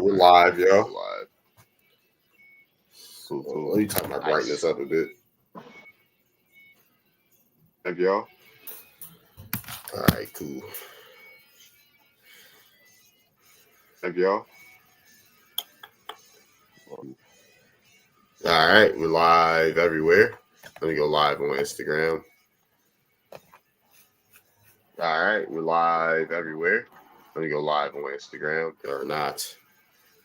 we're live, yo. Live. Cool. Let me turn my brightness up a bit. Have y'all? All right, cool. Have y'all? All right, we're live everywhere. Let me go live on Instagram. All right, we're live everywhere. Let me go live on Instagram or not.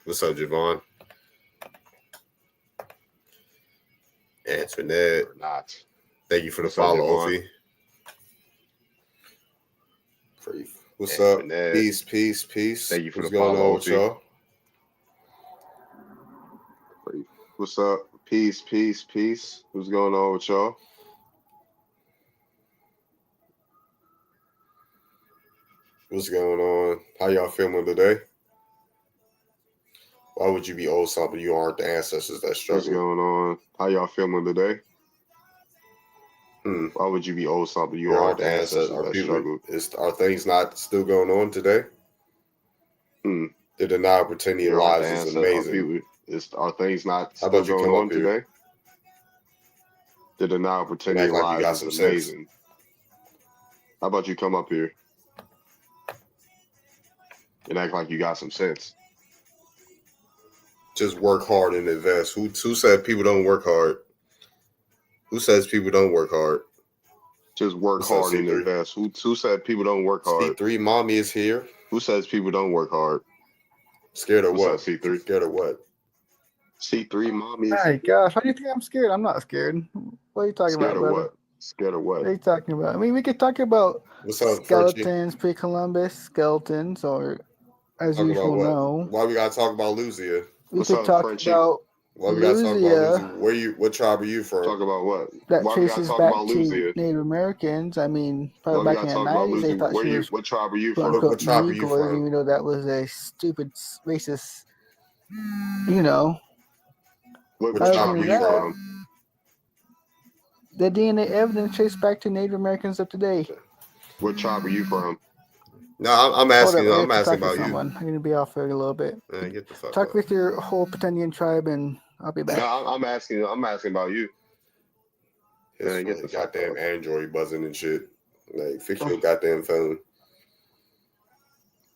What's up, Javon? Antoinette. Or not. Thank you for the follow, Ophi. What's Antoinette. Up? Peace. Thank you for What's the going follow, on with y'all? What's up? Peace. What's going on with y'all? What's going on? How y'all feeling today? Why would you be old something you aren't the ancestors that struggle? What's going on? How y'all feeling today? Why would you be old something you aren't the ancestors that struggle? Are things not still going on today? The denial of pretending lives is amazing. Are things not still going on today? The denial of pretending lives is amazing. How about you come up here and act like you got some sense? Just work hard and invest. Who said people don't work hard? Who says people don't work hard? Just work hard and invest. Who said people don't work hard? C3, mommy is here. Who says people don't work hard? Scared of what? C3? Scared of what? C3, mommy is here. Hey, gosh, why do you think I'm scared? I'm not scared. What are you talking about, brother? What? Scared of what? What are you talking about? I mean, we could talk about skeletons, pre-Columbus skeletons, or as usual, no. Why we gotta talk about Lucia? We could talk about Why we gotta talk about Lucia? What tribe are you from? Talk about what? That traces back to Native Americans. I mean, probably back in the 90s, they thought she was what tribe are you from? What tribe are you from? Even though that was a stupid racist, you know. What tribe are you from? The DNA evidence traced back to Native Americans of today. What tribe are you from? No, I'm asking. I'm asking about you. I'm gonna be off for a little bit. Man, get the fuck Talk with your whole Pretendian tribe, and I'll be back. No, I'm asking about you. Man, get the goddamn Android buzzing and shit. Like, fix your goddamn phone.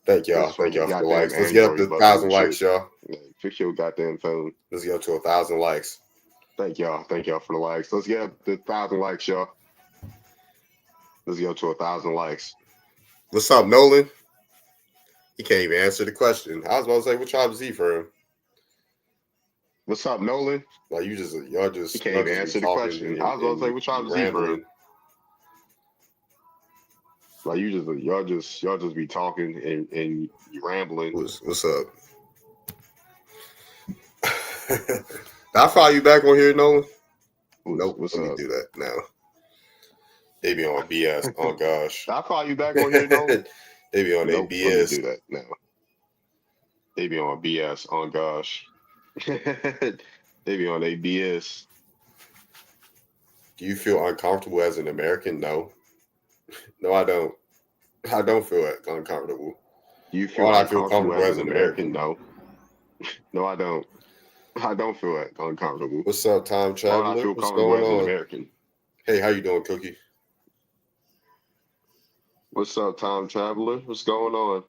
Thank y'all for the likes. Let's get up to 1,000 likes, y'all. Fix your goddamn phone. Let's get up to 1,000 likes. Thank y'all for the likes. Let's get up to 1,000 likes, y'all. Let's get up to 1,000 likes. What's up, Nolan? He can't even answer the question. I was about to say, what tribe is he from? What's up, Nolan? Like, y'all just. He can't even answer the question. I was about to say, what tribe is he from? Like, y'all just be talking and rambling. What's up? Did I follow you back on here, Nolan? Nope. Let me do that now. They be on BS. Oh gosh. Did I follow you back on here, Nolan? They be on their BS. Let me do that now. They be on BS. Oh gosh. They be on their BS. Do you feel uncomfortable as an American? No. No, I don't. I don't feel uncomfortable. Do you feel uncomfortable as an American? No. No, I don't. I don't feel uncomfortable. What's up, Time Traveler? I feel comfortable as an American. Hey, how you doing, Cookie? What's up, Time Traveler? What's going on?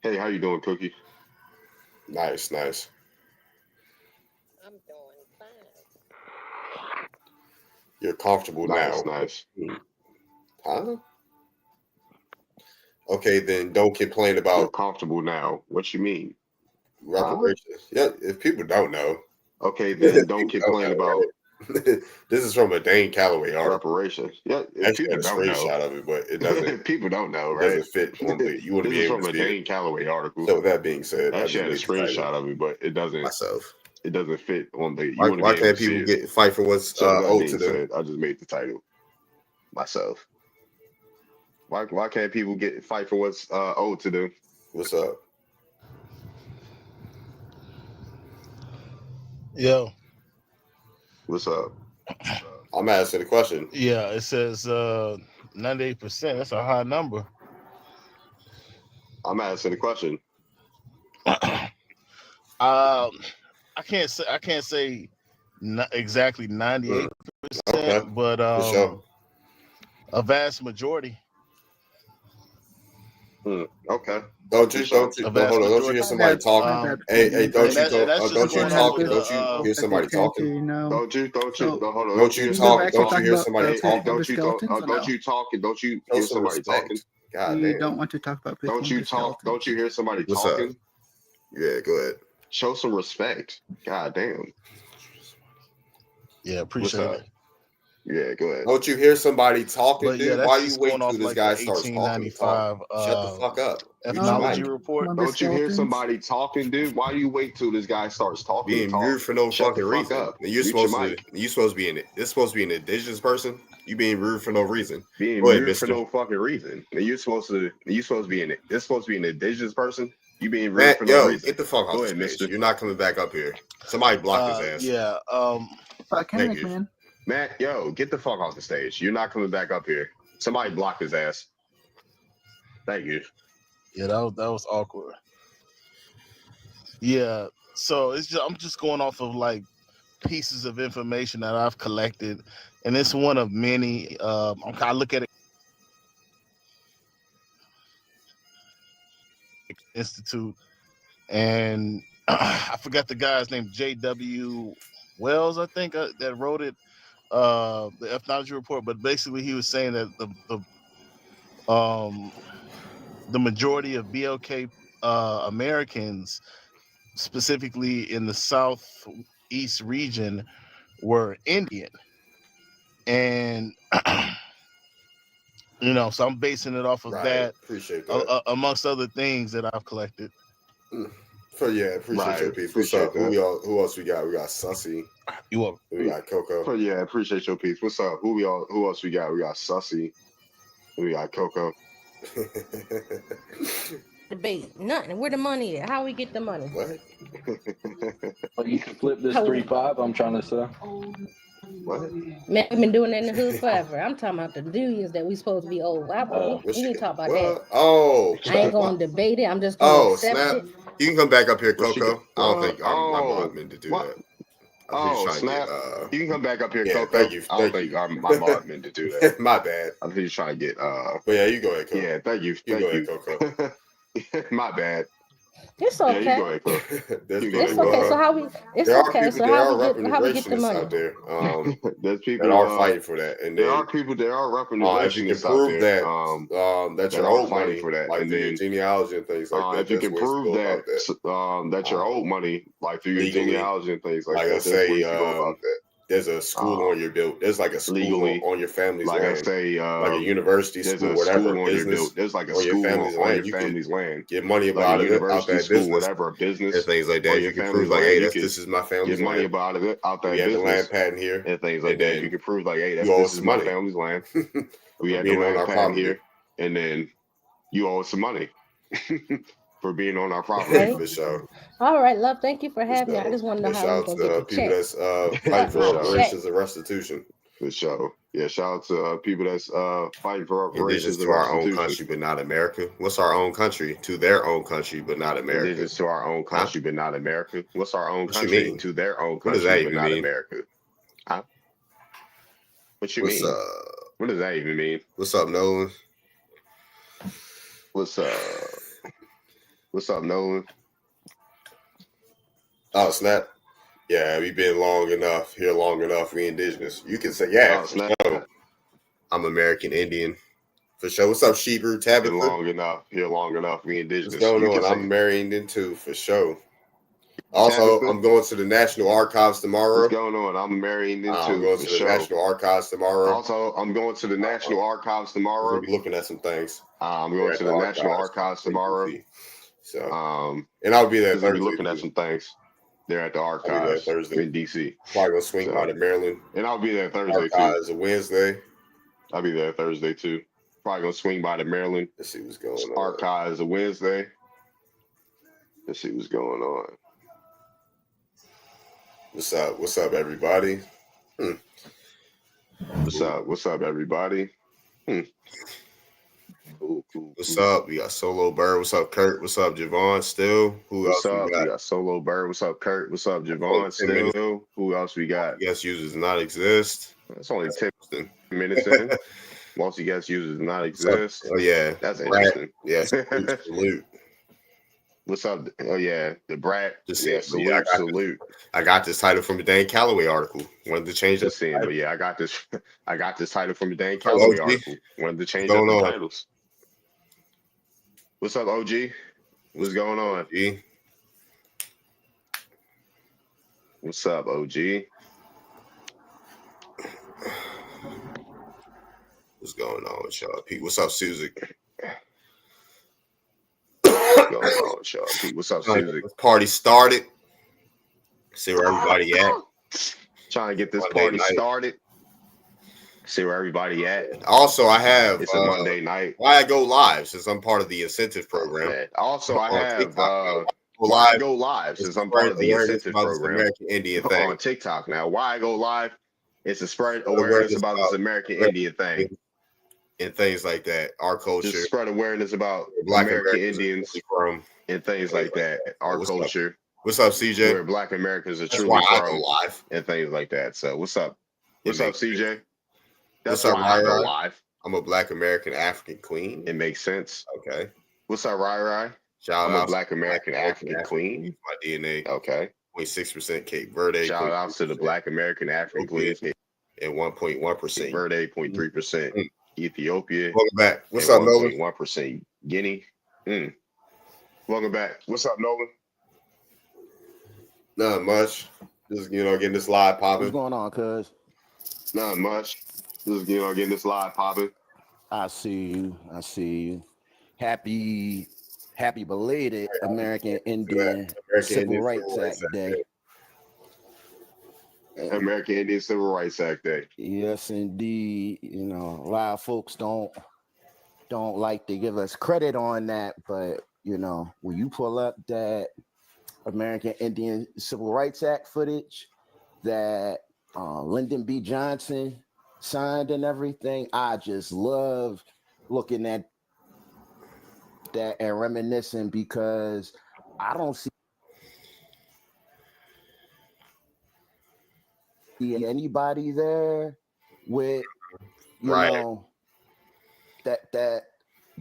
Hey, how you doing, Cookie? Nice. I'm doing fine. You're comfortable now. Nice. Huh? Okay, then don't complain about. You're comfortable now. What you mean? Reparations. Yeah, if people don't know. Okay, then don't complain about. This is from a Dane Calloway article. Reparations. Yeah, if actually people got a screenshot of it, but it doesn't. People don't know, it right? Doesn't fit on the. You want to be able from to a Dane Calloway article. So with that being said, I actually had a screenshot of it, but it doesn't. Myself. It doesn't fit on the. Why can't people fight for what's owed to them? I just made the title myself. Why can't people fight for what's owed to them? What's up? Yo. What's up? I'm asking the question. Yeah, it says 98%. That's a high number. I'm asking the question. I can't say exactly 98%, Okay, but for sure. a vast majority. Okay. Don't For you sure. A vast hold on, don't you majority. hear My somebody bad. talking? My bad. Hey, don't you And that's just don't you going People off have talk? of good Don't you skills hear the that they somebody tend to, talking? you know. Don't you So hold on, Don't don't you you hear can you go somebody talk? back to Don't you talk talking? hear about somebody the Hey, of talking? the don't you skeletons or don't no? you talk and don't you Show hear some somebody talking? respect. God We damn. don't want to talk about Don't you pre-Columbus talk, don't you skeletons. hear somebody What's up? talking? Yeah, go ahead. Show some respect. God damn. yeah, What's appreciate up? it. Yeah, go ahead. Don't you hear somebody talking, But yeah, dude? that's Why you just going wait till off this like the guy starts talking to talk? 1895 Shut the fuck up. Mute your ethnology mic. report. Columbus Don't you hear skeletons. somebody talking, dude? Why you wait till this guy starts talking to Being talk? rude for no Shut the fucking fuck reason. up. And you're Mute your supposed mic. to be this supposed to be an indigenous person. You being rude for no reason. Being Go ahead, rude for mister. no fucking reason. And you're supposed to be in it. This supposed to be an indigenous person. You being rude Man, for no yo, reason. get the fuck off Go the ahead, stage. mister. You're not coming back up here. Somebody block his ass. Yeah. Thank Volcanic you. man. Matt, yo, get the fuck off the stage. You're not coming back up here. Somebody block his ass. Thank you. Yeah, that was awkward. Yeah. So I'm just going off of like pieces of information that I've collected, and it's one of many. I look at it Institute, and I forgot the guy's name, J.W. Wells, I think, that wrote it, the ethnology report. But basically, he was saying that the majority of BLK Americans, specifically in the southeast region, were Indian, and so I'm basing it off of Right. that, Appreciate that. amongst other things that I've collected. Appreciate Right. your piece. What's up? Who else we got? We got Sussy. You welcome. We got Coco. Yeah, appreciate your piece. What's up? Who else we got? We got Sussy. We got Coco. Debate. Nothing. Where the money at? How we get the money? What? Well, you can flip this How- 3-5. I'm trying to say. What? Man, we've been doing that in the hood forever. I'm talking about the dudes that we supposed to be old. We need to talk about that. Oh, I ain't gonna debate it. I'm just gonna accept snap. it. You can come back up here, What she Coco. get? I don't think my Oh, mod meant to do what? that. I think he's trying Snap. to get You can come back up here, yeah, Coco. thank you. I don't think my mod meant to do that. My bad. I think he's trying to get But yeah, you go ahead, Coco. Yeah, thank you. You go Thank ahead, you. Coco. My bad. It's Yeah, you okay. go ahead, Coco. There's You go It's ahead, okay. Coco. So how we? It's there are okay. people, So there how are we get the representationists money? out there There's people that are fighting for that, and there then are people that are if you can representationists out prove there. that that your are old fighting money, for that, like and through your then genealogy and things like that, if you that's can ways to prove go about that that your old money, like through your legally. genealogy and things like Like that, I there's say, ways to go about that. there's a school on your built. There's like a school Legally, on your family's like land. I say, Like a university, there's school, a whatever, school on your business built. There's like a on your school family's on land. your You family's land, get money like about a it out university, that school, business whatever, a business, and things like that. on You your can family's prove like, land. hey, You can this is my family's get money land. about it out We that have the land business patent here and things like and that. then If you can prove like, hey, you owe this us is some my money. family's land. We for had the being on land our patent property. here, and then you owe us some money for being on our property. Okay. For sure. All right, love. Thank you for For having me. I sure. just want to know And how shout we out gonna to get the people check. that's fighting for For sure. reparations and restitution. For sure. Yeah, shout out to people that's fighting for Indigenous reparations to and our own restitution. country, but not America. What's our own country? To their own country, but not America. Indigenous to our own country, but not America. What's our own What you country mean? to their own What does that country, but even not mean? America? Huh? What you What's mean? up? What does that even mean? What's up, Nolan? What's up, Nolan? Oh, snap. Yeah, we've been long enough. We indigenous. You can say, yeah, Oh, for snap. sure. I'm American Indian. For sure. What's up, Sheeper? Tabitha? Been long enough. Here long enough. We indigenous. What's going You on? can say, I'm American Indian too, for sure. Also, Tabitha? I'm going to the National Archives tomorrow. What's going on? I'm marrying into I'm going to the National Archives tomorrow. Also, I'm going to the National Archives tomorrow. We'll be looking at some things. I'm going to the National Archives tomorrow. So, and I'll be there Thursday. Be Thursday. looking at some things. They're at the archives Thursday in DC. Probably gonna swing by to Maryland. And I'll be there Thursday archives too. A Wednesday. I'll be there Thursday too. Probably gonna swing by to Maryland. Let's see what's going on. Archives a Wednesday. Let's see what's going on. What's up? What's up, everybody? What's up? What's up, everybody? Cool. What's up? We got Solo Bird. What's up, Kurt? What's up, Javon? Still? Who else we got? We got Solo Bird. What's up, Kurt? What's up, Javon? Still? Who else we got? Guest users not exist. It's only 10 minutes in. Most guest users not exist. Oh yeah, that's interesting. Yes, salute. What's up? Oh yeah, the brat. Salute. I got this title from the Dan Calloway article. Wanted to change this. But yeah, I got this title from the Dan Calloway article. Wanted to change up the titles. What's up, OG? What's going on? OG? What's up, OG? What's going on with y'all, Pete? What's up, Susie? What's going on with y'all, Pete? What's up, Susie? Party started. See where everybody at. Trying to get this party started. See where everybody at. Also, I have it's a Monday night. Why I go live since I'm part of the incentive program. Okay. Also, I have why I go live since I'm part of the incentive program. American Indian thing on TikTok now. Why I go live is to spread awareness about this American Indian thing and things like that. Our culture. Just spread awareness about Black American Indians and things like that. Our culture. What's up, CJ? Where Black Americans are truly from live and things like that. So what's up? What's up, CJ? That's why I go live. I'm a Black American African queen. It makes sense. Okay. What's up, Rai? I'm a Black American African queen. My DNA. Okay. 0.6% Cape Verde. Shout out to the Black American African queen. And 1.1% Cape Verde, 0.3% Ethiopia. Welcome back. What's up, Nolan? 1% Guinea. Welcome back. What's up, Nolan? Not much. Just getting this live popping. What's going on, cuz? Not much. Just getting this live popping. I see you. Happy belated American Indian Civil Rights Act Day. American Indian Civil Rights Act Day. Yes, indeed. A lot of folks don't like to give us credit on that, but when you pull up that American Indian Civil Rights Act footage that Lyndon B. Johnson signed and everything, I just love looking at that and reminiscing because I don't see anybody there with that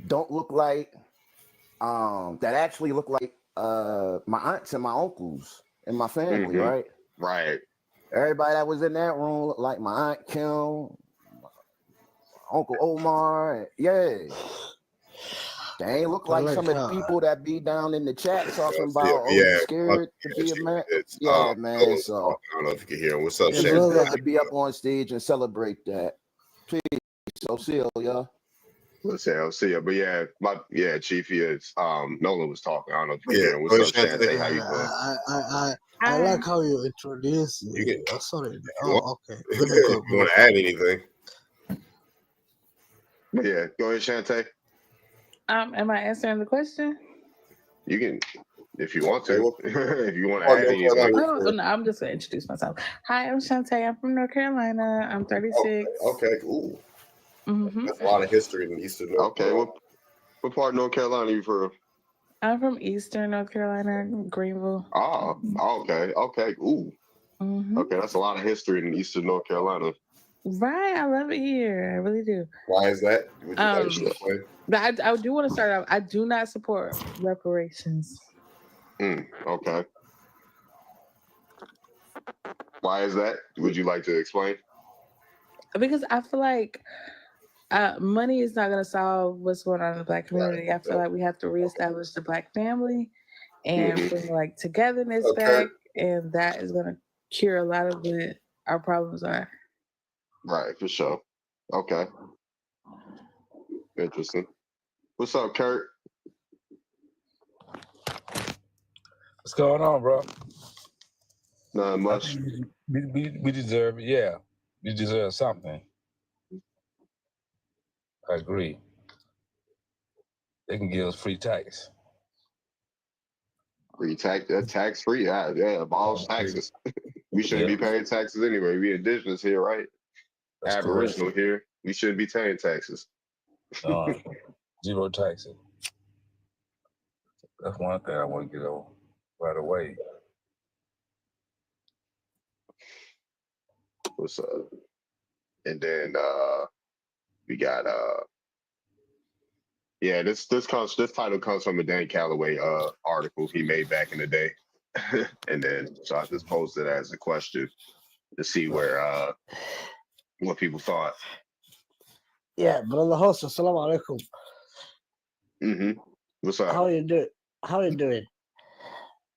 don't look like that actually look like my aunts and my uncles and my family, right? Right. Everybody that was in that room looked like my Aunt Kim, Uncle Omar. Yeah. They ain't look like some of the people that be down in the chat talking about scared to be American. Yeah, man. So I don't know if you can hear him. What's up, Shane? It's good to be up on stage and celebrate that. Please, so see y'all. Let's say I'll see you. But Chief is Nolan was talking. I don't know if you can hear him. What's up, Shante? How you doing? I like how you introduce me. Sorry. Okay. You want to add anything? But yeah, go ahead, Shante. Am I answering the question? You can, if you want to. If you want to add anything. No, I'm just going to introduce myself. Hi, I'm Shantae. I'm from North Carolina. I'm 36. Okay, cool. That's a lot of history in Eastern North Carolina. What part of North Carolina are you from? I'm from Eastern North Carolina, Greenville. Oh, okay. Ooh. Okay, that's a lot of history in Eastern North Carolina. Right, I love it here. I really do. Why is that? But I do want to start off. I do not support reparations. Okay. Why is that? Would you like to explain? Because I feel like money is not going to solve what's going on in the Black community. I feel like we have to reestablish the Black family and bring togetherness back, and that is going to cure a lot of what our problems are. Right, for sure. Okay. Interesting. What's up, Kurt? What's going on, bro? Not much. We deserve, you deserve something. I agree. They can give us free tax. Free tax? That's tax free? Yeah, abolish taxes. We shouldn't be paying taxes anyway. We indigenous here, right? That's Aboriginal correct. Here. We shouldn't be paying taxes. Zero taxing. That's one thing I want to get on right away. What's up? And then we got this title comes from a Dan Calloway article he made back in the day. And then so I just posted it as a question to see where what people thought. Yeah, brother host, assalamu alaikum. What's up? How you doing? How you doing?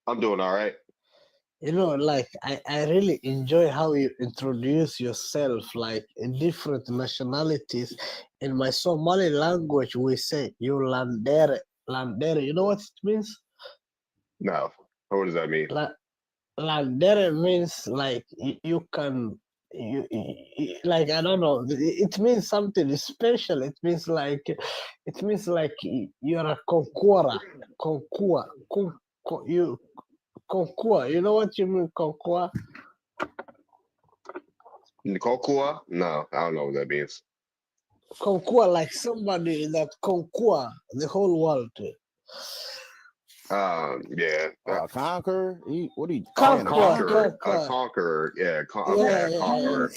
I'm doing all right. You know, like I really enjoy how you introduce yourself, like in different nationalities. In my Somali language, we say you landere, landere. You know what it means? No. What does that mean? Landere means like you can, like I don't know. It means something special. It means like you're a conqueror, you. Concours, you know what you mean, concours? Kokua? No, I don't know what that means. Concours, like somebody that conquer the whole world. Yeah. Conquer? What are you saying? Conquer? Conqueror. Yeah, conqueror.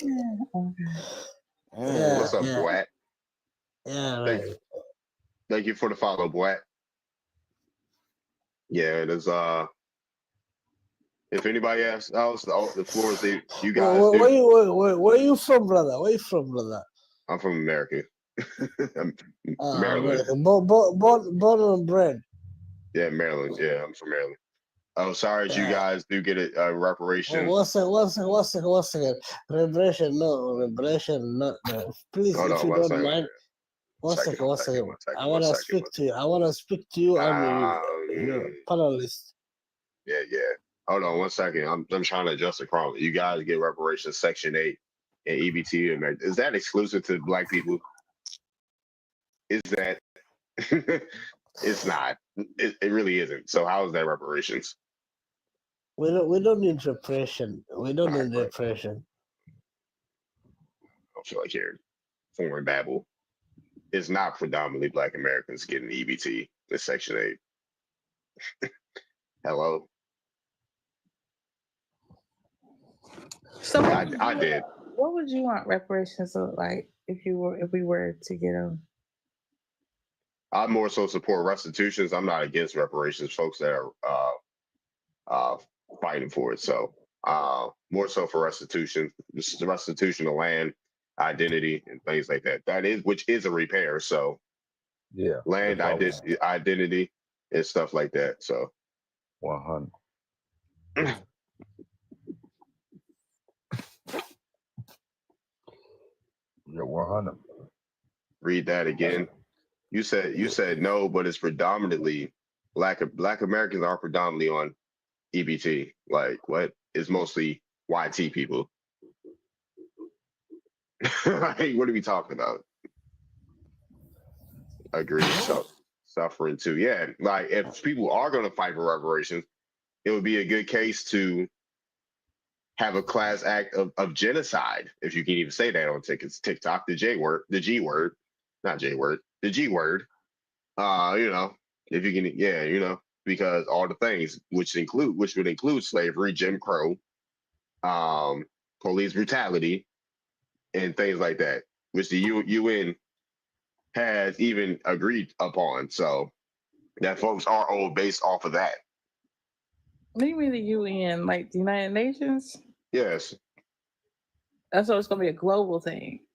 What's up, Bwat? Yeah, right. Thank you for the follow, Bwat. Yeah, there's if anybody else, the floor is you guys. Where you from, brother? Where you from, brother? I'm from America. Maryland. Born and bred. Yeah, Maryland. Yeah, I'm from Maryland. Oh, sorry, you guys do get a reparation. One second. Reparation, no. Please, Hold if on, you one don't second. mind. One second. I want to speak to you. I want to speak to you and your panelist. Yeah. Hold on 1 second. I'm trying to adjust the chrome. You guys get reparations Section 8 and EBT. Is that exclusive to Black people? Is that? It's not. It really isn't. So how is that reparations? We don't need repression. We don't need repression. I don't feel like hearing foreign babble. It's not predominantly Black Americans getting EBT in Section 8. Hello. So I did. What would you want reparations to look like if we were to get them? I more so support restitutions. I'm not against reparations. Folks that are fighting for it. So more so for restitution. This is the restitution of land, identity, and things like that. Which is a repair. So yeah, land, identity, and stuff like that. So 100. Yeah, 100. Read that again. You said no, but it's predominantly Black Americans are predominantly on EBT. Like what? It's mostly YT people. Like, what are we talking about? Agreed. So suffering too. Yeah. Like if people are going to fight for reparations, it would be a good case to have a class act of genocide, if you can even say that on TikTok, the G word, the G word. If you can, because all the things which would include slavery, Jim Crow, police brutality, and things like that, which the UN has even agreed upon. So that folks are all based off of that. What do you mean the UN, like the United Nations? Yes. So it's gonna be a global thing.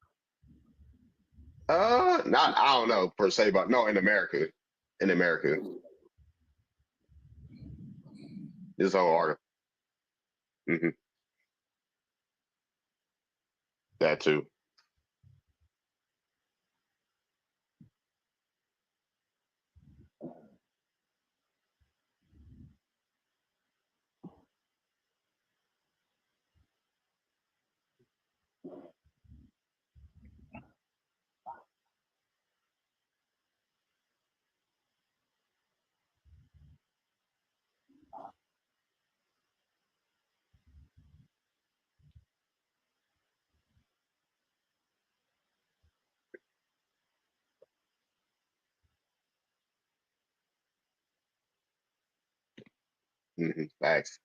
I don't know per se, but no, in America. This whole article. That too. Facts.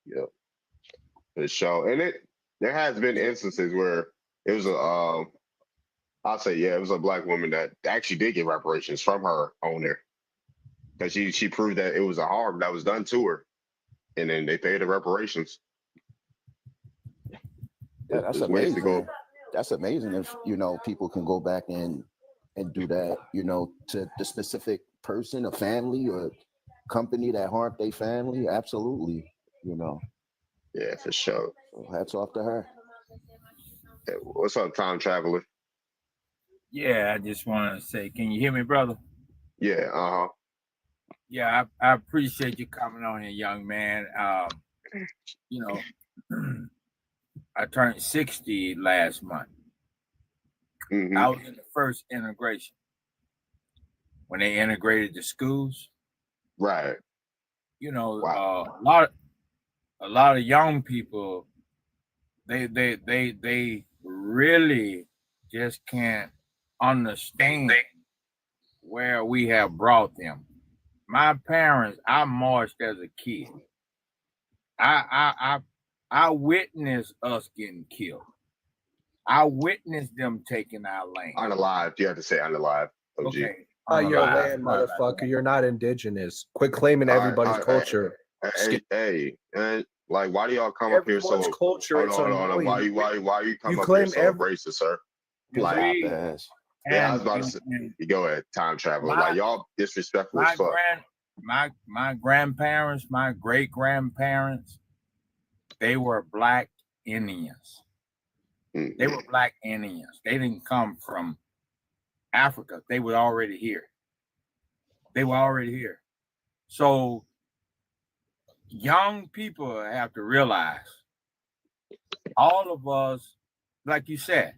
Yep. For sure. And there has been instances where it was I'll say, yeah, it was a black woman that actually did get reparations from her owner because she proved that it was a harm that was done to her, and then they paid the reparations. Yeah, that's amazing. That's amazing if people can go back and do that, to the specific person, a family, or company that harmed their family. Absolutely, Yeah, for sure. So hats off to her. Yeah, what's up, time traveler? Yeah, I just want to say, can you hear me, brother? Yeah, Yeah, I appreciate you coming on here, young man. I turned 60 last month. I was in the first integration when they integrated the schools. Right. Wow. A lot of young people, they really just can't understand where we have brought them. My parents, I marched as a kid. I witnessed us getting killed. I witnessed them taking our land. Unalive. You have to say unalive. OG. Okay. Your land, motherfucker. You're not indigenous. Quit claiming everybody's culture. Hey, and like, why do y'all come up here so? Culture. Hold on. Why you come up here so racist, sir? Like, yeah, I was about to say. You go ahead, time traveler. Like, y'all disrespectful as fuck. My grandparents, my great grandparents, they were black Indians. They were black Indians. They didn't come from Africa. They were already here. So young people have to realize, all of us, like you said,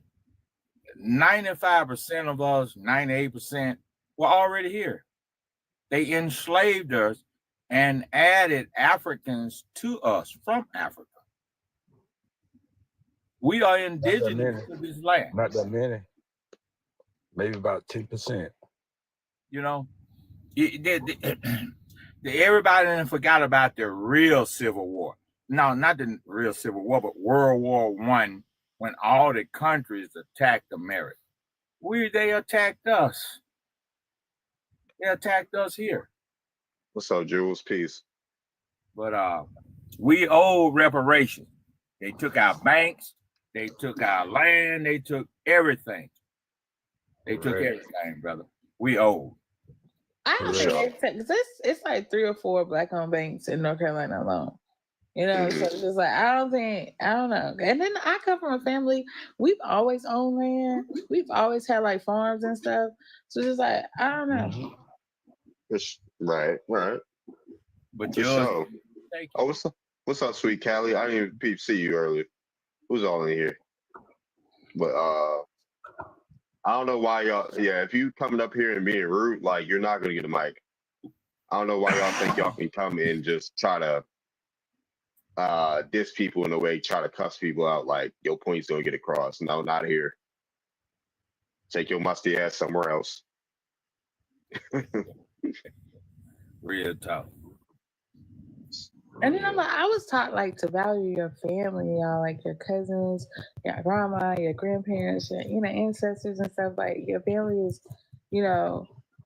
95% of us, 98% were already here. They enslaved us and added Africans to us from Africa. We are indigenous to this land. Not that many. Maybe about 10%. Everybody done forgot about the real Civil War. No, not the real Civil War, but World War I, when all the countries attacked America. They attacked us. They attacked us here. What's up, Jules? Peace. But we owe reparations. They took our banks. They took our land. They took everything. They took everything, brother. We owe. I don't think it's like 3 or 4 black-owned banks in North Carolina alone. So it's just like, I don't know. And then I come from a family, we've always owned land. We've always had like farms and stuff. So it's just like, I don't know. Right. But show. Oh, what's up, sweet Callie? I didn't even see you earlier. Who's all in here? But I don't know why y'all. Yeah, if you coming up here and being rude, like, you're not gonna get a mic. I don't know why y'all think y'all can come in and just try to diss people in a way, try to cuss people out. Like, your point's gonna get across. No, not here. Take your musty ass somewhere else. Real tough. And then I was taught like to value your family, y'all, like your cousins, your grandma, your grandparents, your ancestors and stuff. Like, your family is,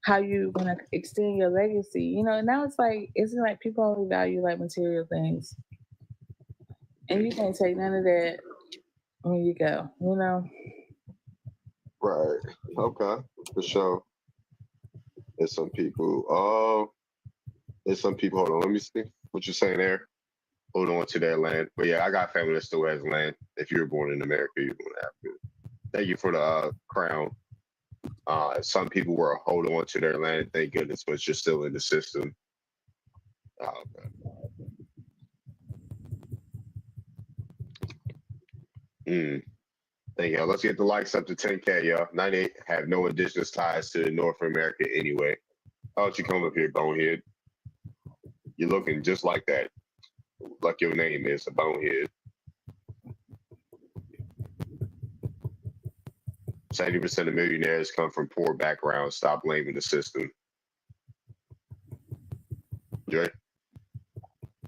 how you gonna extend your legacy. Now it's like people only value like material things, and you can't take none of that when you go. Right. Okay. For sure. There's some people. Hold on. Let me see what you're saying there. Hold on to their land. But yeah, I got family that still has land. If you were born in America, you're born in Africa. Thank you for the crown. Some people were holding on to their land, thank goodness, but you're still in the system. Thank you. Let's get the likes up to 10K, y'all. 98 have no indigenous ties to North America anyway. How don't you come up here, bonehead? You're looking just like that. Like your name is, a bonehead. 70% of millionaires come from poor backgrounds. Stop blaming the system. Dre?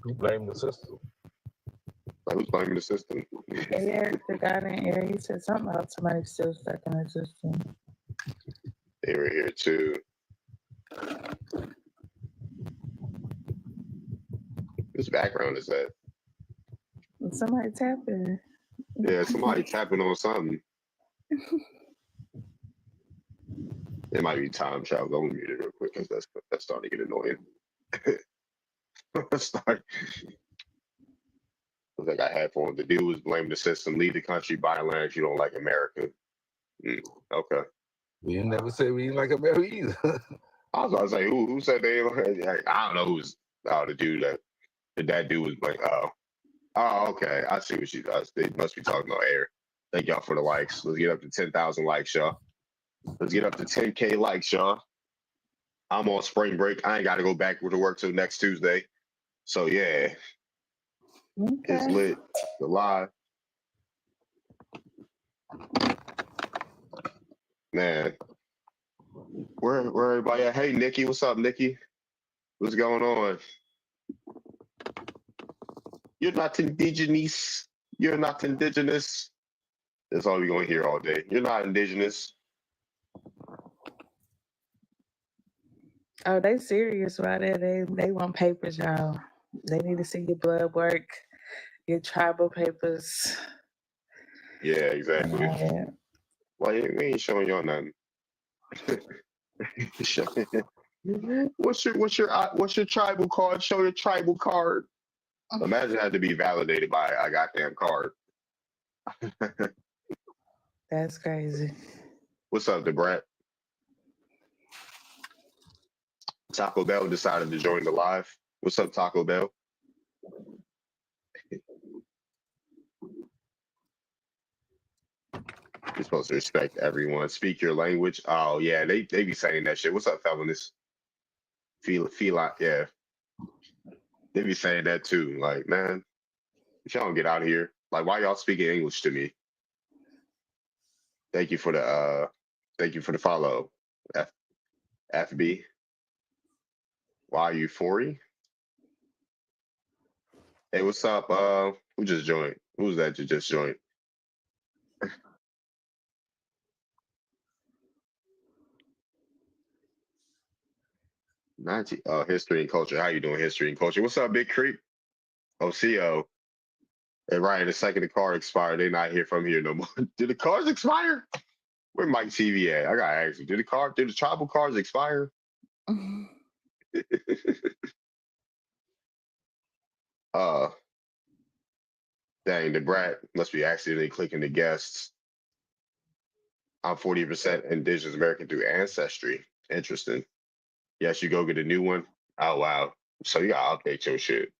You blame the system. Who's blaming the system? Yeah, the guy in here, he said something about somebody still stuck in the system. They were here too. Whose background is that? Somebody tapping. Yeah, somebody tapping on something. It might be time travel. Let me mute it real quick because that's starting to get annoying. Start. Looks like I had for him. The dude was blaming the system. Leave the country, buy land if you don't like America. Okay. We never said we didn't like America either. I was about to say, who said they? I don't know who's the dude that dude was like, oh, okay. I see what she does. They must be talking about air. Thank y'all for the likes. Let's get up to 10,000 likes, y'all. Let's get up to 10K likes, y'all. I'm on spring break. I ain't got to go back to work till next Tuesday. So yeah, It's lit. The live. Man, where everybody at? Hey, Nikki, what's up, Nikki? What's going on? You're not indigenous. You're not indigenous. That's all we're going to hear all day. You're not indigenous. Oh, they serious about it. They want papers, y'all. They need to see your blood work, your tribal papers. Yeah, exactly. Yeah. Well, we ain't showing y'all nothing. What's your tribal card? Show your tribal card. Imagine it had to be validated by a goddamn card. That's crazy. What's up, DeBrat? Taco Bell decided to join the live. What's up, Taco Bell? You're supposed to respect everyone. Speak your language. Oh yeah, they be saying that shit. What's up, feminist? Feel like yeah. They be saying that too. Like, man, if y'all don't get out of here, like, why y'all speaking English to me? Thank you for the follow. FB. Why Euphoria? Hey, what's up? Who just joined? Who's that just joined? 90. History and culture. How you doing, history and culture? What's up, Big Creek? OCO. Hey, Ryan, the second the card expired, they not here from here no more. Did the cards expire? Where Mike TV at? I gotta ask you. Did the tribal cards expire? Dang, the brat must be accidentally clicking the guests. I'm 40% Indigenous American through ancestry. Interesting. Yes, you go get a new one. Oh wow. So you gotta update your shit.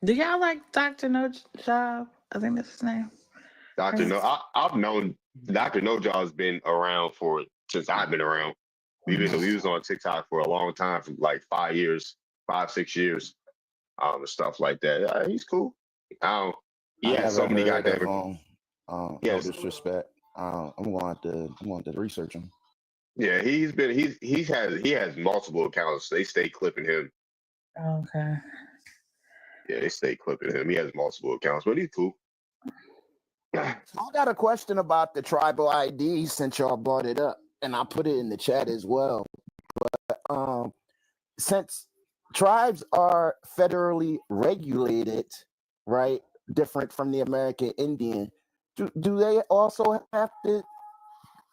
Do y'all like Dr. No Job? I think that's his name. Dr. No, I've known Dr. No Job's been around since I've been around. We was on TikTok for a long time, for like 5 years, 5-6 years, and stuff like that. He's cool. He has so many goddamn. No disrespect. I'm going to research him. Yeah, he has multiple accounts. They stay clipping him. Okay. Yeah, they stay clipping him. He has multiple accounts, but he's cool. I got a question about the tribal ID since y'all brought it up, and I put it in the chat as well. But since tribes are federally regulated, right, different from the American Indian, do they also have to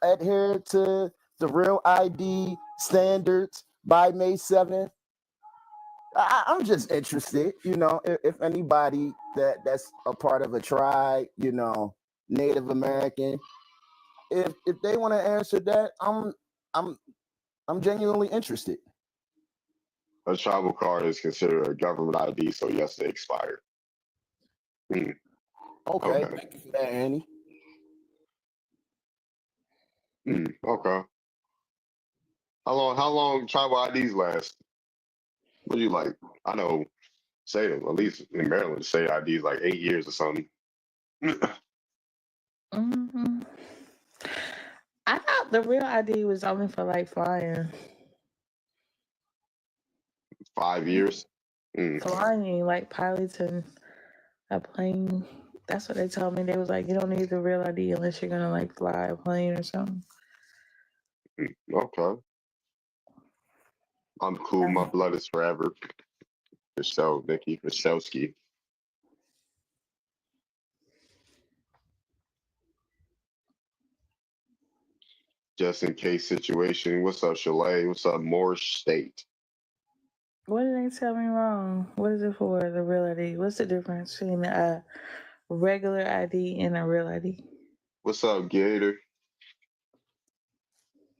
adhere to the real ID standards by May 7th? I'm just interested, if anybody that's a part of a tribe, Native American, if they want to answer that, I'm genuinely interested. A tribal card is considered a government ID, so yes, they expire. Okay. Thank you for that, Annie. Okay. How long tribal IDs last? What do you like? I know Say them, at least in Maryland, state ID is like 8 years or something. Mm-hmm. I thought the real ID was only for like flying. 5 years. Flying, like piloting a plane. That's what they told me. They was like, you don't need the real ID unless you're gonna like fly a plane or something. Okay. I'm cool. My blood is forever. For sure, Nikki Fashowski. Just in case situation. What's up, Chalet? What's up, Moorish State? What did they tell me wrong? What is it for, the real ID? What's the difference between a regular ID and a real ID? What's up, Gator?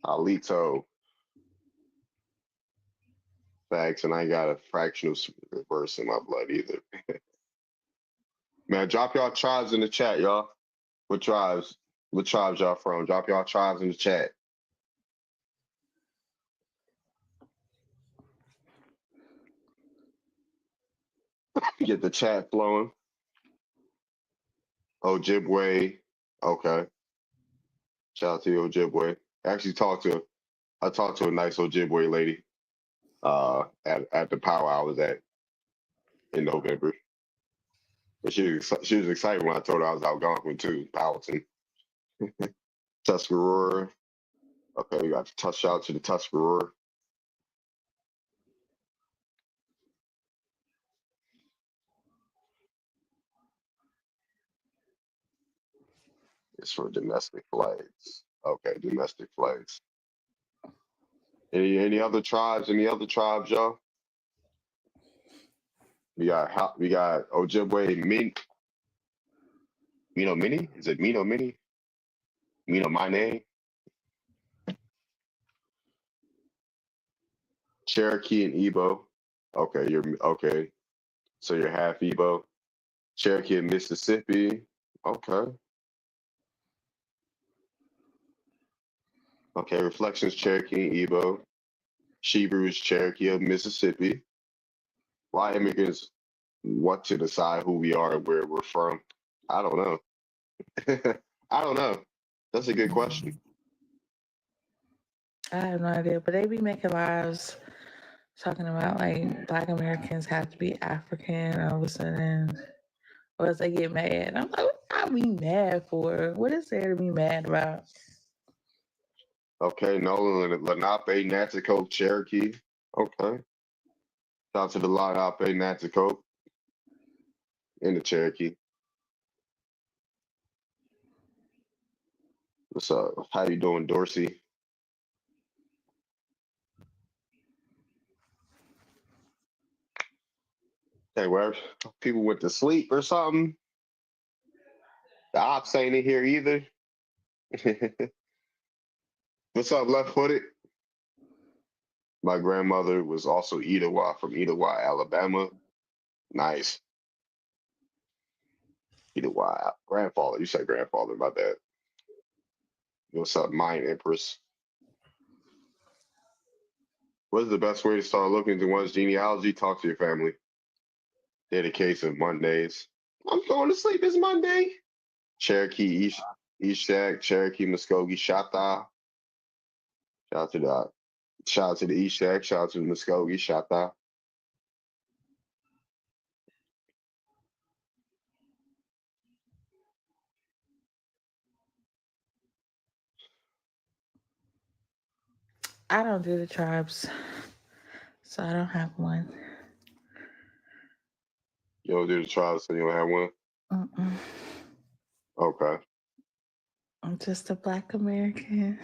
Alito. Facts, and I ain't got a fractional reverse in my blood either. Man, drop y'all tribes in the chat, y'all. What tribes? What tribes y'all from? Drop y'all tribes in the chat. Get the chat flowing. Ojibwe. Okay. Shout out to the Ojibwe. Actually I talked to a nice Ojibwe lady at the powwow I was at in November. But she was excited when I told her I was Algonquin too, Powelton. Tuscarora. Okay, we got to shout out to the Tuscarora. It's for domestic flights. Okay, domestic flights. Any other tribes? Any other tribes, y'all? We got Ojibwe Mino Mini. Is it Mino Mini? Mino Mine. Cherokee and Igbo. Okay, you're okay. So you're half Igbo. Cherokee and Mississippi. Okay. Okay, Reflections Cherokee and Igbo. Hebrews Cherokee of Mississippi. Why immigrants want to decide who we are and where we're from? I don't know. I don't know. That's a good question. I have no idea, but they be making lives talking about like Black Americans have to be African all of a sudden, or else they get mad. I'm like, what I be mad for? What is there to be mad about? Okay, Nolan Lenape, Natticoke, Cherokee. Okay. Shout out to the Lenape, Natticoke, and the Cherokee. What's up? How you doing, Dorsey? Hey, where people went to sleep or something? The ops ain't in here either. What's up, Left Footed? My grandmother was also Etowah from Etowah, Alabama. Nice. Etowah, grandfather. You said grandfather, my bad. What's up, Mind Empress? What is the best way to start looking into one's genealogy? Talk to your family. Dedication Mondays. I'm going to sleep. It's Monday. Cherokee, Eshak, Cherokee, Muskogee, Shatta. Shout out to the Eshak. Shout out to the Muskogee, Shatta. I don't do the tribes, so I don't have one. You don't do the tribes, so you don't have one? Mm-mm. Okay. I'm just a Black American.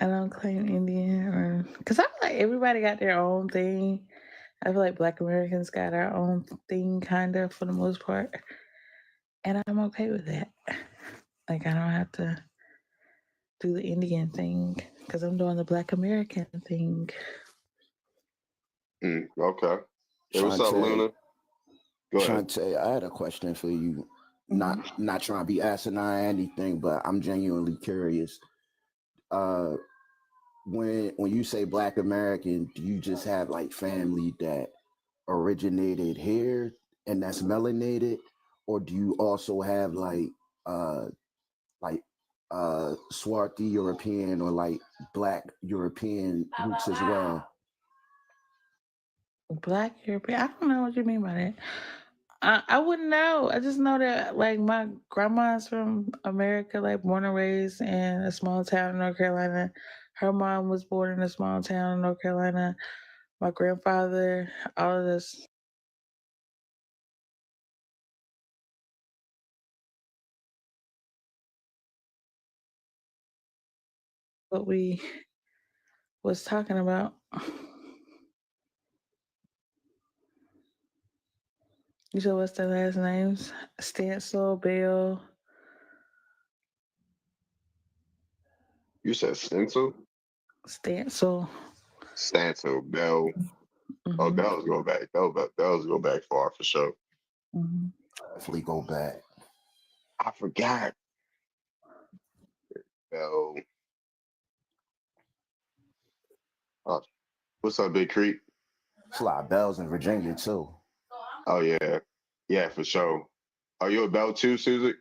I don't claim Indian, or because I feel like everybody got their own thing. I feel like Black Americans got our own thing, kind of, for the most part, and I'm okay with that. Like, I don't have to do the Indian thing because I'm doing the Black American thing. Okay. Hey, what's up, Luna? Go ahead. Shantae, I had a question for you. Not trying to be asinine or anything, but I'm genuinely curious. When you say Black American, do you just have like family that originated here and that's melanated, or do you also have like swarthy European or like black European roots as well? Black European. I don't know what you mean by that. I wouldn't know. I just know that like my grandma's from America, like born and raised in a small town in North Carolina. Her mom was born in a small town in North Carolina. My grandfather, all of this. What we was talking about. You said what's their last names? Stancil, Bell. You said stencil? Stancil. Stancil, Bell. Oh, Bell's go back. Bell's go back far for sure. Definitely go back. I forgot. Bell. What's up, Big Creek? It's a lot of Bells in Virginia too. Oh yeah, yeah, for sure. Are you a Bell too, Susie?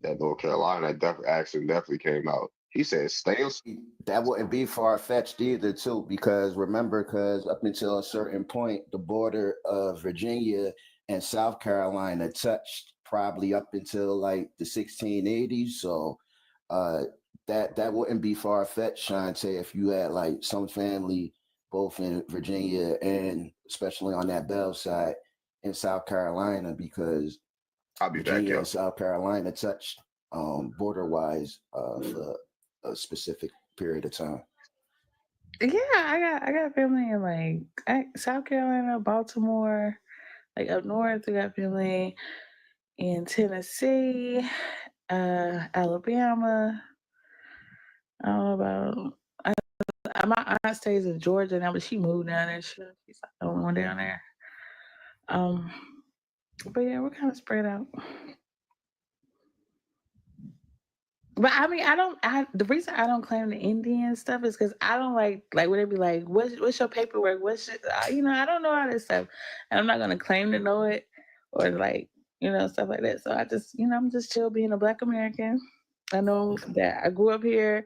That North Carolina accent definitely came out. He said Stales. That wouldn't be far-fetched either too, because up until a certain point, the border of Virginia and South Carolina touched probably up until like the 1680s. So that wouldn't be far-fetched, Shantae, if you had like some family both in Virginia and especially on that Bell side in South Carolina, because I'll be Virginia back, and South Carolina touched border-wise for a specific period of time. Yeah, I got family in like South Carolina, Baltimore, like up north. I got family in Tennessee, Alabama. I don't know about. My aunt stays in Georgia now, but she moved down there. She's like the only one down there. But yeah, we're kind of spread out. But I mean, the reason I don't claim the Indian stuff is because I don't like when they be like, what's your paperwork? I don't know all this stuff, and I'm not gonna claim to know it or like stuff like that. So I just I'm just chill being a Black American. I know that I grew up here.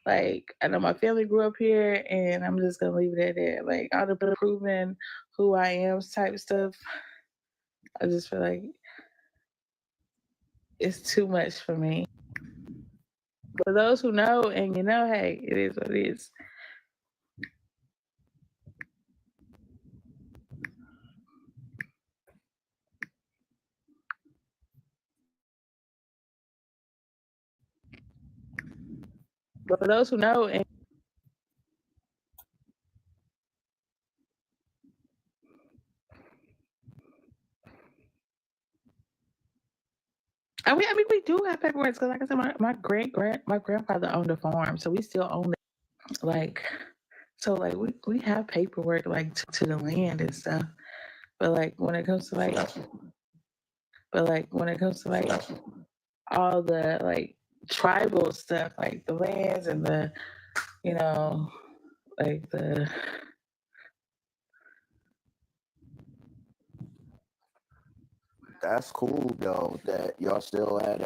Like I know my family grew up here, and I'm just gonna leave it at that. Like all the proving who I am type stuff. I just feel like it's too much for me. For those who know, and hey, it is what it is. But for those who know, and I mean, we do have paperwork because, like I said, my grandfather owned a farm, so we still own it. Like, so like we have paperwork like to the land and stuff. But like when it comes to all the like tribal stuff, like the lands and the like the. That's cool though that y'all still had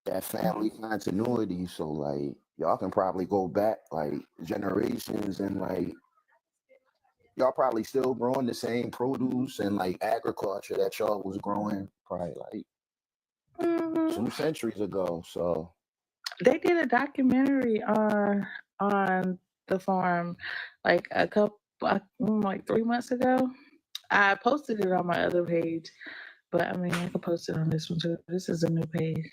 that family continuity. So like y'all can probably go back like generations and like y'all probably still growing the same produce and like agriculture that y'all was growing probably like 2 centuries ago. So they did a documentary on the farm like like 3 months ago. I posted it on my other page, but I mean I can post it on this one too. This is a new page.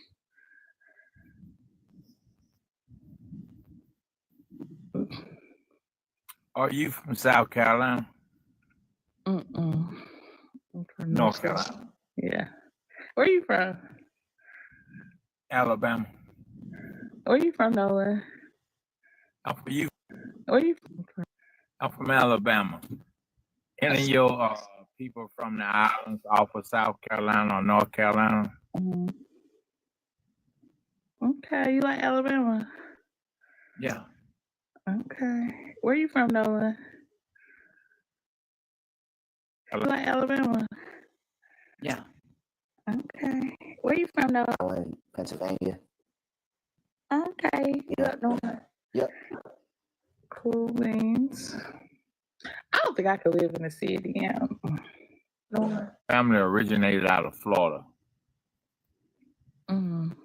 Are you from South Carolina? I'm from North Carolina. Yeah. Where are you from? Alabama. Where are you from, Noah? I'm from you. Where are you from? I'm from Alabama. Any of your people from the islands off of South Carolina or North Carolina? Okay, you like Alabama? Yeah. Okay. Where are you from, Noah? Like Alabama. Yeah. Okay. Where you from though? In Pennsylvania. Okay. You up north? Yep. Cool beans. I don't think I could live in the city. No. Family originated out of Florida. Mm.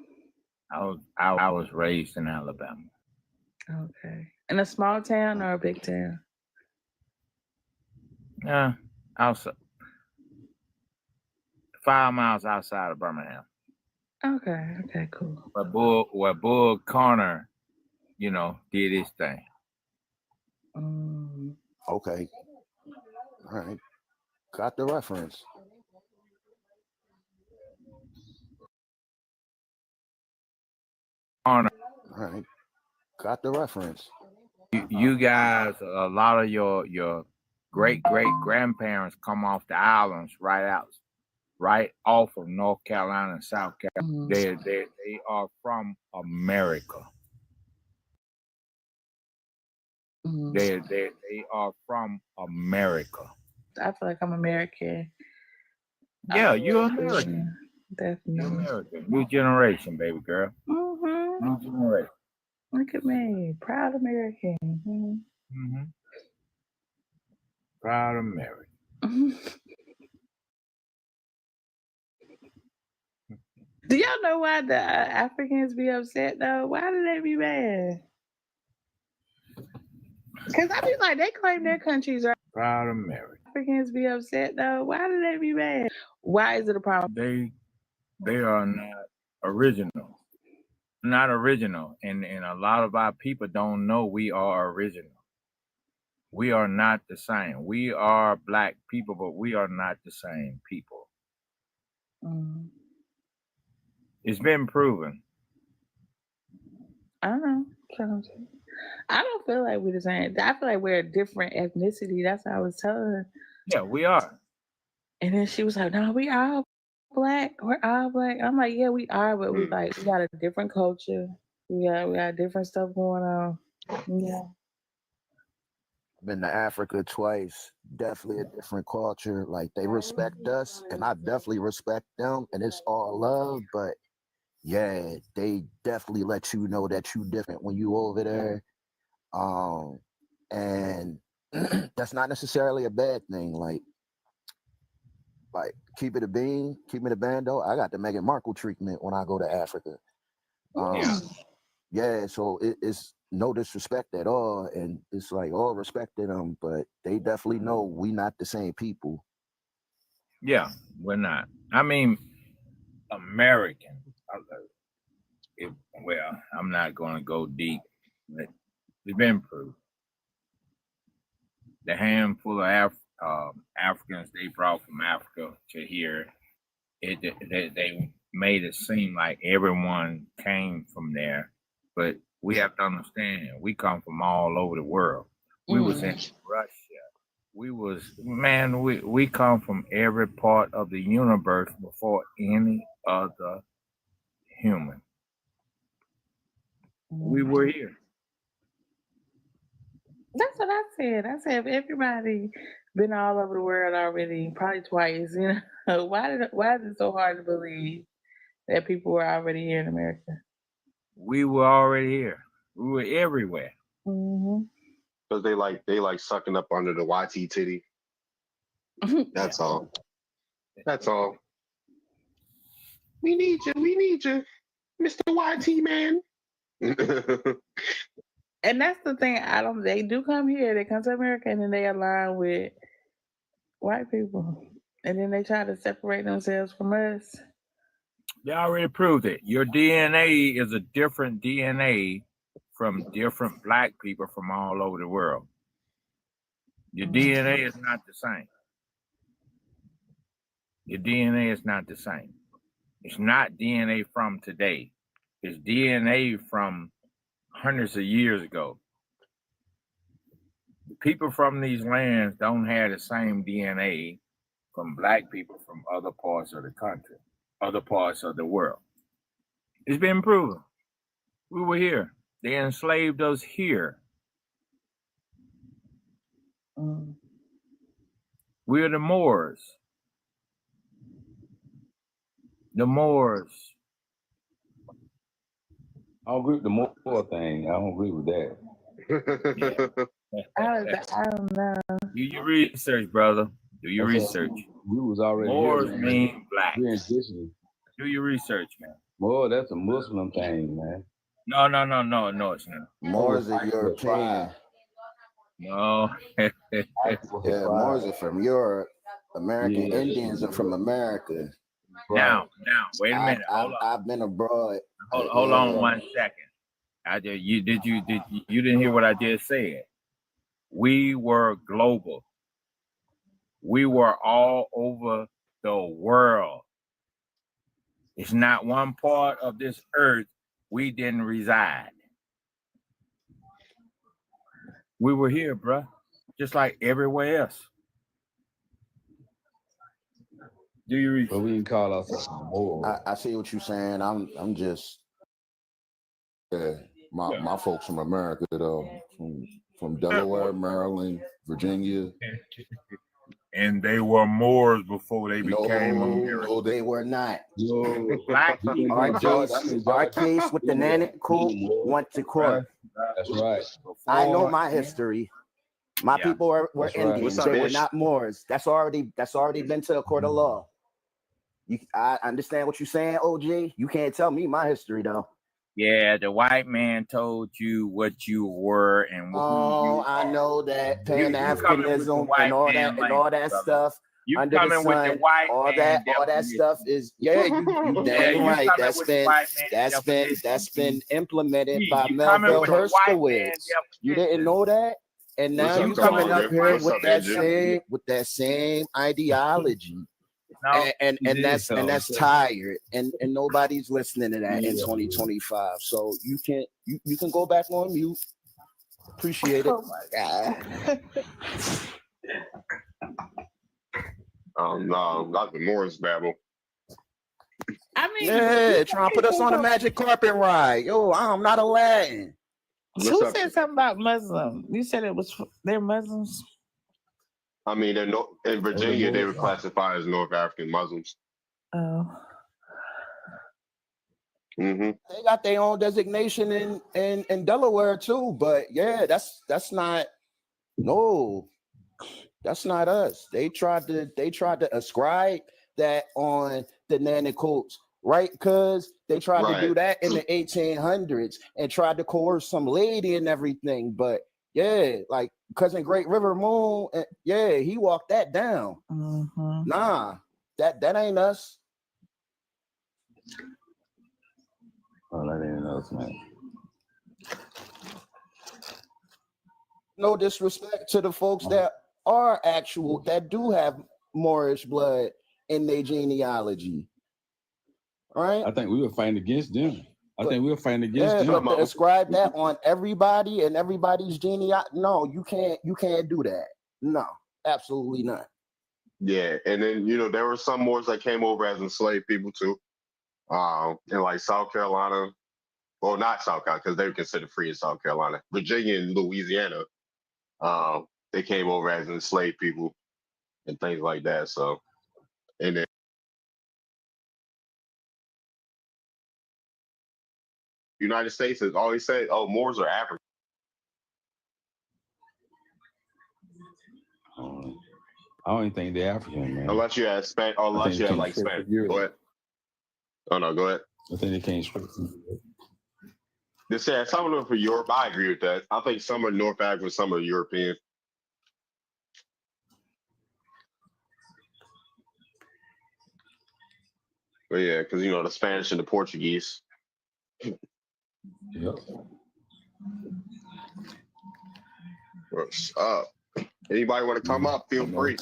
I was raised in Alabama. Okay. In a small town or a big town? Yeah, outside, 5 miles outside of Birmingham. Okay. Okay. Cool. Where Bull Connor, did his thing. Mm. Okay. All right. Got the reference. Connor. All right. Got the reference. You guys, a lot of your great grandparents come off the islands right off of North Carolina and South Carolina. Mm. They are from America. Mm. They are from America. I feel like I'm American. Yeah, you're American. Definitely. You're American. New generation, baby girl. Mm-hmm. New generation. Look at me, proud American. Mm-hmm. Mm-hmm. Proud American. Do y'all know why the Africans be upset though? Why do they be mad? Because I be like, they claim their countries are Proud American. Africans be upset though. Why do they be mad? Why is it a problem? They are not original. Not original. And a lot of our people don't know we are original. We are not the same. We are black people, but we are not the same people. Mm. It's been proven. I don't know. I don't feel like we're the same. I feel like we're a different ethnicity. That's what I was telling her. Yeah, we are. And then she was like, no, we all black. We're all black. I'm like, yeah, we are, but we got a different culture. We got different stuff going on. Yeah. Been to Africa twice. Definitely a different culture. Like they respect us, and I definitely respect them, and it's all love. But yeah, they definitely let you know that you different when you over there. And that's not necessarily a bad thing. Like keep it a bean, keep it a bando. I got the Meghan Markle treatment when I go to Africa. Yeah, so it's no disrespect at all, and it's like all respect to them, but they definitely know we not the same people. Yeah, we're not. I mean, American. Well, I'm not going to go deep. But it's been proved. The handful of Africans they brought from Africa to here, they made it seem like everyone came from there. But we have to understand, we come from all over the world. We was in Russia. We come from every part of the universe before any other human. We were here. That's what I said. I said, if everybody been all over the world already, probably twice, why is it so hard to believe that people were already here in America? We were already here. We were everywhere. Because they like sucking up under the YT titty. That's all. That's all. We need you, Mr. YT man. And that's the thing. They do come here. They come to America and then they align with white people, and then they try to separate themselves from us. They already proved it. Your DNA is a different DNA from different black people from all over the world. Your DNA is not the same. Your DNA is not the same. It's not DNA from today. It's DNA from hundreds of years ago. The people from these lands don't have the same DNA from black people from other parts of the country, other parts of the world. It's been proven. We were here. They enslaved us here. We're the Moors. The Moors. I don't agree with the more thing. I don't agree with that. I don't know. Do your research, brother. Do your research. We was already Moors here, man. mean black. We're indigenous. Do your research, man. More, that's a Muslim thing, man. No, it's not. Moors are European. No. Yeah, Moors are from Europe. American Yeah. Indians are from America. Now, wait a minute. I've been abroad. Hold on 1 second. You didn't hear what I just said. We were global. We were all over the world. It's not one part of this earth we didn't reside. We were here, bruh, just like everywhere else. Do you research? But we can call ourselves more. I see what you're saying. I'm just my folks from America though, from Delaware, Maryland, Virginia. And they were Moors before they became American. No, they were not. Black people. Our case with the Nanacook went to court. That's right. I know my history. My people were Indians. Right. They were not Moors. That's already been to a court of law. I understand what you're saying, OG. You can't tell me my history though. Yeah, the white man told you what you were and what I know that Pan-Africanism and all that stuff. You under coming the sun, with the white all man that stuff is you damn right. That's been implemented by Melville Herskowitz. You didn't know that, and now you coming up here with that same ideology. And that's tired, and nobody's listening to that in 2025. So you can go back on mute. Appreciate it. Oh my God. No, not the Morris babble. I mean, Yeah, trying to put us on a magic carpet ride. Yo, I'm not Aladdin. Who said something about Muslim? You said they're Muslims. I mean, in Virginia, they were classified as North African Muslims. Oh. Mm-hmm. They got their own designation in Delaware too, but yeah, that's not us. They tried to ascribe that on the Nanacoats, right? Because they tried to do that in the 1800s and tried to coerce some lady and everything, but yeah, like Cousin Great River Moon, yeah, he walked that down. Mm-hmm. Nah, that ain't us. Oh, that ain't us, man. No disrespect to the folks that do have Moorish blood in their genealogy. Right? I think we were fighting against them. But to ascribe that on everybody and everybody's genealogy, no, you can't do that. No, absolutely not. Yeah, and then there were some Moors that came over as enslaved people too, in like South Carolina, well, not South Carolina because they were considered free in South Carolina, Virginia and Louisiana. They came over as enslaved people and things like that. So, and then United States has always said, "Oh, Moors are African." I don't even think they're African, man. Unless you have Spanish, unless you have like Spanish. Go ahead. Oh no, go ahead. I think they came straight from Europe. They said some of them for Europe. I agree with that. I think some are North African, some are European. But yeah, because the Spanish and the Portuguese. Yep. What's up? Anybody want to come up? Feel free.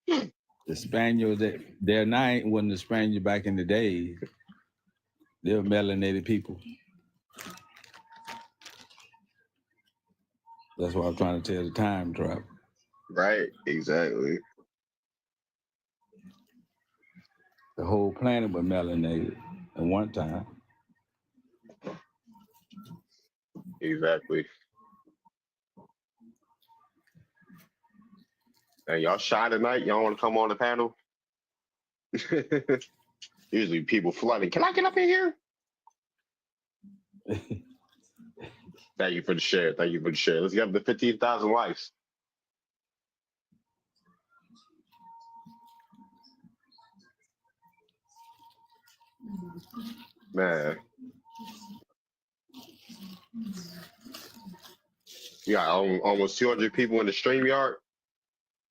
The Spaniards, they're not when the Spaniards back in the day, they were melanated people. That's what I'm trying to tell the time travel. Right, exactly. The whole planet was melanated at one time. Exactly. Hey, y'all shy tonight? Y'all want to come on the panel? Usually people flooding. Can I get up in here? Thank you for the share. Thank you for the share. Let's get up to 15,000 likes. Man. You got almost 200 people in the StreamYard.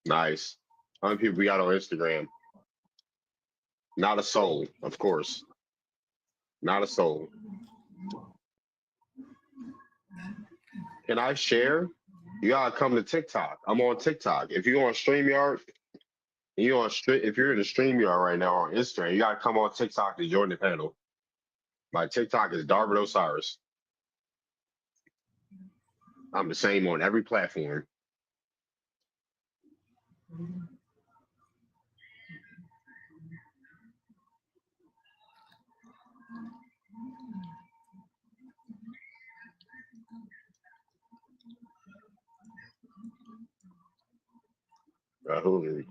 Nice. How many people we got on Instagram? Not a soul, of course. Not a soul. Can I share? You gotta come to TikTok. I'm on TikTok. If you're on StreamYard, if you're in the StreamYard right now or on Instagram, you gotta come on TikTok to join the panel. My TikTok is Darvin Osiris. I'm the same on every platform. Who is it?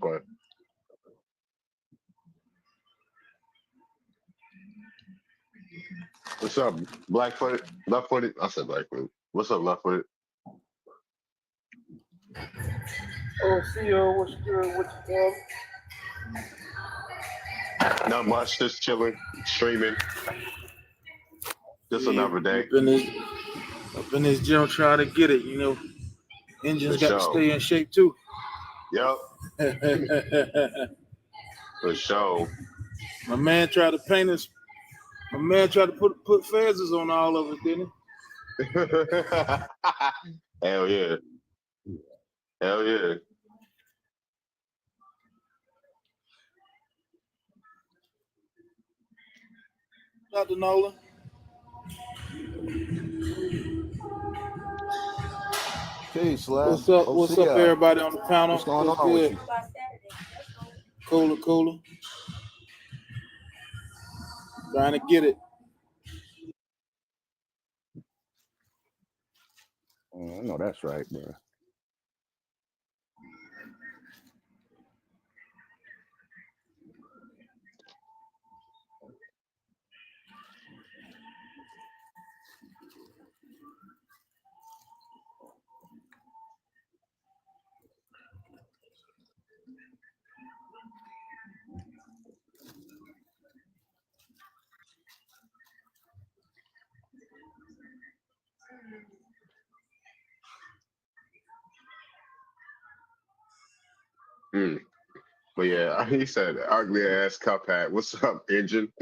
What's up, Blackfooted? Left-footed? I said Blackfooted. What's up, Left-footed? Oh, CEO, what's good? What you doing? Not much, just chilling, streaming. Just another day. Up in this gym trying to get it, you know. Engines got to stay in shape too. Yep. For sure. My man tried to paint us. My man tried to put feathers on all of us, didn't he? Hell yeah. Hell yeah. Dr. Nolan. Peace, lad. What's up? What's up, everybody on the panel? What's going on with you? Cooler. Trying to get it. I know that's right, bro. But yeah, he said, ugly ass cup hat. What's up, engine?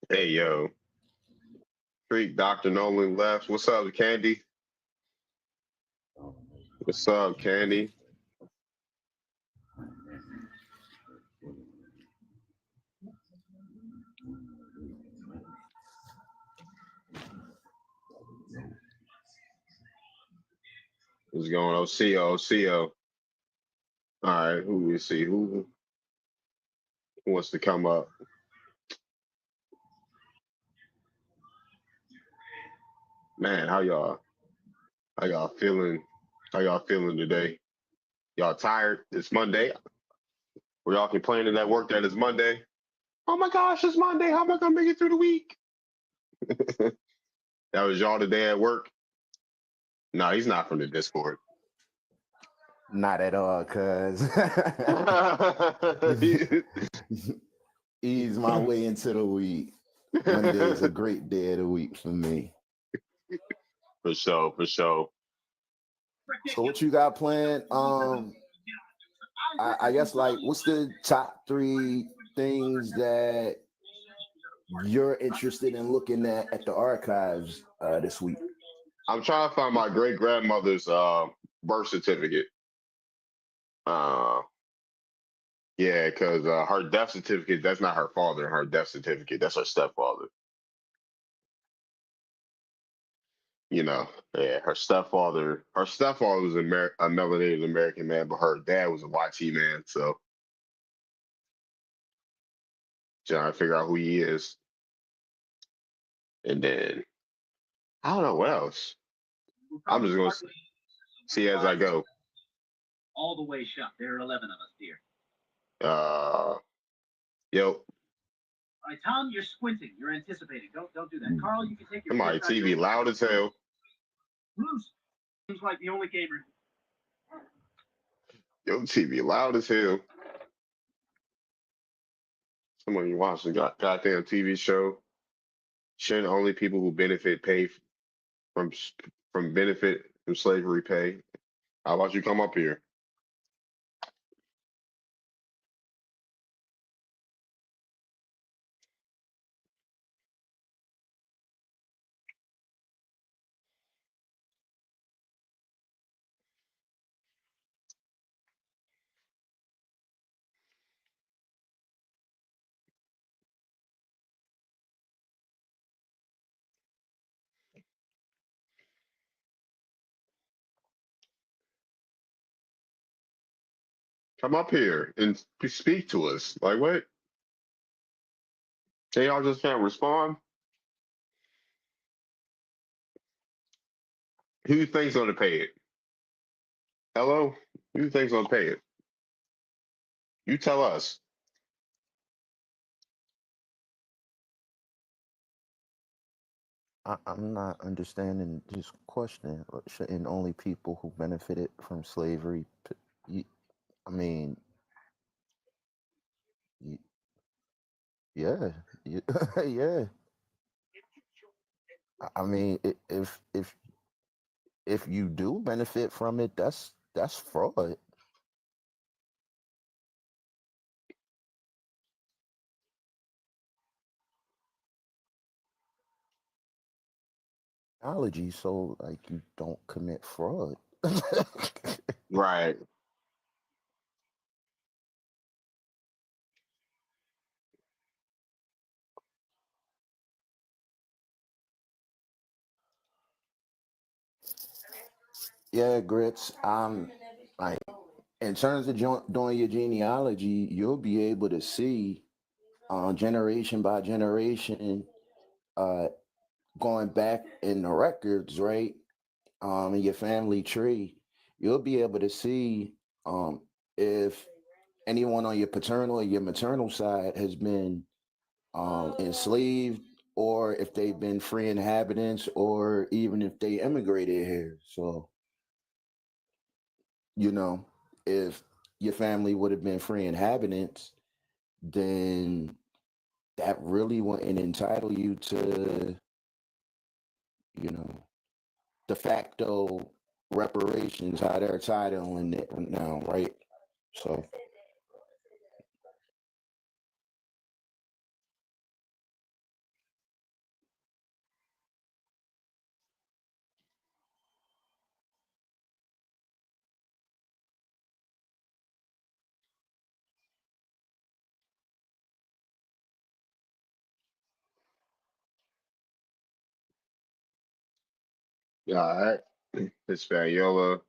Hey, yo. Freak Dr. Nolan left. What's up, Candy? What's up, Candy? What's going on? CO. All right, who we see? Who wants to come up? Man, how y'all feeling? How y'all feeling today? Y'all tired? It's Monday. Were y'all complaining at work that it's Monday? Oh my gosh, it's Monday. How am I gonna make it through the week? That was y'all today at work? No, he's not from the Discord. Not at all, cuz. Ease my way into the week. Monday is a great day of the week for me. For sure. So what you got planned? I guess, like, what's the top 3 things that you're interested in looking at the archives this week? I'm trying to find my great grandmother's birth certificate. Yeah, because her death certificate, that's not her father. Her death certificate, that's her stepfather. You know, yeah, her stepfather was a melanated American man, but her dad was a YT man. So trying to figure out who he is. And then I don't know what else. I'm just gonna see as I go. all the way shut. There are 11 of us, dear. Yo. All right, Tom, you're squinting. You're anticipating. Don't do that. Carl, you can take your. My TV loud as hell. Bruce seems like the only gamer. Yo, TV loud as hell. Somebody watching goddamn TV show. Shouldn't only people who benefit pay from benefit from slavery pay? How about you come up here? Come up here and speak to us. Like what? They all just can't respond. Who you think's gonna pay it? Hello? Who you think's gonna pay it? You tell us. I'm not understanding this question. Shouldn't only people who benefited from slavery? I mean, yeah, yeah. I mean, if you do benefit from it, that's fraud. Technology, so like you don't commit fraud. Right. Yeah, grits. Like in terms of doing your genealogy, you'll be able to see, generation by generation, going back in the records, right? In your family tree, you'll be able to see, if anyone on your paternal or your maternal side has been enslaved, or if they've been free inhabitants, or even if they immigrated here. So, if your family would have been free inhabitants, then that really wouldn't entitle you to, de facto reparations, how they're titling it now, right? So, Yeah, all right. Hispaniola.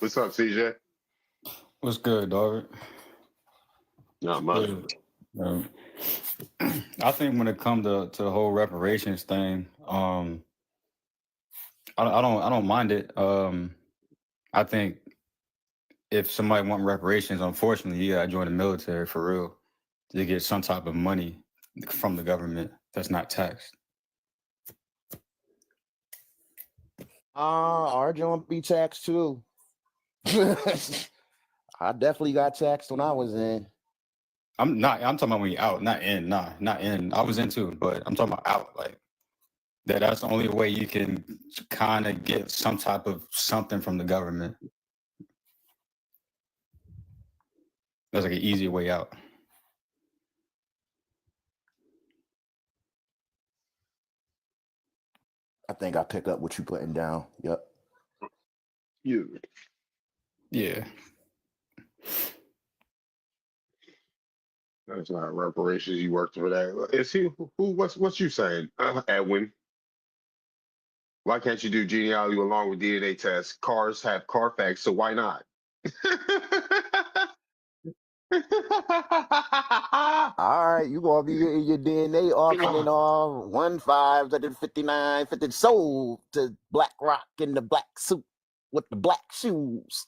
What's up, CJ? What's good, dog? Not much. I think when it comes to the whole reparations thing, I don't mind it. I think if somebody want reparations, unfortunately, you gotta join the military for real to get some type of money from the government that's not taxed. our joint be taxed too. I definitely got taxed when I was in. I'm talking about when you out, not in. Nah, not in. I was in too, but I'm talking about out. Like that's the only way you can kind of get some type of something from the government. That's like an easy way out. I think I pick up what you putting down. Yep. You. Yeah. That's not reparations. You worked for that. Is he? Who? What's you saying, Edwin? Why can't you do genealogy along with DNA tests? Cars have Carfax, so why not? All right, you gonna be getting your DNA auctioning off 1/5 to the 59, 50 sold to Black Rock in the black suit with the black shoes.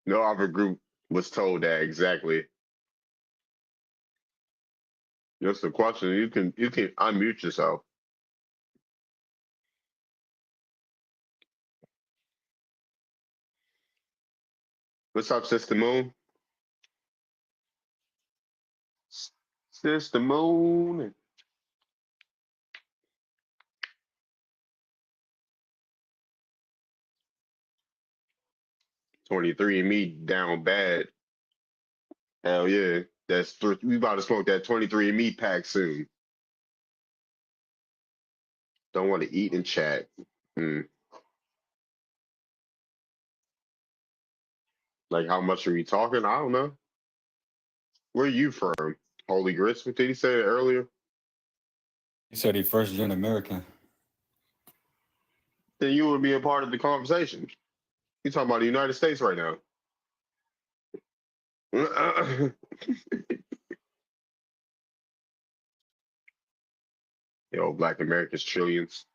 No other group was told that exactly. Just a question. You can unmute yourself. What's up, Sister Moon? Sister Moon. 23andMe down bad. Hell yeah. We about to smoke that 23andMe pack soon. Don't want to eat and chat. Like, how much are we talking? I don't know. Where are you from? Holy Grits? What did he say earlier? He said he first-gen American. Then you would be a part of the conversation. You talking about the United States right now. Yo, Black America's trillions.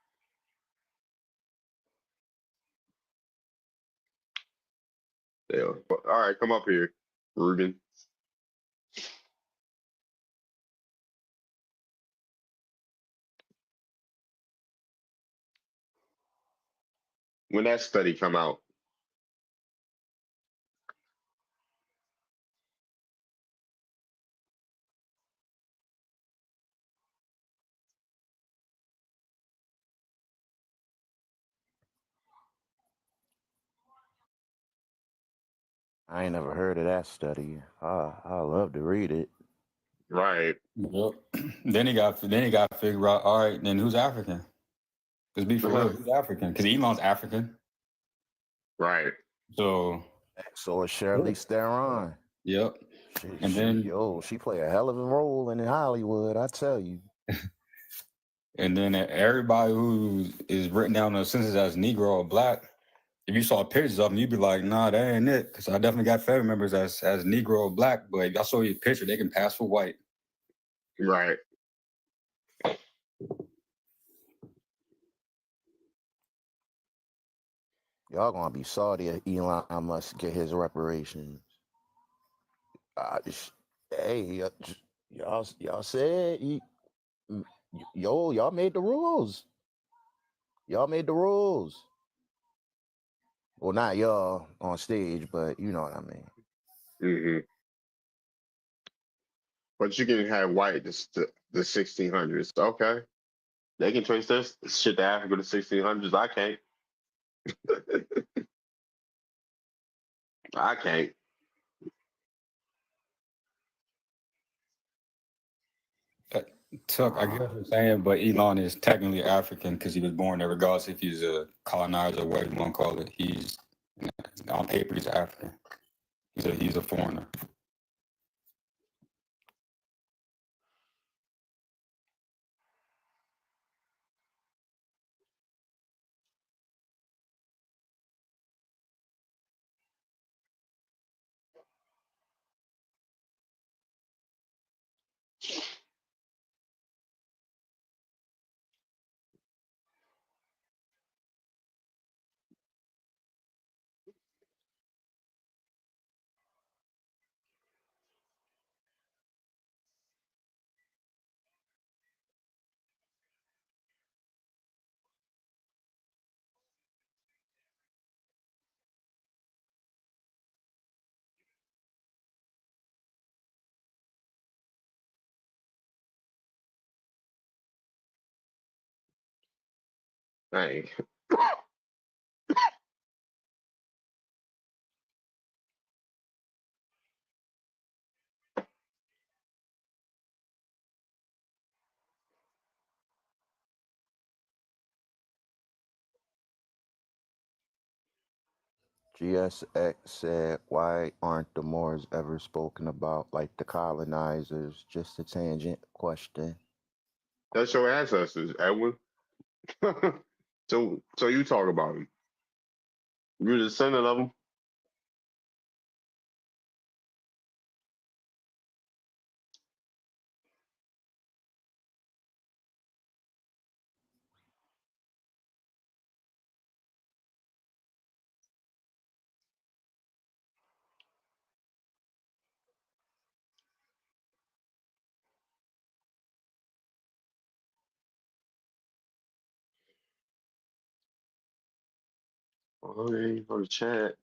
Yeah. All right, come up here, Ruben. When that study come out? I ain't never heard of that study. I love to read it. Right. Yep. Then he got to figure out, all right, then who's African? Because be for real, who's African? Because Elon's African. Right. So it's Charlize Theron. Yep. She play a hell of a role in Hollywood, I tell you. And then everybody who is written down in the census as Negro or Black, if you saw pictures of them, you'd be like, nah, that ain't it. Because I definitely got family members as Negro or Black, but if I saw your picture, they can pass for white. Right. Y'all gonna be salty if Elon Musk get his reparations. Hey, y'all said y'all made the rules. Y'all made the rules. Well, not y'all on stage, but you know what I mean. Mm-hmm. But you can have white the 1600s. Okay. They can trace this shit to Africa to 1600s. I can't. I can't. Tuck, I get what you're saying, but Elon is technically African because he was born there, regardless if he's a colonizer or whatever you want to call it. He's on paper, he's African. He's a foreigner. Dang. GSX said, why aren't the Moors ever spoken about like the colonizers? Just a tangent question. That's your ancestors, Edwin. So you talk about them. You're a descendant of them. Okay, on the chat.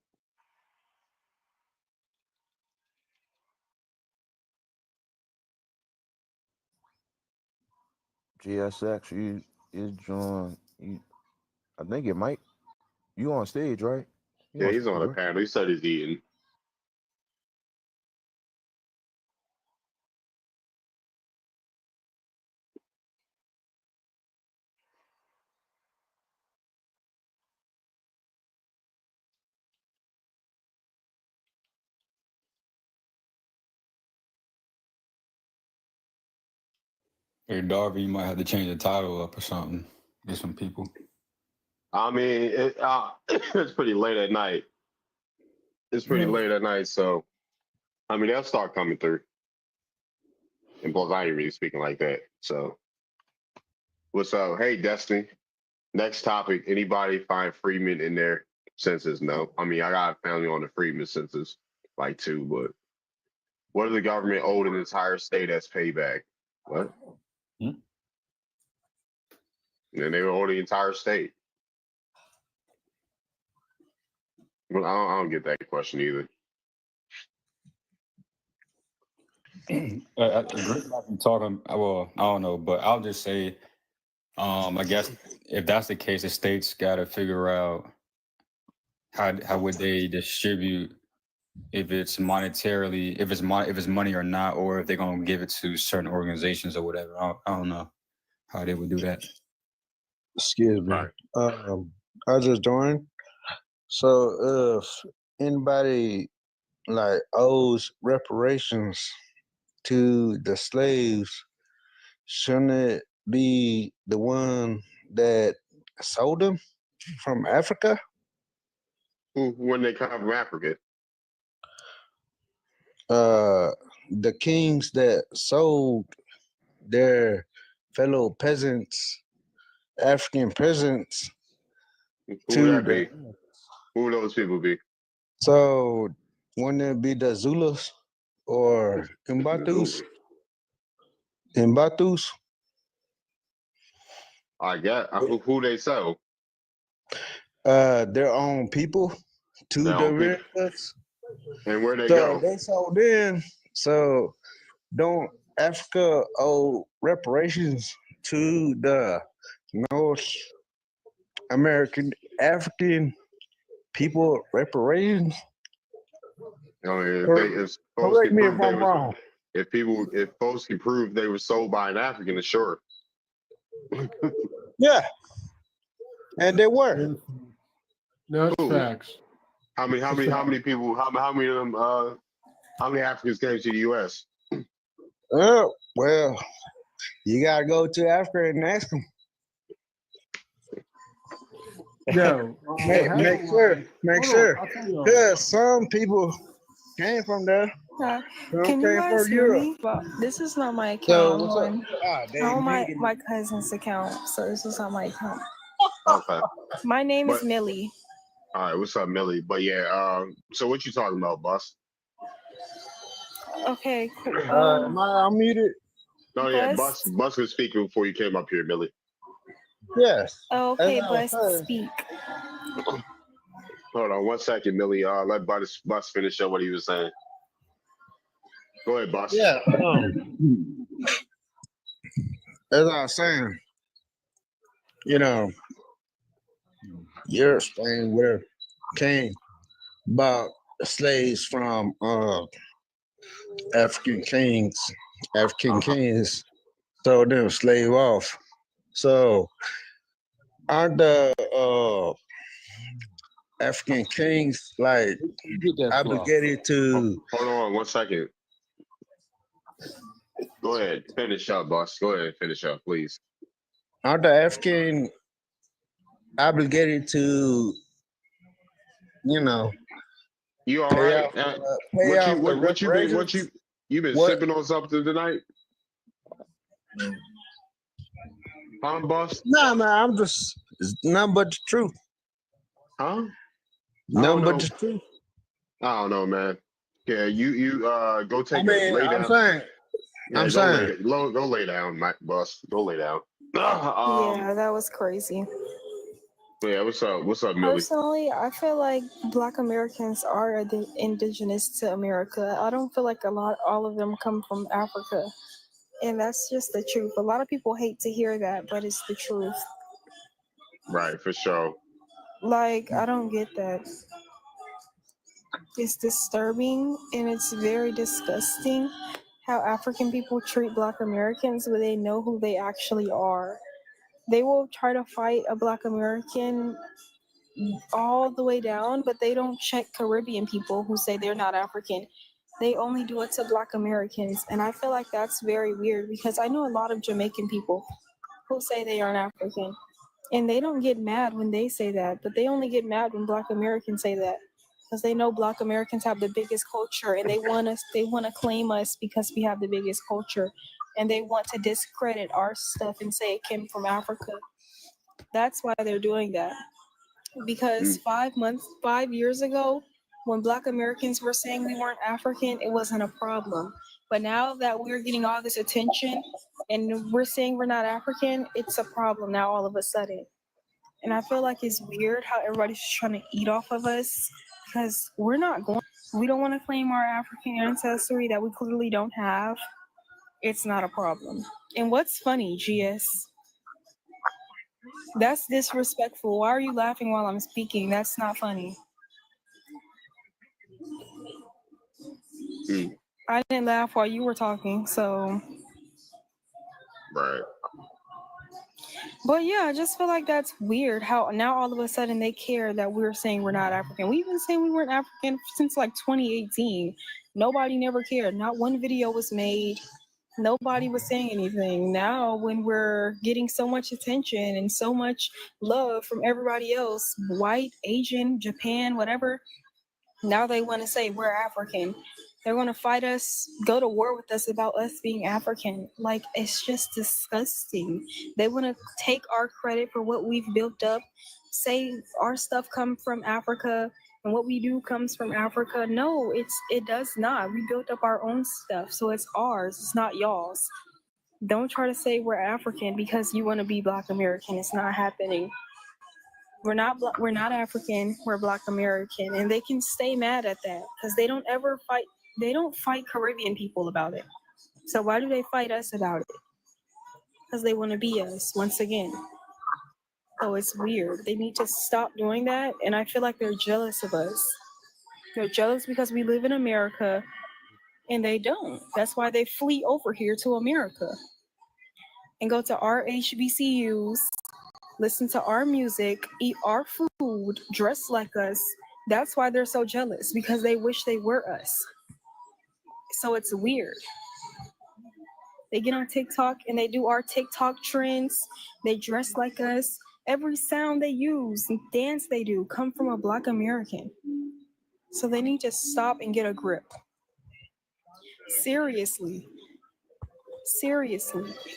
GSX, you join. I think it might. You on stage, right? Yeah, he's on the panel. He said he's eating. Hey, Darby, you might have to change the title up or something. Get some people. I mean, it's pretty late at night. It's pretty late at night, so I mean they'll start coming through. And plus, I ain't really speaking like that. So, what's up? Hey, Destiny. Next topic. Anybody find Freeman in their census? No. I mean, I got a family on the Freeman census, like 2, but what does the government owe an entire state as payback? What? And they owe the entire state. Well, I don't get that question either. Talking, well, I don't know, but I'll just say, I guess if that's the case, the states got to figure out how would they distribute, if it's monetarily, if it's money or not, or if they're gonna give it to certain organizations or whatever. I don't know how they would do that. Excuse me. I just joined. So if anybody like owes reparations to the slaves, shouldn't it be the one that sold them from Africa? When they come from Africa? The kings that sold their fellow peasants, African peasants, Who would that be? Who would those people be? So wouldn't it be the Zulus or Mbatus? Mbatus? I guess who they sell? Their own people to the Americas. And where they so go? They sold in. So don't Africa owe reparations to the North American African people reparations? I mean, Correct me if I'm wrong. If folks can prove they were sold by an African, then sure. Yeah, and they were. That's facts. How many people? How many of them? How many Africans came to the U.S.? Well, you gotta go to Africa and ask them. Yo, make sure. Yeah, some people came from there. Can you guys hear me? Well, this is not my account. I'm on my cousin's account, so this is not my account. Okay. My name is Millie. All right, what's up, Millie? But yeah, so what you talking about, boss? Okay, cool. Am I unmuted? No, yeah, Bus was speaking before you came up here, Millie. Yes. Okay, Bus, speak. Hold on 1 second, Millie. Let Bus finish up what he was saying. Go ahead, Bus. Yeah. As I was saying, you're explaining where came about the slaves from African kings sold them slave off. So aren't the African kings like obligated to? Hold on 1 second. Go ahead, finish up, boss. Go ahead, finish up, please. Aren't the African obligated to, You all right? You been sipping on something tonight? Boss? Nah, man, I'm just, it's nothing but the truth. Huh? Nothing but the truth. I don't know, man. Yeah, you go take lay down. I'm saying. Go lay down, boss. Go lay down. Yeah, that was crazy. Yeah, what's up, Millie? Personally, I feel like Black Americans are the indigenous to America. I don't feel like all of them come from Africa. And that's just the truth. A lot of people hate to hear that, but it's the truth. Right, for sure. Like, I don't get that. It's disturbing and it's very disgusting how African people treat Black Americans when they know who they actually are. They will try to fight a Black American all the way down, but they don't check Caribbean people who say they're not African. They only do it to Black Americans. And I feel like that's very weird because I know a lot of Jamaican people who say they aren't African. And they don't get mad when they say that, but they only get mad when Black Americans say that. Because they know Black Americans have the biggest culture and they want to claim us because we have the biggest culture. And they want to discredit our stuff and say it came from Africa. That's why they're doing that. Because 5 years ago, when Black Americans were saying we weren't African, it wasn't a problem. But now that we're getting all this attention and we're saying we're not African, it's a problem now all of a sudden. And I feel like it's weird how everybody's trying to eat off of us because we don't want to claim our African ancestry that we clearly don't have. It's not a problem. And what's funny, GS? That's disrespectful. Why are you laughing while I'm speaking? That's not funny. I didn't laugh while you were talking, so. Right. But yeah, I just feel like that's weird how now all of a sudden they care that we're saying we're not African. We've been saying we weren't African since like 2018. Nobody never cared. Not one video was made. Nobody was saying anything. Now, when we're getting so much attention and so much love from everybody else, white, Asian, Japan, whatever, now they want to say we're African. They're going to fight us, go to war with us about us being African. Like, it's just disgusting. They want to take our credit for what we've built up, say our stuff come from Africa and what we do comes from Africa. No, it does not. We built up our own stuff, so it's ours. It's not y'all's. Don't try to say we're African because you want to be Black American. It's not happening. We're not African. We're Black American, and they can stay mad at that because they don't ever fight. They don't fight Caribbean people about it. So why do they fight us about it? Because they want to be us once again. So it's weird. They need to stop doing that, and I feel like they're jealous of us. They're jealous because we live in America, and they don't. That's why they flee over here to America and go to our HBCUs, listen to our music, eat our food, dress like us. That's why they're so jealous, because they wish they were us. So it's weird. They get on TikTok and they do our TikTok trends. They dress like us. Every sound they use and dance they do come from a Black American. So they need to stop and get a grip. Seriously.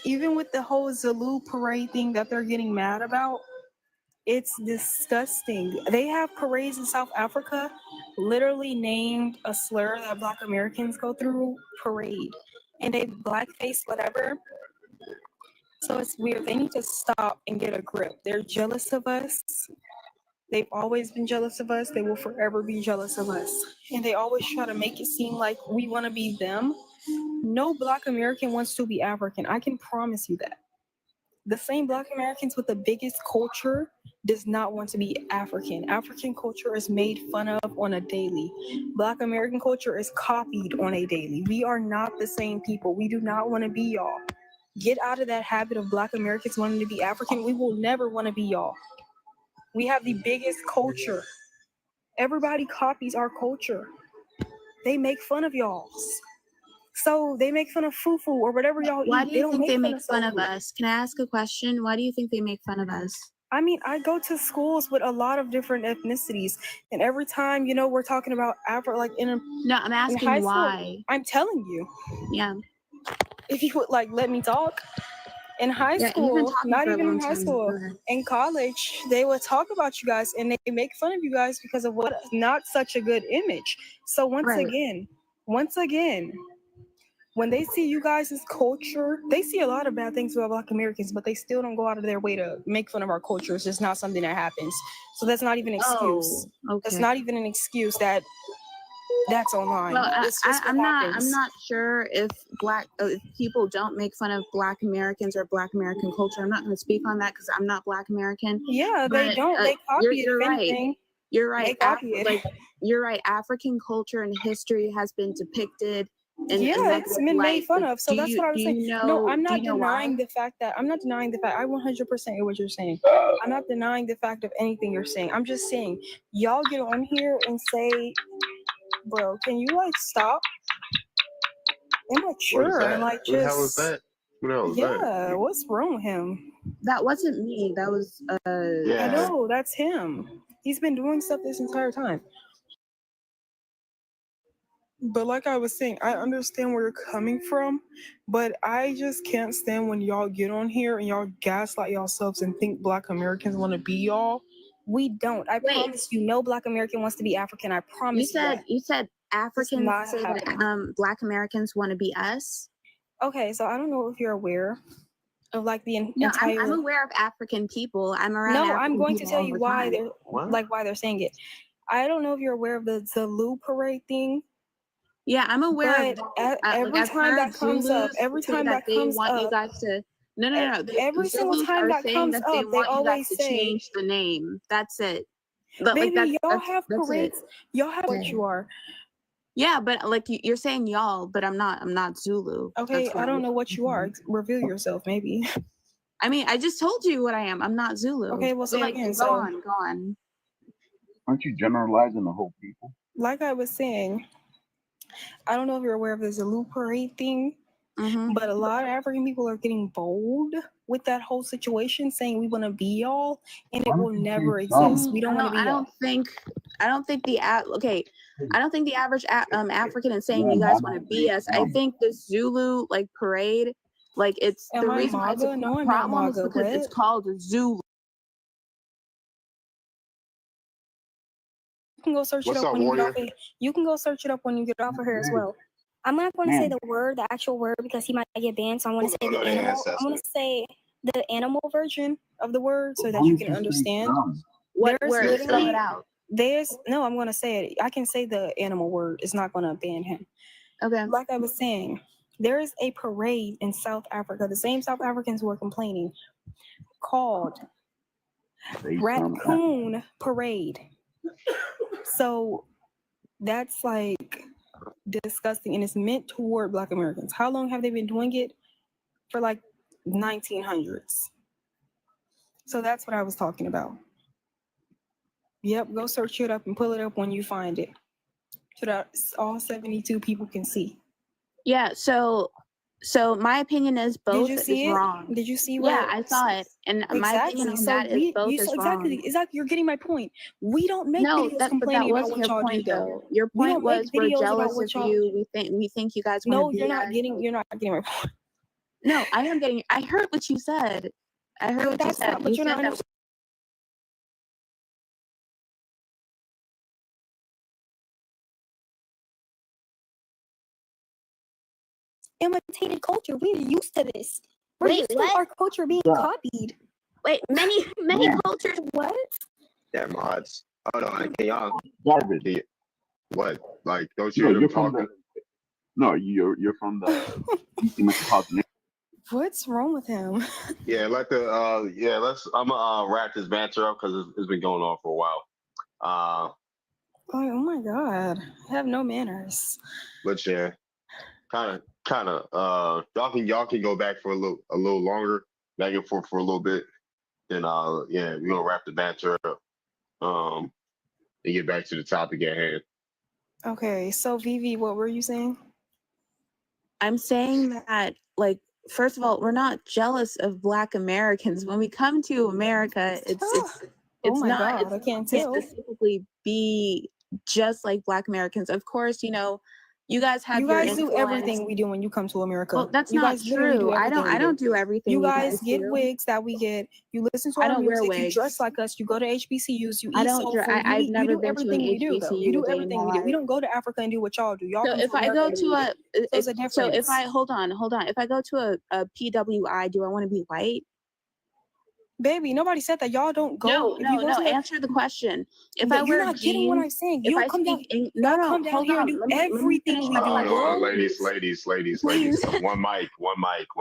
Even with the whole Zulu parade thing that they're getting mad about, it's disgusting. They have parades in South Africa literally named a slur that Black Americans go through, parade. And they blackface whatever. So it's weird. They need to stop and get a grip. They're jealous of us. They've always been jealous of us. They will forever be jealous of us. And they always try to make it seem like we want to be them. No Black American wants to be African. I can promise you that. The same Black Americans with the biggest culture does not want to be African. African culture is made fun of on a daily. Black American culture is copied on a daily. We are not the same people. We do not want to be y'all. Get out of that habit of Black Americans wanting to be African. We will never want to be y'all. We have the biggest culture. Everybody copies our culture. They make fun of y'all's. So they make fun of fufu or whatever y'all eat. Why do you think they make fun of soul food. us? Can I ask a question? Why do you think they make fun of us? I mean, I go to schools with a lot of different ethnicities, and every time, we're talking about like No, I'm asking high why. School, I'm telling you. Yeah. If you would let me talk. In high school, not even in high school, in college, they would talk about you guys and they make fun of you guys because of what not such a good image. So once again, when they see you guys' culture, they see a lot of bad things about Black Americans, but they still don't go out of their way to make fun of our culture. It's just not something that happens. So that's not even an excuse. That's not even an excuse that's online. Well, It's just I'm happens. not sure if if people don't make fun of Black Americans or Black American culture. I'm not going to speak on that because I'm not Black American. Yeah, they don't. They copy it. You're If right. anything, You're right. they copy it. You're right. African culture and history has been depicted in Yeah, it's been made fun of. So that's what I was saying. No, I'm not denying the fact that I 100% hear what you're saying. I'm not denying the fact of anything you're saying. I'm just saying, y'all get on here and say, bro, can you like stop? Immature and like Who the hell just was that? Who the hell was that? yeah. What's wrong with him? That wasn't me. That was I know that's him. He's been doing stuff this entire time. But like I was saying, I understand where you're coming from, but I just can't stand when y'all get on here and y'all gaslight yourselves and think Black Americans want to be y'all. We don't. I promise you, no Black American wants to be African. I promise you. You said Africans not say that happening. Black Americans want to be us. Okay, so I don't know if you're aware of like the No, entire. I'm aware of African people. I'm around. No, African I'm going to people tell all you the why time. they're why they're saying it. I don't know if you're aware of the Zulu parade thing. Yeah, I'm aware But of every I've time heard that comes up, Zulus every say time that that they comes want you up, guys to no. every The single Zulus time are that saying comes that they up, they want you guys always to say, change the name. That's it. But baby, y'all have that's parades. it. Y'all have what you are. Yeah, but like you're saying y'all, but I'm not Zulu. Okay, That's what I don't know what you are. Reveal yourself, maybe. I mean, I just told you what I am. I'm not Zulu. Okay, well, say But, it again. Go on. Aren't you generalizing the whole people? Like I was saying, I don't know if you're aware of the Zulu parade thing, but a lot of African people are getting bold with that whole situation, saying we want to be y'all, and it will never exist. We don't want to be I y'all. don't think the I don't think the average African is saying you guys want to be us. I think the Zulu like parade, like it's Am the I reason why it's MAGA? a No, I'm not problem is MAGA. because it's What? called Zulu. You can go search What's it up up, when you get off. Warrior? You can go search it up when you get off of here as well. I'm not going to say the word, the actual word, because he might get banned. So I want to say the animal. I'm going to say the animal version of the word so that you can understand. What There's word? Spell literally it out. no. I'm going to say it. I can say the animal word. It's not going to ban him. Okay. Like I was saying, there is a parade in South Africa. The same South Africans who are complaining, called Raccoon Parade. So that's like disgusting, and it's meant toward Black Americans. How long have they been doing it? For like 1900s. So that's what I was talking about. Yep, go search it up and pull it up when you find it, so that all 72 people can see. Yeah. So my opinion is both Did you see is it? wrong. Did you see Yeah, where? I saw it, and my opinion on that is both is wrong. Exactly. You're getting my point. We don't make No, videos but that complaining about wasn't what your y'all point do, though. though. Your We point don't make was we're videos about jealous what of y'all. you. We think you guys want to No, be you're not us. getting. You're not getting my point. No, I am getting. I heard what you said. I heard what you said. But You you're said not. that. Imitated culture. We're used to this. We're Wait, used to what? our culture being copied. Wait, many cultures. What? Yeah, mods. Hold on, can y'all? Garbage. What? Like, don't No, you hear you're them from talking? you're from the DC metropolitan. What's wrong with him? Yeah, let's. I'm gonna wrap this banter up because it's been going on for a while. Oh my God, I have no manners. But yeah, kind of. Y'all can go back for a little longer, back and forth for a little bit. Then we're gonna wrap the banter up. And get back to the topic at hand. Okay, so Vivi, what were you saying? I'm saying that, like, first of all, we're not jealous of Black Americans. When we come to America, it's my not. God, I can't to tell. specifically be just like Black Americans. Of course, you know, You guys have You your guys do influence. everything we do when you come to America. Well, that's you not guys literally true. do everything I don't do everything You you guys get do. wigs that we get. You listen to I our don't wear music. You dress wigs. like us. You go to HBCUs. You I eat don't. soul food. I've You never do been to an everything we do, though. You HBCU do a day in everything my we do. We life. don't go to Africa and do what y'all do. Y'all So come if to I America go and to do a, it. So it's a difference. so if I hold on, if I go to a PWI, do I want to be white? Baby, nobody said that. Y'all don't go. No, If you no, go no. to a, Answer the question. If but I you're wear not getting what I'm jeans, saying. if You'll I come down. speak, Y'all no, come down hold here and on. do Let me everything finish we my do. Hold on, question, ladies. please. One mic.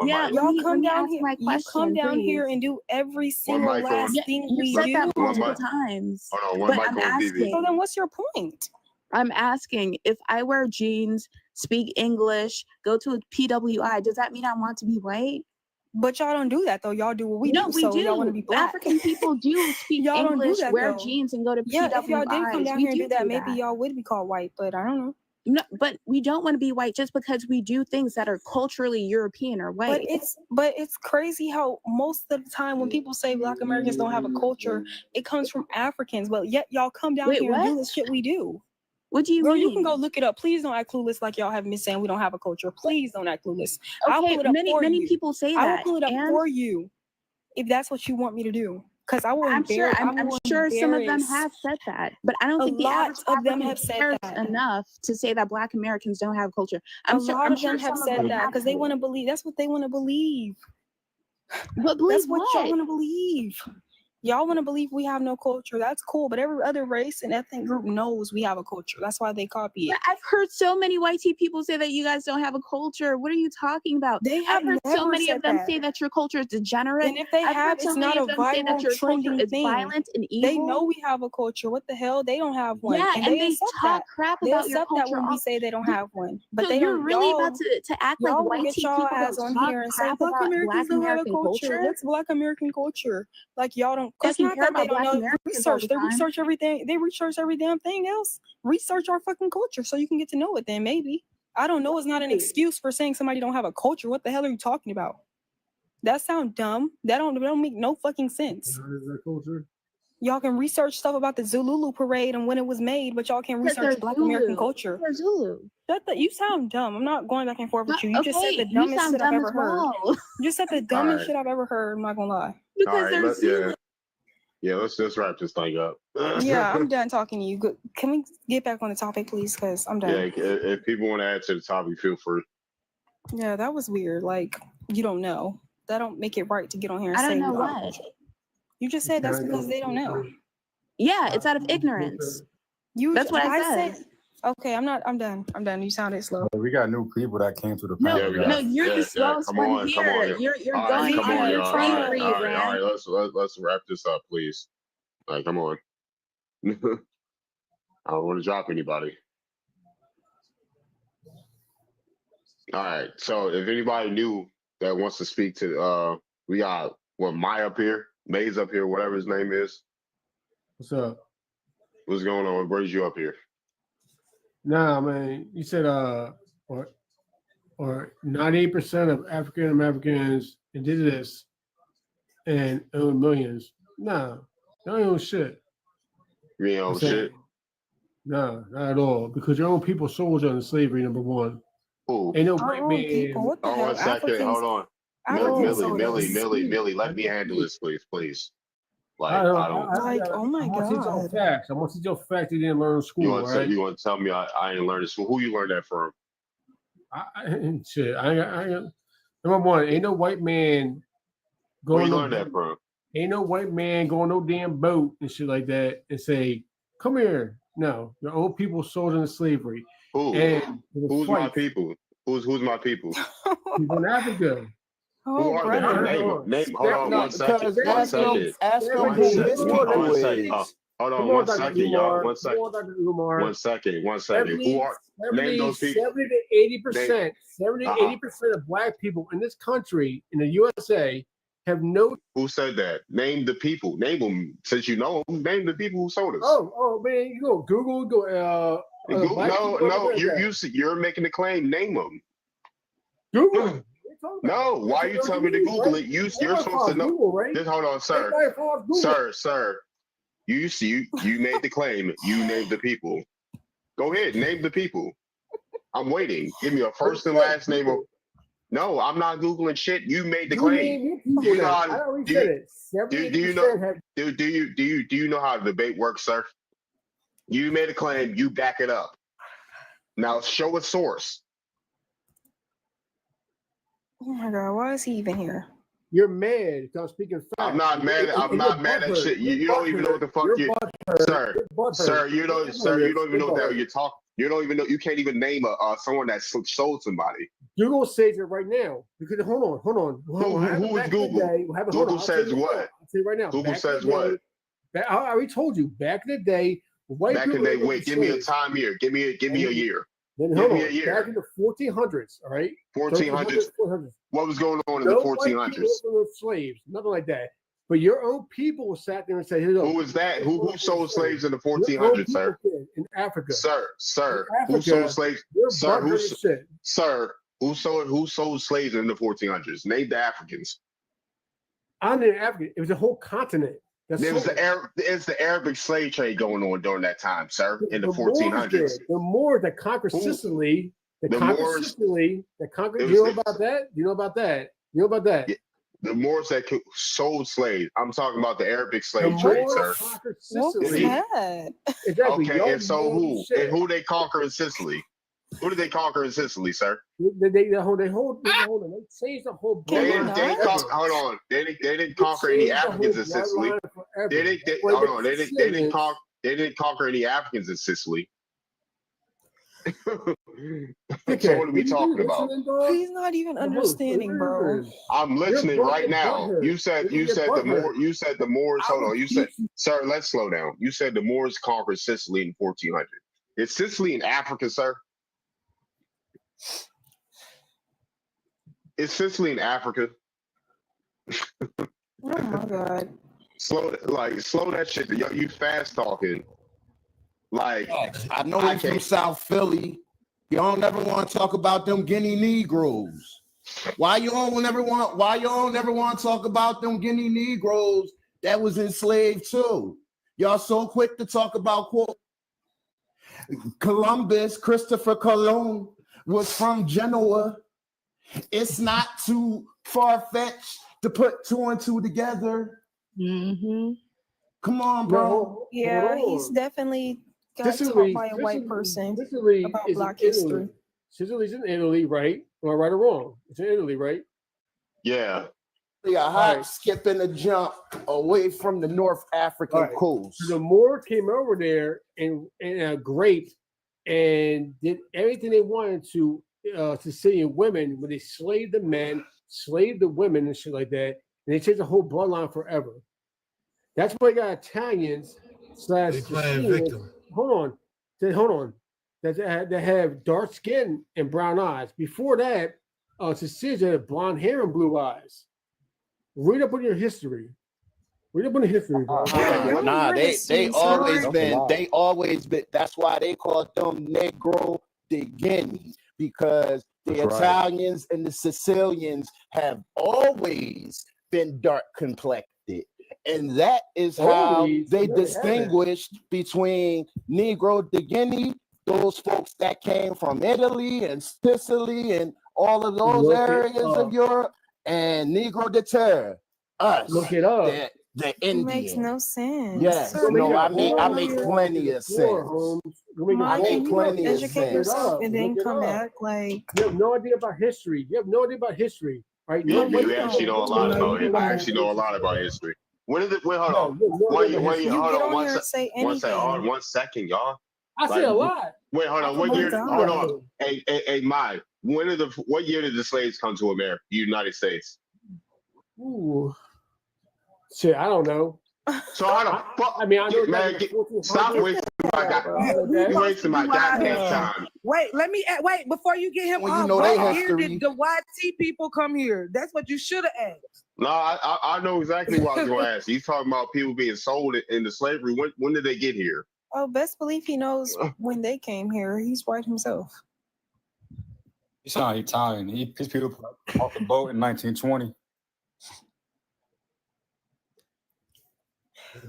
Yeah, Y'all let come me down ask here. my You come question, down here please. and do every One single mic on. last Yeah, thing you we said do. that One multiple mic. times. Hold on, one But mic I'm on DB. So asking. then, what's your point? I'm asking if I wear jeans, speak English, go to a PWI, does that mean I want to be white? But y'all don't do that though. Y'all do what we No, do. we So y'all want to do. be black. African people do speak Y'all don't do English, that wear though. jeans, and go to Yeah, if y'all did come PWIs. down We here and do that, do maybe that. y'all would be called white. But I don't know. No, but we don't want to be white just because we do things that are culturally European or white. But it's crazy how most of the time when people say Black Americans don't have a culture, it comes from Africans. But yet y'all come down Wait, here and do what? the shit we do. What do you Girl, mean? you can go look it up. Please don't act clueless like y'all have been saying we don't have a culture. Please don't act clueless. I'll Okay, pull it up for many you. people say I will that, pull it up and for you if that's what you want me to do. Because I will I'm sure some of them embarrass. have said that, but I don't A think the average lot of them African have said cares that. enough to say that Black Americans don't have culture. A I'm lot of sure them have some of said them that have because they to. want to believe. That's what they want to believe. But believe That's what y'all what? want to believe. Y'all want to believe we have no culture. That's cool. But every other race and ethnic group knows we have a culture. That's why they copy it. But I've heard so many white people say that you guys don't have a culture. What are you talking about? They have I've heard so never many said of them that. say that your culture is degenerate. And if they I've have, heard so it's many not a of them say that viral your culture trending is thing. violent and evil. They know we have a culture. What the hell? They don't have one. Yeah, and they accept talk that. crap They about your accept that culture. when we say they don't have one. But So they you're don't. really Y'all, about to act like y'all will white get people y'all don't ass on talk here and say crap Black about Americans Black don't have a American culture. culture? What's Black American culture? Like y'all don't. Y'all It's can not care that they about don't Black know. Americans all Research. the They time. research everything. They research every damn thing else. Research our fucking culture so you can get to know it. Then maybe. I don't know. It's not an excuse for saying somebody don't have a culture. What the hell are you talking about? That sound dumb. That don't make no fucking sense. Y'all can research stuff about the Zulu parade and when it was made, but y'all can't Because they're research Black American Zulu. culture. They're Zulu. You sound dumb. I'm not going back and forth with you. You just said Okay, the you dumbest sound shit I've dumb ever as heard. well. You just said the All dumbest right. shit I've ever heard. I'm not gonna lie. All Because right. they're Zulu. Yeah. Let's wrap this thing up. Yeah, I'm done talking to you. Good. Can we get back on the topic, please? Because I'm done. Yeah. If people want to add to the topic, feel free. Yeah, that was weird. Like, you don't know. That don't make it right to get on here and I don't say know we have a what. culture. You just said that's because they don't know. Yeah, it's out of ignorance. That's what I said. Okay, I'm done. I'm done. You sounded slow. We got new people that came to the No, panel. no, you're the slowest one here. You're All right, going come on, y'all. free, All man. right. Let's wrap this up, please. All right, come on. I don't want to drop anybody. All right. So if anybody new that wants to speak to, we got May up here, whatever his name is. What's up? What's going on? What brings you up here? Nah, man, you said or 98% of African Americans, Indigenous, and own millions. Nah, they don't own shit. You ain't own shit? Nah, not at all. Because your own people sold you into slavery, number one. Who? Ain't no Our white own man. people. What the Oh, hell? 1 second. Africans. Hold on. Africans sold us. Millie, let me handle this, please. Like, I I don't. Like, oh my I want to see your god. facts. I want to see your facts you didn't learn in school, You want right? to tell me I ain't learned this? Who you learned that from? Shit, I number one, ain't no white man Where going you no learned that from? Ain't no white man going no damn boat and shit like that and say, "Come here." No, your own people sold into slavery. Who? And Who's my people? Who's my people? People in Africa. Who are they? Name. Hold on, 1 second. 1 second. Ask them 1 who second. his Hold people on 1 second. is. Hold on Come 1 Dr. second, y'all. Umar. 1 second. Come on, Dr. Umar. 1 second. 1 second. Who are? Name those people. 70 to 80%, 70 to 80% of black people in this country, in the USA, have no. Who said that? Name the people. Name them. Since you know them, name the people who sold us. Oh man, you go Google, You're making the claim. Name them. Google. No, why are you telling me to Google it? You're supposed to know. Google, right? Just hold on, sir. Sir. You made the claim. You named the people. Go ahead, name the people. I'm waiting. Give me a first and last name of. No, I'm not Googling shit. You made the You claim. name your people You know now. how I to, already do, said you, it. 78% do you know have. do you know how the debate works, sir? You made a claim, you back it up. Now show a source. Oh my God, why is he even here? You're mad because I'm speaking facts. I'm not mad. I'm not mad at shit. You don't even know what the fuck you, sir. You don't even know that you're talking. You don't even know. You can't even name someone that sold somebody. You're gonna say it right now because hold on. Who is Google? Google says what? I'll tell you right now. Google says what? I already told you. Back in the day, white back in people. the day, wait. Give me a time year. Give me a year. Then give me a year. Back in the 1400s, all right? 1400s. 1400s. What was going on in the 1400s? No slaves, nothing like that. But your own people sat there and said, "Who was that? Who sold slaves in the 1400s, sir? In Africa, sir. In Africa, who sold slaves, sir? Who sold slaves in the 1400s? Name the Africans. I'm in Africa. It was a whole continent. There was the Arabic slave trade going on during that time, sir, in the 1400s. The Moors that conquered Sicily, you know about that? You know about that? You know about that? The Moors that sold slaves. I'm talking about the Arabic slave trade, sir. What was that? Exactly. Okay, and so who? And who they conquer in Sicily? Who did they conquer in Sicily, sir? They changed the whole. Hold on. They didn't conquer any Africans in Sicily. They didn't conquer any Africans in Sicily. So what are we talking about? He's not even understanding, bro. I'm listening right now. You said the Moors. Hold on. You said, sir, let's slow down. You said the Moors conquered Sicily in 1400. Is Sicily in Africa, sir? Is Sicily in Africa? Oh my God. Slow that shit. Yo, you fast talking. Like I know he's from South Philly. Y'all never want to talk about them Guinea Negroes. Why y'all never want to talk about them Guinea Negroes that was enslaved too? Y'all so quick to talk about Columbus, Christopher Columbus was from Genoa. It's not too far-fetched to put two and two together. Mm-hmm. Come on, bro. Yeah, he's definitely got taught by a white person about Black history. Sicily's in Italy, right? Am I right or wrong? It's in Italy, right? Yeah. A hop, skip, and a jump away from the North African coast. So the Moors came over there and great and did everything they wanted to Sicilian women, when they slaved the men, slaved the women, and shit like that, and they changed the whole bloodline forever. That's why you got Italians / Sicilians. Hold on. That have dark skin and brown eyes. Before that, Sicilians had blonde hair and blue eyes. Read up on your history. Read up on the history, bro. They always been. That's why they called them Negro de Guinea, because the Italians and the Sicilians have always been dark complected. And that is how they distinguished between Negro de Guinea, those folks that came from Italy and Sicily and all of those areas of Europe, and Negro de Terre, us. Look it up. The It Indian. makes no sense. Yes, I make plenty of sense. Mike, can you educate yourself and then come back? Like, you have no idea about history. Right? You actually know a lot about it. I actually know a lot about history. When is it? Wait, hold on. One second, y'all. I say a lot. Wait, hold on. What year? Hold on. Hey, Mike. What year did the slaves come to America, United States? Ooh. Shit, I don't know. So how the fuck? I mean, I know. Man, stop wasting my goddamn time. Wait, wait before you get him off. What year did the YT people come here? That's what you should have asked. No, I know exactly what I was going to ask. He's talking about people being sold into slavery. When did they get here? Oh, best believe he knows when they came here. He's white himself. He's not Italian. His people off the boat in 1920.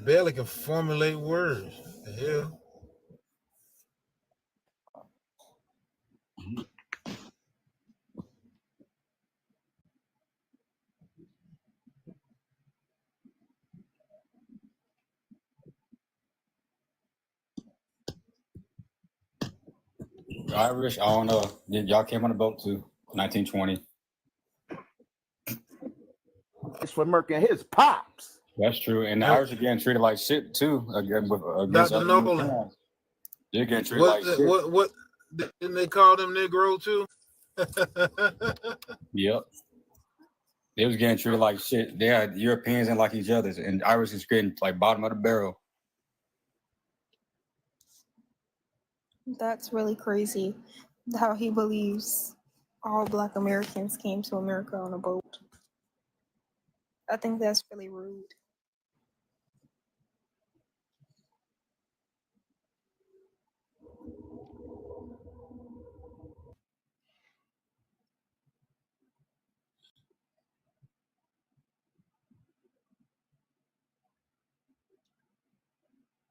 Barely can formulate words. The hell? Irish, I don't know. Y'all came on the boat too, 1920. It's for murking his pops. That's true. And the Irish are getting treated like shit too. Again, against Dr. other Nolan. Europeans. They're getting treated like shit. What didn't they call them Negro too? Yep. They was getting treated like shit. They had Europeans and like each other, and Irish is getting like bottom of the barrel. That's really crazy how he believes all Black Americans came to America on a boat. I think that's really rude.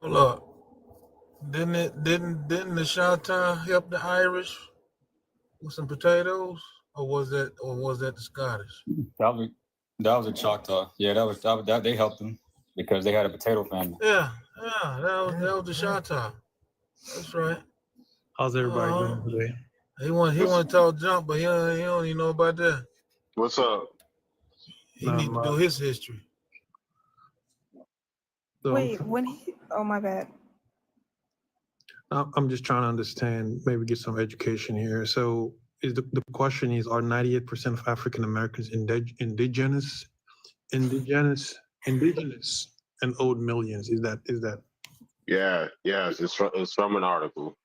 Hold up. Didn't the Chantal help the Irish with some potatoes, or was that the Scottish? That was a Choctaw. Yeah, that they helped them because they had a potato famine. Yeah, that was the Chantal. That's right. How's everybody doing today? He want to talk jump, but he don't even know about that. What's up? He need to do his history. So Wait, when he? Oh, my bad. I'm just trying to understand, maybe get some education here. So is the question is, are 98% of African Americans indigenous and owed millions? Is that? Yeah, yes, it's from an article.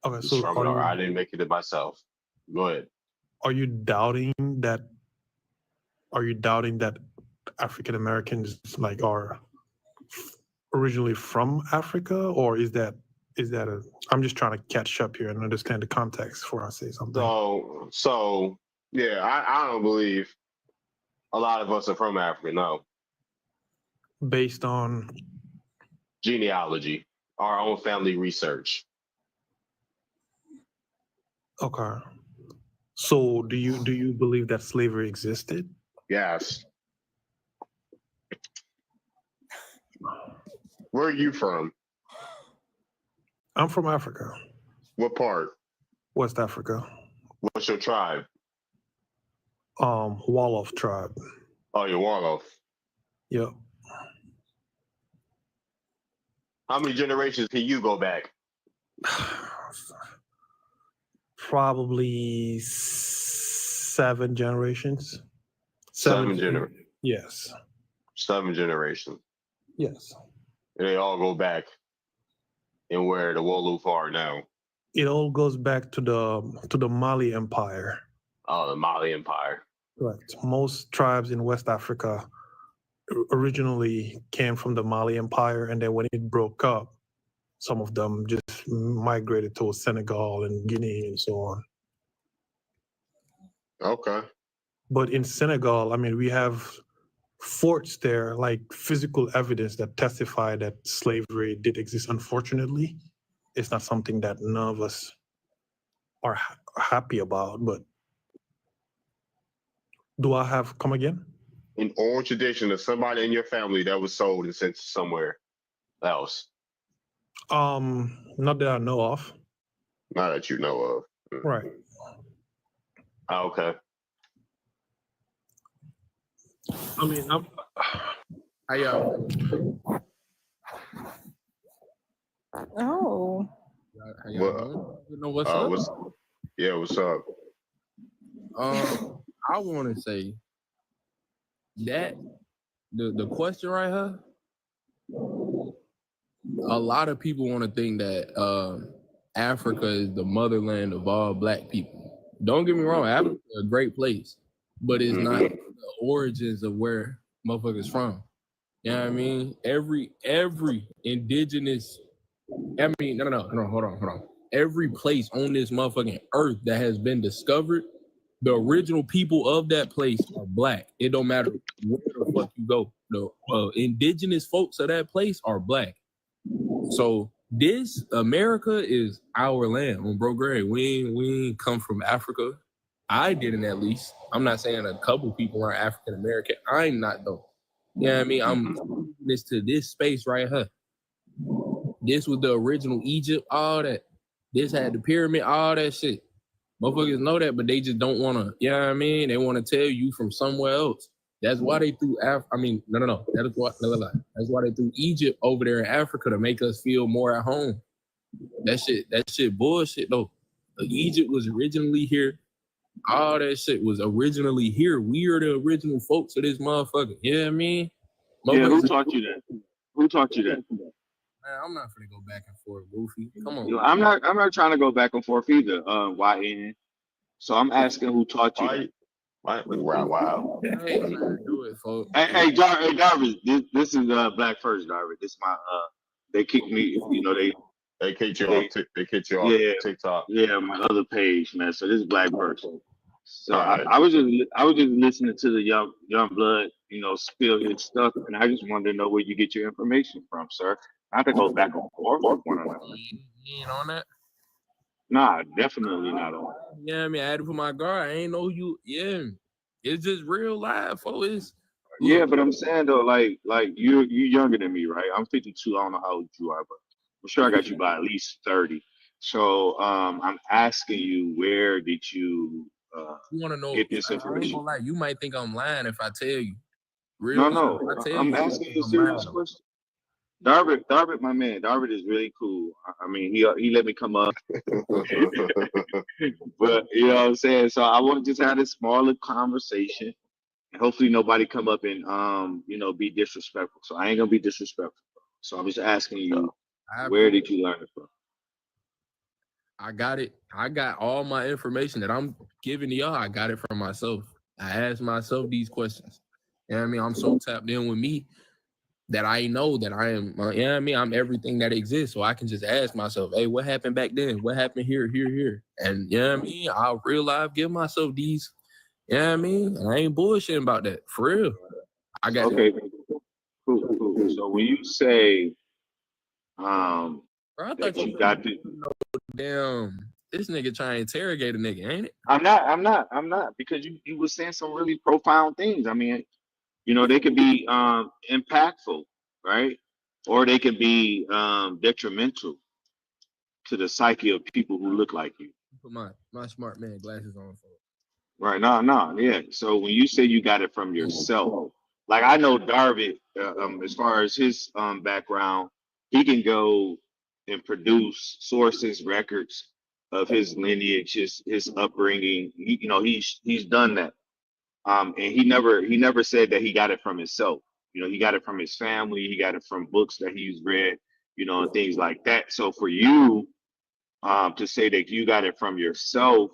Okay, It's so from an article. I didn't make it myself. Go ahead. Are you doubting that African Americans like are originally from Africa, or is that a? I'm just trying to catch up here and understand the context before I say something. So yeah, I don't believe a lot of us are from Africa. No. Based on genealogy, our own family research. Okay. So do you believe that slavery existed? Yes. Where are you from? I'm from Africa. What part? West Africa. What's your tribe? Wolof tribe. Oh, you're Wolof. Yep. How many generations can you go back? Probably 7 generations. Seven generations. Yes. 7 generations. Yes. And they all go back and where the Wolof are now. It all goes back to the Mali Empire. Oh, the Mali Empire. Correct. Most tribes in West Africa originally came from the Mali Empire, and then when it broke up, some of them just migrated to Senegal and Guinea and so on. Okay. But in Senegal, I mean, we have forts there, like physical evidence that testify that slavery did exist. Unfortunately, it's not something that none of us are happy about. But do I have come again? An oral tradition of somebody in your family that was sold and sent to somewhere else. Not that I know of. Not that you know of. Right. Oh, okay. I mean, How y'all? Oh. How y'all doing? You know what's up? What's up? I want to say that the question right here, a lot of people want to think that Africa is the motherland of all Black people. Don't get me wrong, Africa is a great place, but it's not the origins of where motherfuckers from. You know what I mean? Every indigenous, no, hold on. Every place on this motherfucking earth that has been discovered, the original people of that place are Black. It don't matter where the fuck you go. The indigenous folks of that place are Black. So this America is our land on bro grade. We ain't come from Africa. I didn't, at least. I'm not saying a couple people are African American. I'm not though. You know what I mean? I'm this to this space right here. This was the original Egypt, all that. This had the pyramid, all that shit. Motherfuckers know that, but they just don't want to, you know what I mean? They want to tell you from somewhere else. That's why they threw no. That's why they threw Egypt over there in Africa to make us feel more at home. That shit bullshit though. Egypt was originally here. All that shit was originally here. We are the original folks of this motherfucker. You know what I mean? Yeah, who taught you that? Who taught you that? Man, I'm not gonna go back and forth, Goofy. Come on. You know, I'm not trying to go back and forth either, YN. So I'm asking who taught you that. Wow. Hey, man, do it, folks. Hey, Darvish, this is Black First, Darvish. This is my they kicked me, you know, they kicked you off TikTok. Yeah, my other page, man. So this is Black First. So Right. I was just listening to the young blood, you know, spill his stuff, and I just wanted to know where you get your information from, sir. I have to go back and forth with one another. You ain't on that? Nah, definitely not on. Yeah, I mean, I had to put my guard. I ain't know you. Yeah, it's just real life, folks. Yeah, but I'm saying though, like you younger than me, right? I'm 52. I don't know how old you are, but I'm sure I got you by at least 30. So I'm asking you, where did you you want to know? get this I ain't information? gonna lie. You might think I'm lying if I tell you. No, I'm asking you a serious question. Darvish, my man, Darvish is really cool. I mean, he let me come up, but you know what I'm saying. So I want to just have this smaller conversation, and hopefully nobody come up and you know, be disrespectful. So I ain't gonna be disrespectful. So I'm just asking you, where did you learn it from? I got it. I got all my information that I'm giving to y'all. I got it from myself. I asked myself these questions. You know what I mean? I'm so tapped in with me that I know that I am, you know what I mean? I'm everything that exists. So I can just ask myself, hey, what happened back then? What happened here? And you know what I mean? I'll real life give myself these, you know what I mean? And I ain't bullshitting about that. For real. I got Okay, cool. So when you say Bro, I that thought you got the damn, this nigga trying to interrogate a nigga, ain't it? I'm not, because you were saying some really profound things. I mean, you know, they could be impactful, right? Or they could be detrimental to the psyche of people who look like you. Put my smart man glasses on for it. Right. No, yeah. So when you say you got it from yourself, like I know Darvish, as far as his background, he can go and produce sources, records of his lineage, his upbringing. You know, he's done that. And he never said that he got it from himself. You know, he got it from his family. He got it from books that he's read. You know, and things like that. So for you to say that you got it from yourself,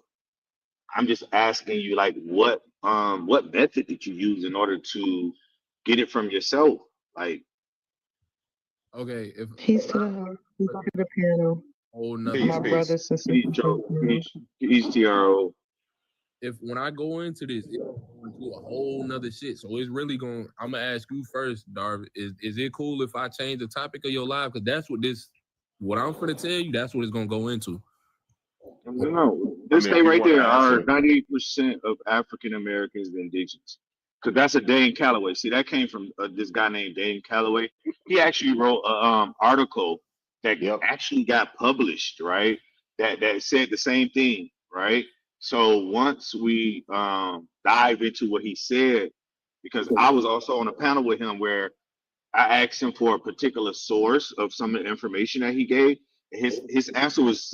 I'm just asking you, like, what method did you use in order to get it from yourself? Like, okay, if Peace to the house. Peace to the panel. My brothers and sisters. Peace, TRO. If when I go into this, it's going to a whole nother shit. So it's really going. I'm gonna ask you first, Darvish. Is it cool if I change the topic of your life? Because that's what I'm gonna tell you. That's what it's gonna go into. No, this thing right there are 98% of African Americans and Indigenous. Because that's a Dane Calloway. See, that came from this guy named Dane Calloway. He actually wrote an article that actually got published, right? That said the same thing, right? So once we dive into what he said, because I was also on a panel with him where I asked him for a particular source of some of the information that he gave. His answer was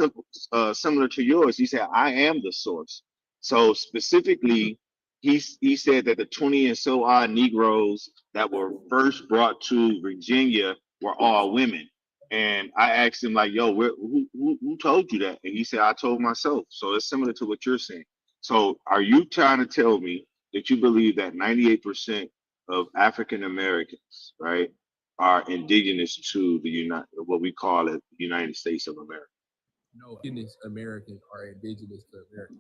similar to yours. He said, "I am the source." So specifically, he said that the 20 and so odd Negroes that were first brought to Virginia were all women. And I asked him, like, "Yo, who told you that?" And he said, "I told myself." So it's similar to what you're saying. So are you trying to tell me that you believe that 98% of African Americans, right, are indigenous to what we call it, the United States of America? No, indigenous Americans are indigenous to America.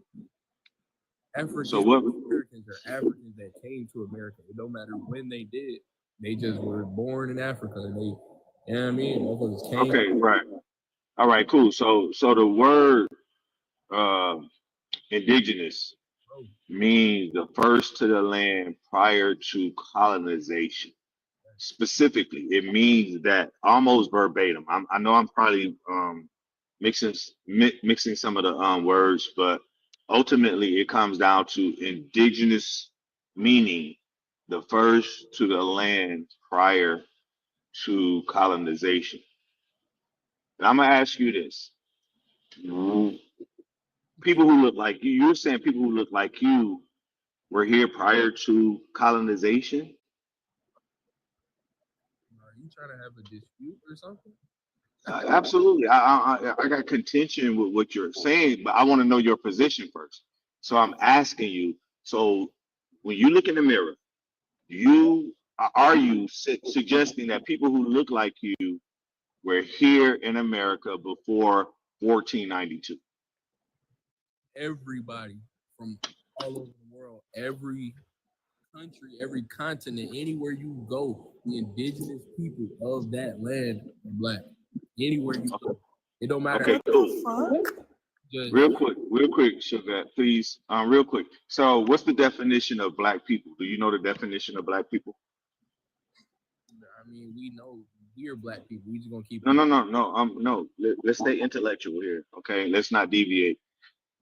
African Americans are Africans that came to America. It don't matter when they did. They just were born in Africa. And they, you know what I mean? Motherfuckers came. Okay, right. All right, cool. So the word indigenous means the first to the land prior to colonization. Specifically, it means that almost verbatim. I know I'm probably mixing some of the words, but ultimately it comes down to indigenous, meaning the first to the land prior to colonization. And I'm gonna ask you this: people who look like you, you're saying people who look like you were here prior to colonization? Are you trying to have a dispute or something? Absolutely. I got contention with what you're saying, but I want to know your position first. So I'm asking you. So when you look in the mirror, are you suggesting that people who look like you were here in America before 1492? Everybody from all over the world, every country, every continent, anywhere you go, the indigenous people of that land are black. Anywhere you go, it don't matter. Okay, cool. Real quick, Sugar, please. Real quick. So, what's the definition of black people? Do you know the definition of black people? I mean, we know we're black people. We just gonna keep. No. Let's stay intellectual here. Okay, let's not deviate.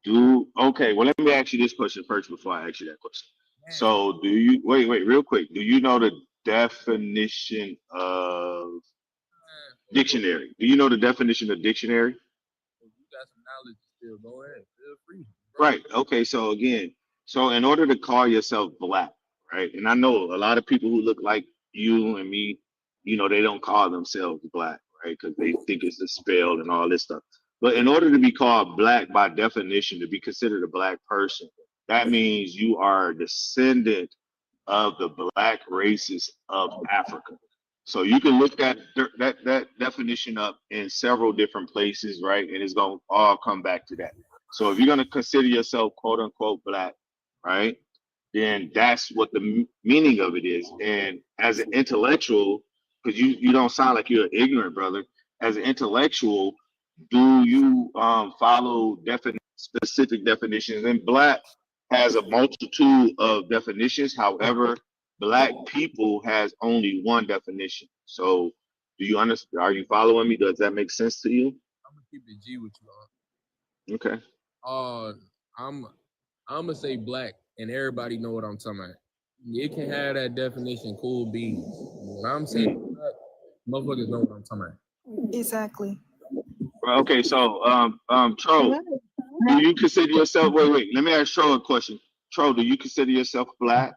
Okay. Well, let me ask you this question first before I ask you that question. So, do you wait, real quick? Do you know the definition of dictionary? Do you know the definition of dictionary? You got some knowledge still. Go ahead. Feel free. Right. Okay. So again, in order to call yourself black, right? And I know a lot of people who look like you and me, they don't call themselves black, right? Because they think it's a spell and all this stuff. But in order to be called black by definition, to be considered a black person, that means you are a descendant of the black races of Africa. So you can look that definition up in several different places, right? And it's gonna all come back to that. So if you're gonna consider yourself quote unquote black, right? Then that's what the meaning of it is. And as an intellectual, because you don't sound like you're ignorant, brother. As an intellectual, do you follow specific definitions? And black has a multitude of definitions. However, black people has only one definition. So do you understand? Are you following me? Does that make sense to you? I'm gonna keep it G with you. Okay. I'm gonna say black, and everybody know what I'm talking about. It can have that definition, cool beans. When I'm saying black, motherfuckers know what I'm talking about. Exactly. Okay, so Tro, do you consider yourself? Wait. Let me ask Tro a question. Tro, do you consider yourself black?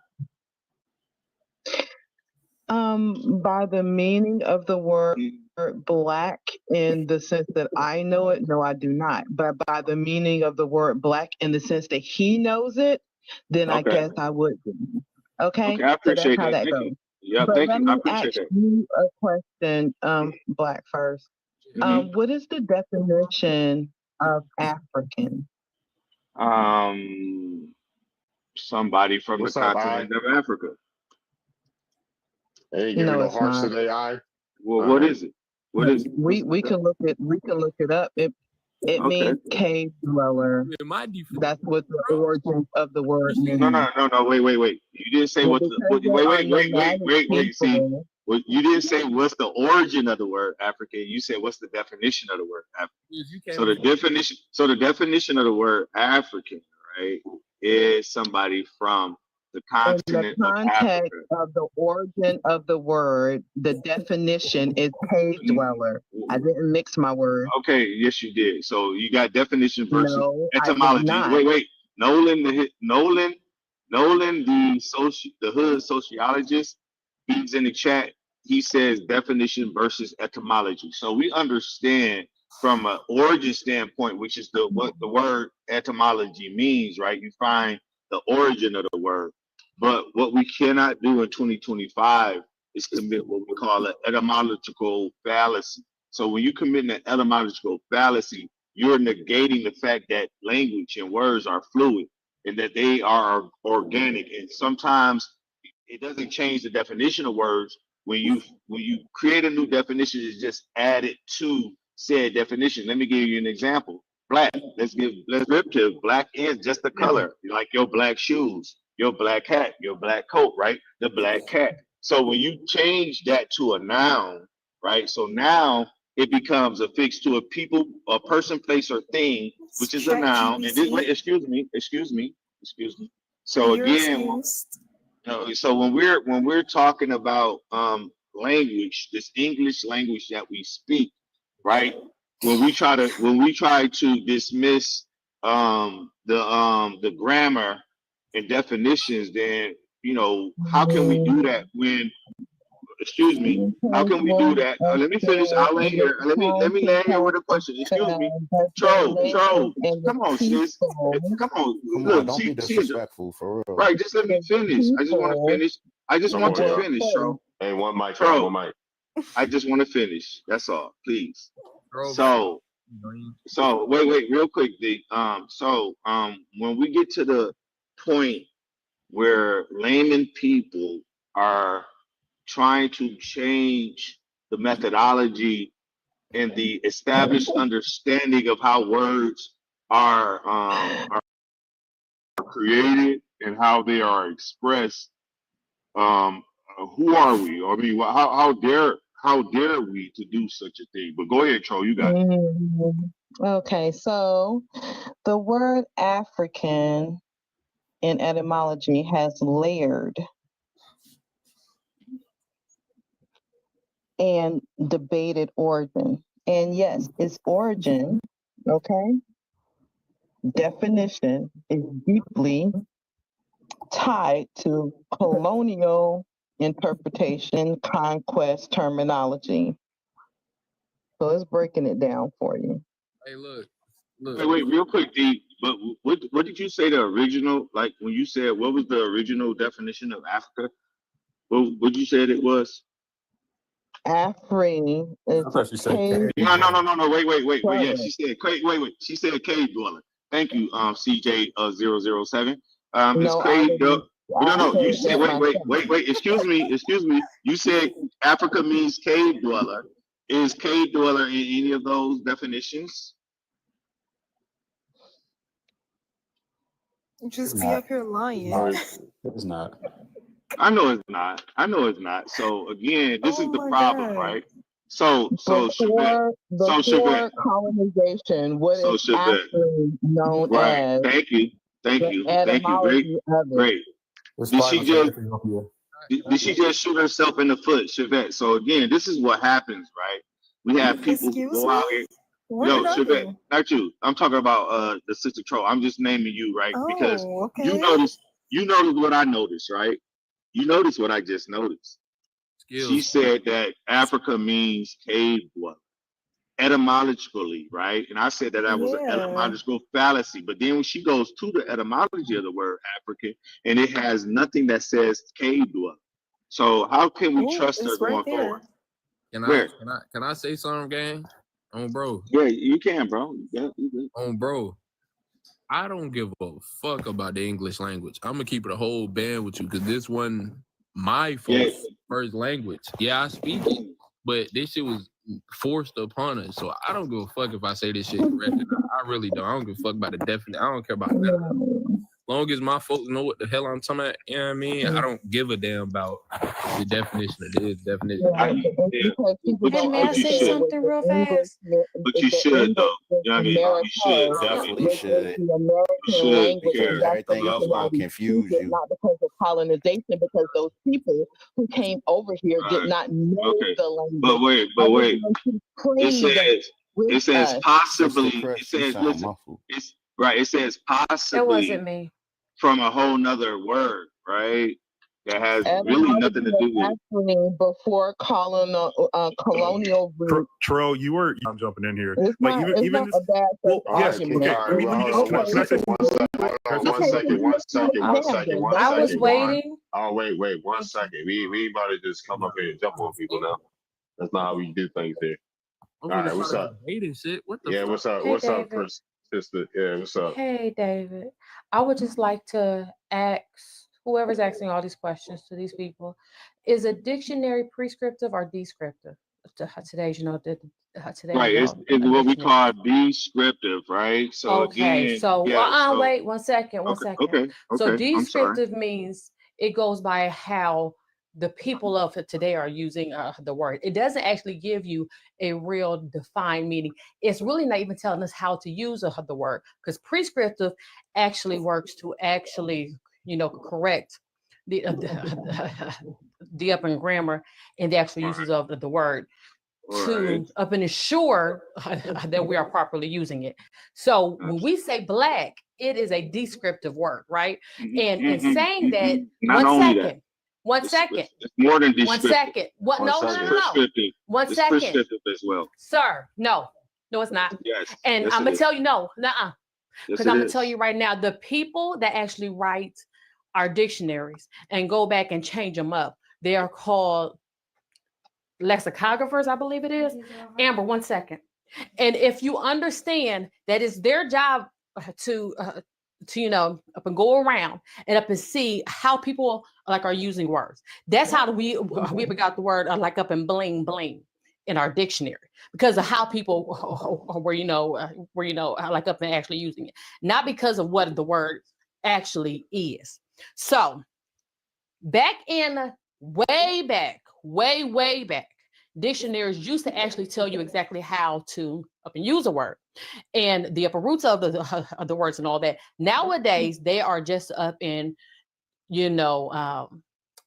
By the meaning of the word black, in the sense that I know it, no, I do not. But by the meaning of the word black, in the sense that he knows it, then I guess I would be. Okay, I appreciate so that's how that goes. Yeah, but thank let you. I me appreciate ask that. you a question, Black first. What is the definition of African? Somebody from What's the up, continent of Africa. They ain't giving no hearts to their eye. Well, what is it? What is it? We can look it up. It means cave dweller. That's what the origin of the word means. No. Wait. You didn't say wait. See, you didn't say what's the origin of the word African. You said what's the definition of the word African. So the definition of the word African, right, is somebody from the continent in the of context Africa. Of the origin of the word, the definition is cave dweller. I didn't mix my words. Okay, yes, you did. So you got definition versus etymology. I did not. Wait. Nolan, the hood sociologist, he's in the chat. He says definition versus etymology. So we understand from an origin standpoint, which is what the word etymology means, right? You find the origin of the word. But what we cannot do in 2025 is commit what we call an etymological fallacy. So when you commit an etymological fallacy, you're negating the fact that language and words are fluid and that they are organic. And sometimes it doesn't change the definition of words. When you create a new definition, it's just added to said definition. Let me give you an example. Black. Let's rip to black is just the color, like your black shoes, your black hat, your black coat, right? The black cat. So when you change that to a noun, right? So now it becomes affixed to a people, a person, place, or thing, which is a noun. And this, wait, excuse me. So You're again, excused. so when we're talking about language, this English language that we speak, right? When we try to dismiss the grammar and definitions, then how can we do that when? Excuse me. How can we do that? Let me finish. I'll land here. Let me land here with a question. Excuse me. Troll. Come on, sis. Come on. Look, don't be disrespectful for real. Right. Just let me finish. I just want to finish. I just want to finish, Troll. Hey, one mic. I just want to finish. That's all, please. So wait, real quick, D. When we get to the point where layman people are trying to change the methodology and the established understanding of how words are created and how they are expressed, who are we? I mean, how dare we to do such a thing? But go ahead, Troll, you got it. Okay, so the word African in etymology has layered and debated origin. And yes, its origin, okay, definition is deeply tied to colonial interpretation, conquest terminology. So it's breaking it down for you. Hey, look. Wait, real quick, D. But what did you say the original? Like when you said what was the original definition of Africa? What you said it was? Afri is cave. No. Wait. Yeah, she said wait. She said cave dweller. Thank you, CJ 007. It's cave. No. You said wait. Excuse me. You said Africa means cave dweller. Is cave dweller in any of those definitions? Just be up here lying. It's not. I know it's not. So again, this is the problem, right? So before colonization, what is actually known as? Thank you. Great. Did she just shoot herself in the foot, Chevette? So again, this is what happens, right? We have people who go out here. Yo, Chevette, not you. I'm talking about the sister Troll. I'm just naming you, right? Because you notice what I noticed, right? You notice what I just noticed. She said that Africa means cave dweller, etymologically, right? And I said that was an etymological fallacy. But then when she goes to the etymology of the word African, and it has nothing that says cave dweller. So how can we trust her going forward? Can I say something, gang? Bro. Yeah, you can, bro. Yeah, bro. I don't give a fuck about the English language. I'm gonna keep it a whole band with you because this wasn't my first language. Yeah, I speak it, but this shit was forced upon us. So I don't give a fuck if I say this shit correct. I really don't. I don't give a fuck about the definition. I don't care about that. As long as my folks know what the hell I'm talking about, you know what I mean? I don't give a damn about the definition of this, definition. Hey, may I say something real fast? But you should, though. You know what I mean? You should. Definitely should. Because everything else will confuse you. Not because of colonization, because those people who came over here did not know the language. But wait. It says possibly. It says, listen, it says possibly. It wasn't me. From a whole nother word, right? That has really nothing to do with it. Before colonial Troll, I'm jumping in here. It's like not, even a bad yes, okay. Let me just one second. I was waiting. Oh, wait, 1 second. We about to just come up here and jump on people now. That's not how we do things here. All right, what's up? Hating shit. What the fuck? What's up? Hey, what's David. up, first sister? Yeah, what's up? Hey, David. I would just like to ask whoever's asking all these questions to these people, is a dictionary prescriptive or descriptive? Today's, today. Right, it's what we call descriptive, right? So okay, again, wait 1 second. Okay. So descriptive means it goes by how the people of today are using the word. It doesn't actually give you a real defined meaning. It's really not even telling us how to use the word, because prescriptive actually works to actually, correct the up in grammar and the actual uses of the word to up and ensure that we are properly using it. So when we say black, it is a descriptive word, right? And in saying that, Not only that. One second. It's more than One descriptive. second. What? No. Prescriptive. One It's second. prescriptive as well. Sir, no, it's not. Yes. And yes, I'm it gonna is. tell you no, nuh-uh. Yes, Because it I'm gonna is. tell you right now, the people that actually write our dictionaries and go back and change them up, they are called lexicographers, I believe it is. Amber, 1 second. And if you understand that it's their job to up and go around and up and see how people are using words. That's how we got the word like up and bling bling in our dictionary, because of how people were like up and actually using it, not because of what the word actually is. So back in way back, dictionaries used to actually tell you exactly how to up and use a word and the upper roots of the words and all that. Nowadays, they are just up in,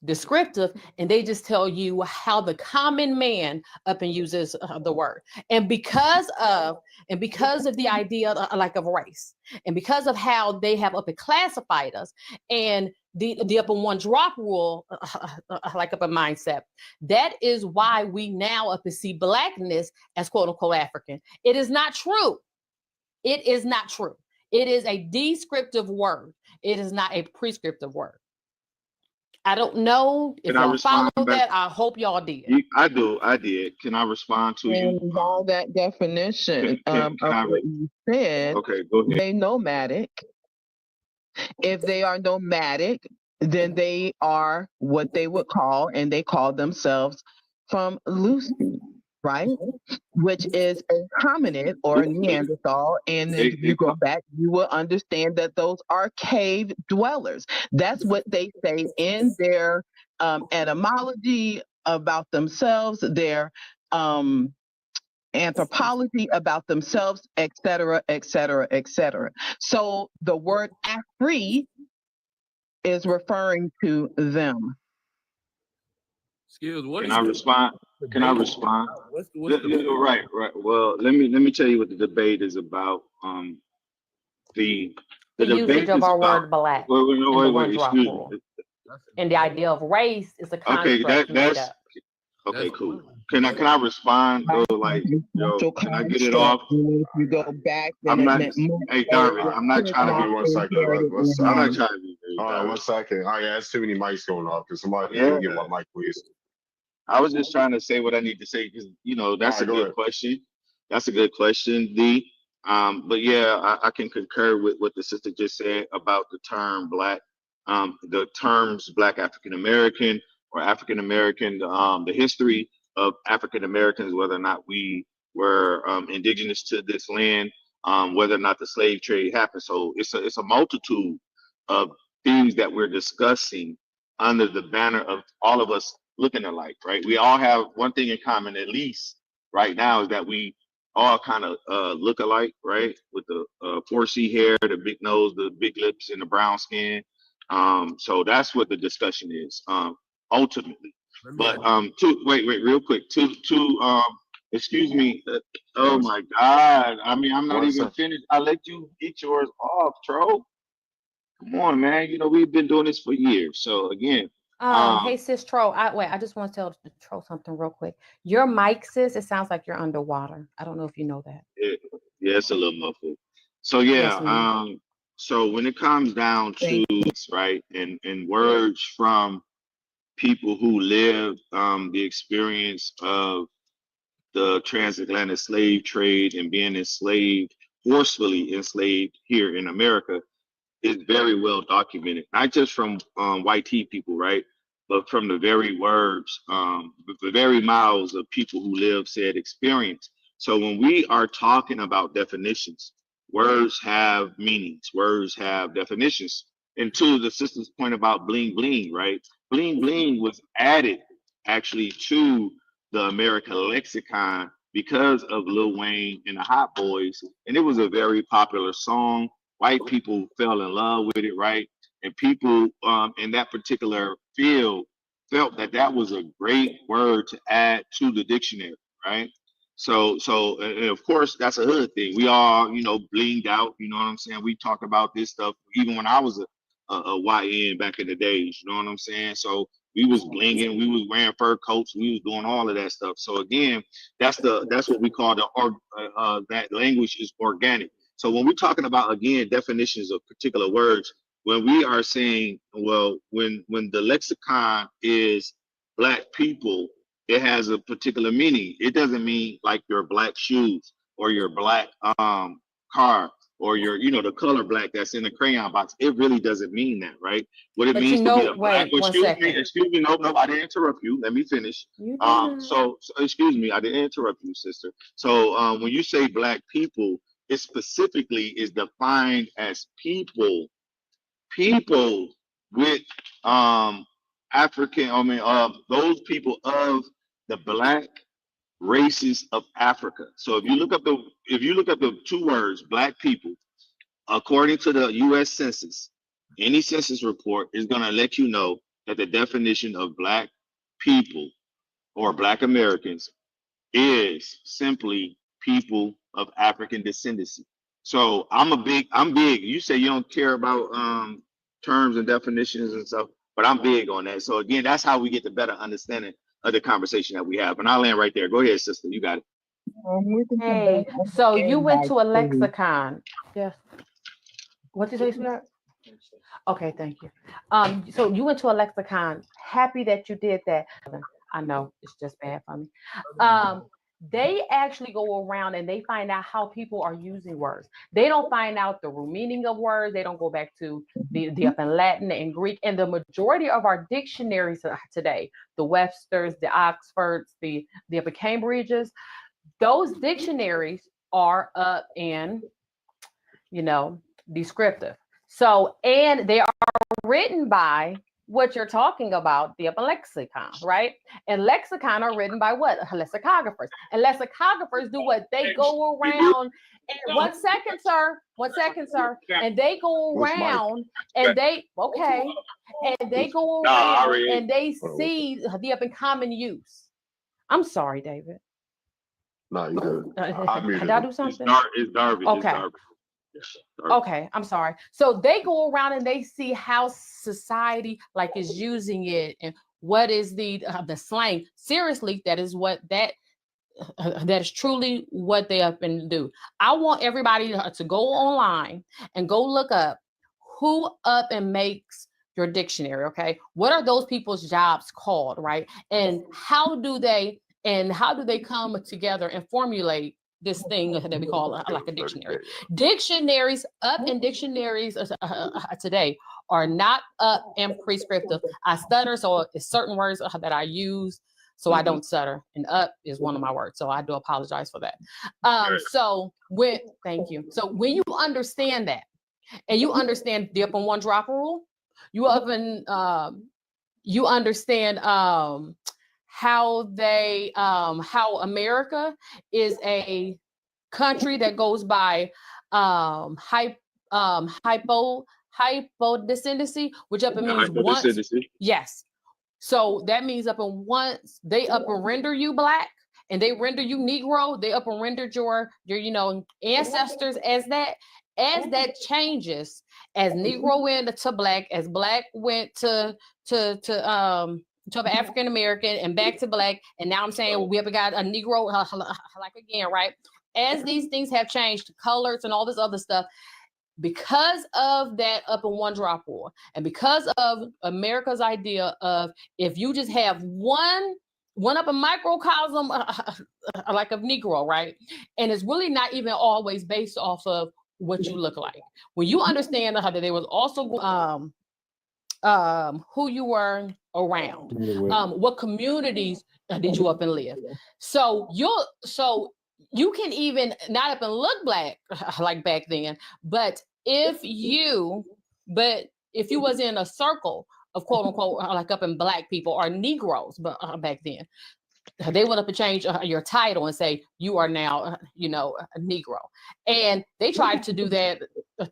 descriptive, and they just tell you how the common man up and uses the word. And because of the idea of race, and because of how they have up and classified us, and the up and one drop rule, up a mindset, that is why we now up and see blackness as quote unquote African. It is not true. It is not true. It is a descriptive word. It is not a prescriptive word. I don't know if y'all follow that. I hope y'all did. I do. I did. Can I respond to you? And by that definition of what you said, okay, go ahead. they nomadic. If they are nomadic, then they are what they would call, and they call themselves from Lucy, right? Which is a hominid or a Neanderthal. And if you go back, you will understand that those are cave dwellers. That's what they say in their etymology about themselves, their anthropology about themselves, etc., etc., etc. So the word Afri is referring to them. Skills, Can I respond? Can I respond? Right. Well, let me tell you what the debate is about. The usage of our word black. Wait, excuse me. And the idea of race is a construct made up. Okay, cool. Can I respond though? Can I get it off? If you go back, I'm not. Hey, Darvin, I'm not trying to be 1 second. I'm not trying to be. All right, 1 second. Oh yeah, that's too many mics going off. Because somebody can get my mic, please. I was just trying to say what I need to say because that's a good question. That's a good question, D. But yeah, I can concur with what the sister just said about the term black. The terms Black African American or African American, the history of African Americans, whether or not we were indigenous to this land, whether or not the slave trade happened. So it's a multitude of things that we're discussing under the banner of all of us looking alike, right? We all have one thing in common, at least right now, is that we all kind of look alike, right? With the 4C hair, the big nose, the big lips, and the brown skin. So that's what the discussion is, ultimately. But wait, real quick, excuse me. Oh my God! I mean, I'm not even finished. I let you get yours off, Tro. Come on, man. We've been doing this for years. So again. Hey sis Tro, I just want to tell Tro something real quick. Your mic, sis, it sounds like you're underwater. I don't know if you know that. Yeah, it's a little muffled. So yeah, yes, so when it comes down to right and words from people who lived the experience of the transatlantic slave trade and being forcefully enslaved here in America, is very well documented, not just from white people, right? But from the very words, the very mouths of people who live said experience. So when we are talking about definitions, words have meanings, words have definitions. And to the sister's point about bling bling, right? bling bling was added actually to the American lexicon because of Lil Wayne and the Hot Boys, and it was a very popular song. White people fell in love with it, right? And people in that particular field felt that that was a great word to add to the dictionary, right? So, and of course, that's a hood thing. We all, blinged out. You know what I'm saying? We talked about this stuff even when I was a YN back in the days. You know what I'm saying? So we was blinging, we was wearing fur coats, we was doing all of that stuff. So again, that's what we call that language is organic. So when we're talking about again definitions of particular words, when we are saying, well, when the lexicon is Black people, it has a particular meaning. It doesn't mean like your black shoes or your black car or your, the color black that's in the crayon box. It really doesn't mean that, right? What it means to be a black. Excuse me, no, I didn't interrupt you. Let me finish. So excuse me, I didn't interrupt you, sister. So when you say Black people, it specifically is defined as people with those people of the Black races of Africa. So if you look up the two words, Black people, according to the U.S. Census, any census report is going to let you know that the definition of Black people or Black Americans is simply people of African descendancy. So I'm big. You say you don't care about terms and definitions and stuff, but I'm big on that. So again, that's how we get the better understanding of the conversation that we have. And I'll land right there. Go ahead, sister. You got it. Hey, so you went to a lexicon. Yes. What did you say, sweetheart? Okay, thank you. So you went to a lexicon. Happy that you did that. I know it's just bad for me. They actually go around and they find out how people are using words. They don't find out the root meaning of words. They don't go back to the up in Latin and Greek. And the majority of our dictionaries today, the Webster's, the Oxfords, the up in Cambridges, those dictionaries are up in, descriptive. So, and they are written by what you're talking about, the lexicon, right? And lexicon are written by what? Lexicographers. And lexicographers do what? They go around, and one second, sir. And they go around and they go around and they see the up in common use. I'm sorry, David. No, you good. Did I do something? It's Darby. Okay. Okay, I'm sorry. So they go around and they see how society is using it and what is the slang. Seriously, that is truly what they up and do. I want everybody to go online and go look up who up and makes your dictionary. Okay, what are those people's jobs called, right? And how do they come together and formulate this thing that we call like a dictionary? Dictionaries today are not up and prescriptive. I stutter, so it's certain words that I use, so I don't stutter. And up is one of my words, so I do apologize for that. Thank you. So when you understand that, and you understand the up and one drop rule, you understand how America is a country that goes by hypodescendancy, which up and means once. Yes. So that means up and once they up and render you Black and they render you Negro, they up and rendered your ancestors as that. As that changes, as Negro went to Black, as Black went to African American and back to Black, and now I'm saying we have got a Negro again, right? As these things have changed, colors and all this other stuff, because of that up in one drop rule, and because of America's idea of if you just have one up a microcosm like of Negro, right? And it's really not even always based off of what you look like. When you understand how that there was also who you were around, what communities did you up and live. So you can even not up and look Black like back then, but if you was in a circle quote unquote like up in black people or Negroes, but back then. They went up and changed your title and say you are now, a Negro. And they tried to do that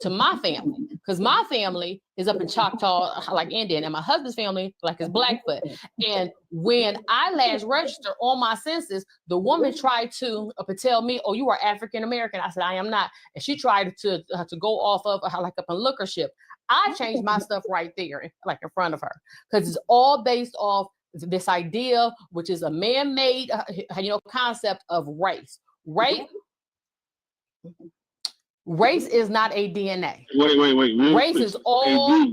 to my family because my family is up in Choctaw, like Indian, and my husband's family like is Blackfoot. And when I last registered on my census, the woman tried to tell me, "Oh, you are African American." I said, "I am not," and she tried to go off of like up in lookership. I changed my stuff right there, like in front of her, because it's all based off this idea, which is a man-made, concept of race. Race is not a DNA. Wait. Race is all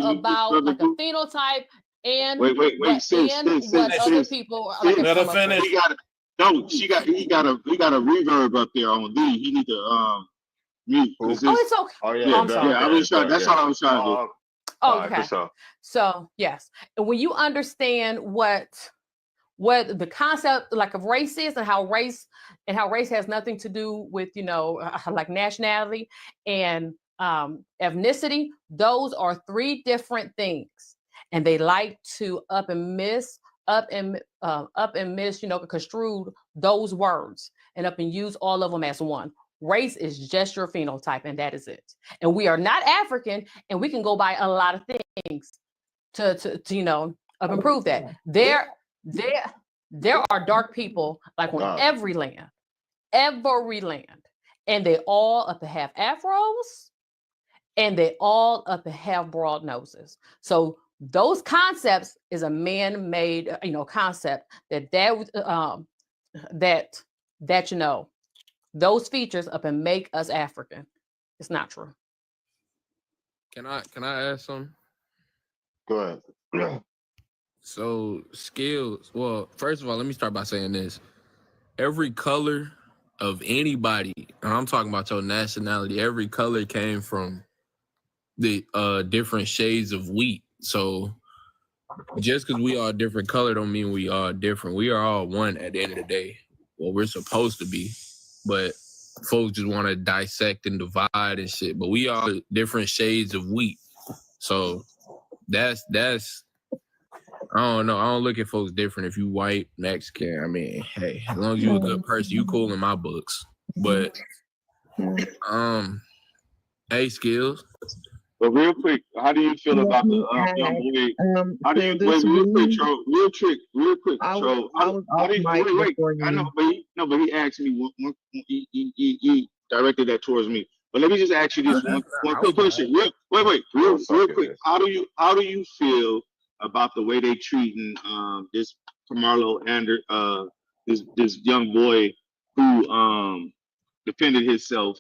about like a phenotype and wait, what other people like. Let her finish. He got a reverb up there on D. He need to mute. It's okay. Oh yeah, I'm sorry. I was trying. That's all I was trying to do. Okay. So yes, and when you understand what the concept like of race is and how race has nothing to do with like nationality and ethnicity, those are three different things, and they like to up and miss construe those words and up and use all of them as one. Race is just your phenotype, and that is it. And we are not African, and we can go by a lot of things to improve that. There are dark people like on every land, and they all up to have afros, and they all up to have broad noses. So those concepts is a man-made concept that those features up and make us African. It's not true. Can I ask something? Go ahead. So skills. Well, first of all, let me start by saying this. Every color of anybody, and I'm talking about your nationality, every color came from the different shades of wheat. So just because we are a different color don't mean we are different. We are all one at the end of the day. Well, we're supposed to be. But folks just want to dissect and divide and shit. But we are different shades of wheat. So that's I don't know. I don't look at folks different if you white, Mexican. I mean, hey, as long as you a good person, you cool in my books. But hey, Skills. But real quick, how do you feel about the young boy? How do you real quick, Tro? Real quick, Tro. I know, but he asked me one he directed that towards me. But let me just ask you this one quick question. Real quick. How do you feel about the way they treating this Camarlo this young boy who defended himself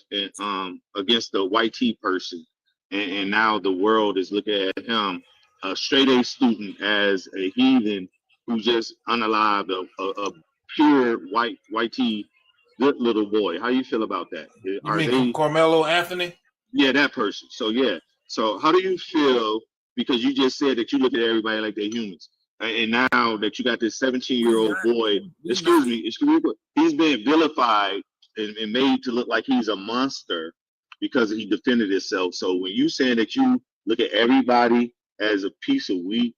against the white tea person? And now the world is looking at him, a straight A student, as a heathen who just unalived a pure white tea good little boy. How you feel about that? Carmelo Anthony? Yeah, that person. So yeah. So how do you feel? Because you just said that you look at everybody like they're humans, and now that you got this 17-year-old boy, excuse me, he's being vilified and made to look like he's a monster because he defended himself. So when you saying that you look at everybody as a piece of wheat,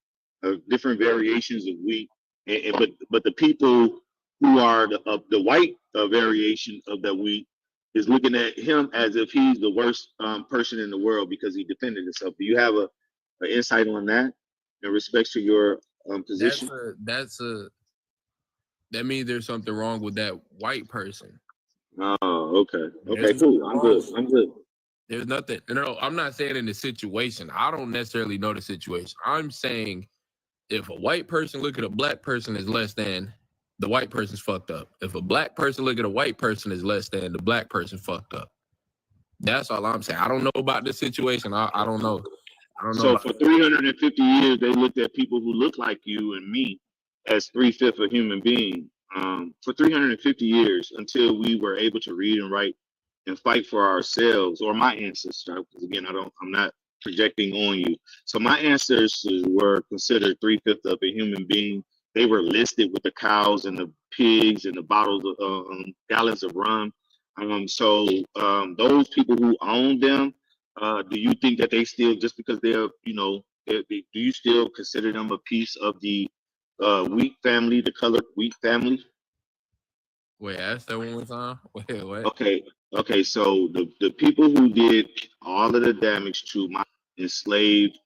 different variations of wheat, but the people who are the white variation of that wheat is looking at him as if he's the worst person in the world because he defended himself. Do you have an insight on that in respect to your position? That means there's something wrong with that white person. Oh, okay. Okay, cool. I'm good. There's nothing. No, I'm not saying in the situation. I don't necessarily know the situation. I'm saying if a white person look at a black person as less than, the white person's fucked up. If a black person look at a white person as less than, the black person fucked up. That's all I'm saying. I don't know about this situation. I don't know. So for 350 years, they looked at people who look like you and me as 3/5 of human being. For 350 years, until we were able to read and write and fight for ourselves, or my ancestors. Because again, I'm not projecting on you. So my ancestors were considered 3/5 of a human being. They were listed with the cows and the pigs and the bottles of gallons of rum. So those people who own them, do you think that they still, just because they're do you still consider them a piece of the wheat family, the colored wheat family? Wait, ask that one more time. Wait, what? Okay. So the people who did all of the damage to my enslaved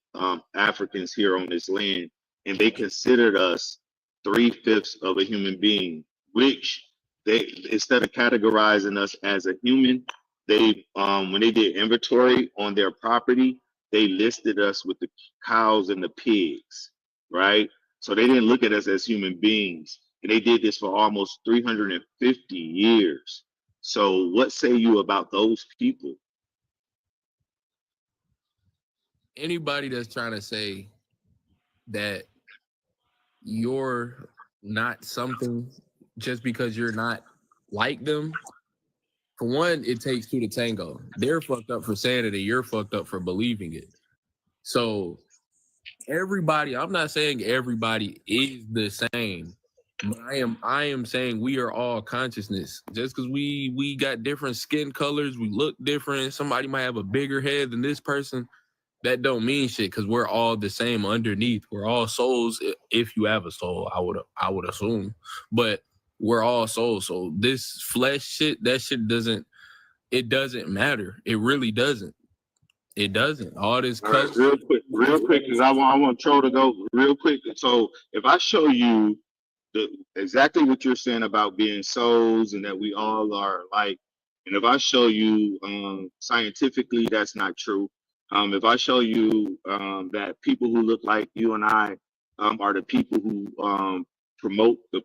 Africans here on this land, and they considered us 3/5 of a human being, which they, instead of categorizing us as a human, they when they did inventory on their property, they listed us with the cows and the pigs, right? So they didn't look at us as human beings. And they did this for almost 350 years. So what say you about those people? Anybody that's trying to say that you're not something just because you're not like them, for one, it takes two to tango. They're fucked up for saying it, and you're fucked up for believing it. So everybody, I'm not saying everybody is the same. I am saying we are all consciousness. Just because we got different skin colors, we look different. Somebody might have a bigger head than this person. That don't mean shit because we're all the same underneath. We're all souls. If you have a soul, I would assume, but we're all souls. So this flesh shit, that shit doesn't matter. It really doesn't. It doesn't. All this All right, real quick, because I want Tro to go real quick. So if I show you exactly what you're saying about being souls and that we all are like, and if I show you scientifically that's not true, if I show you that people who look like you and I are the people who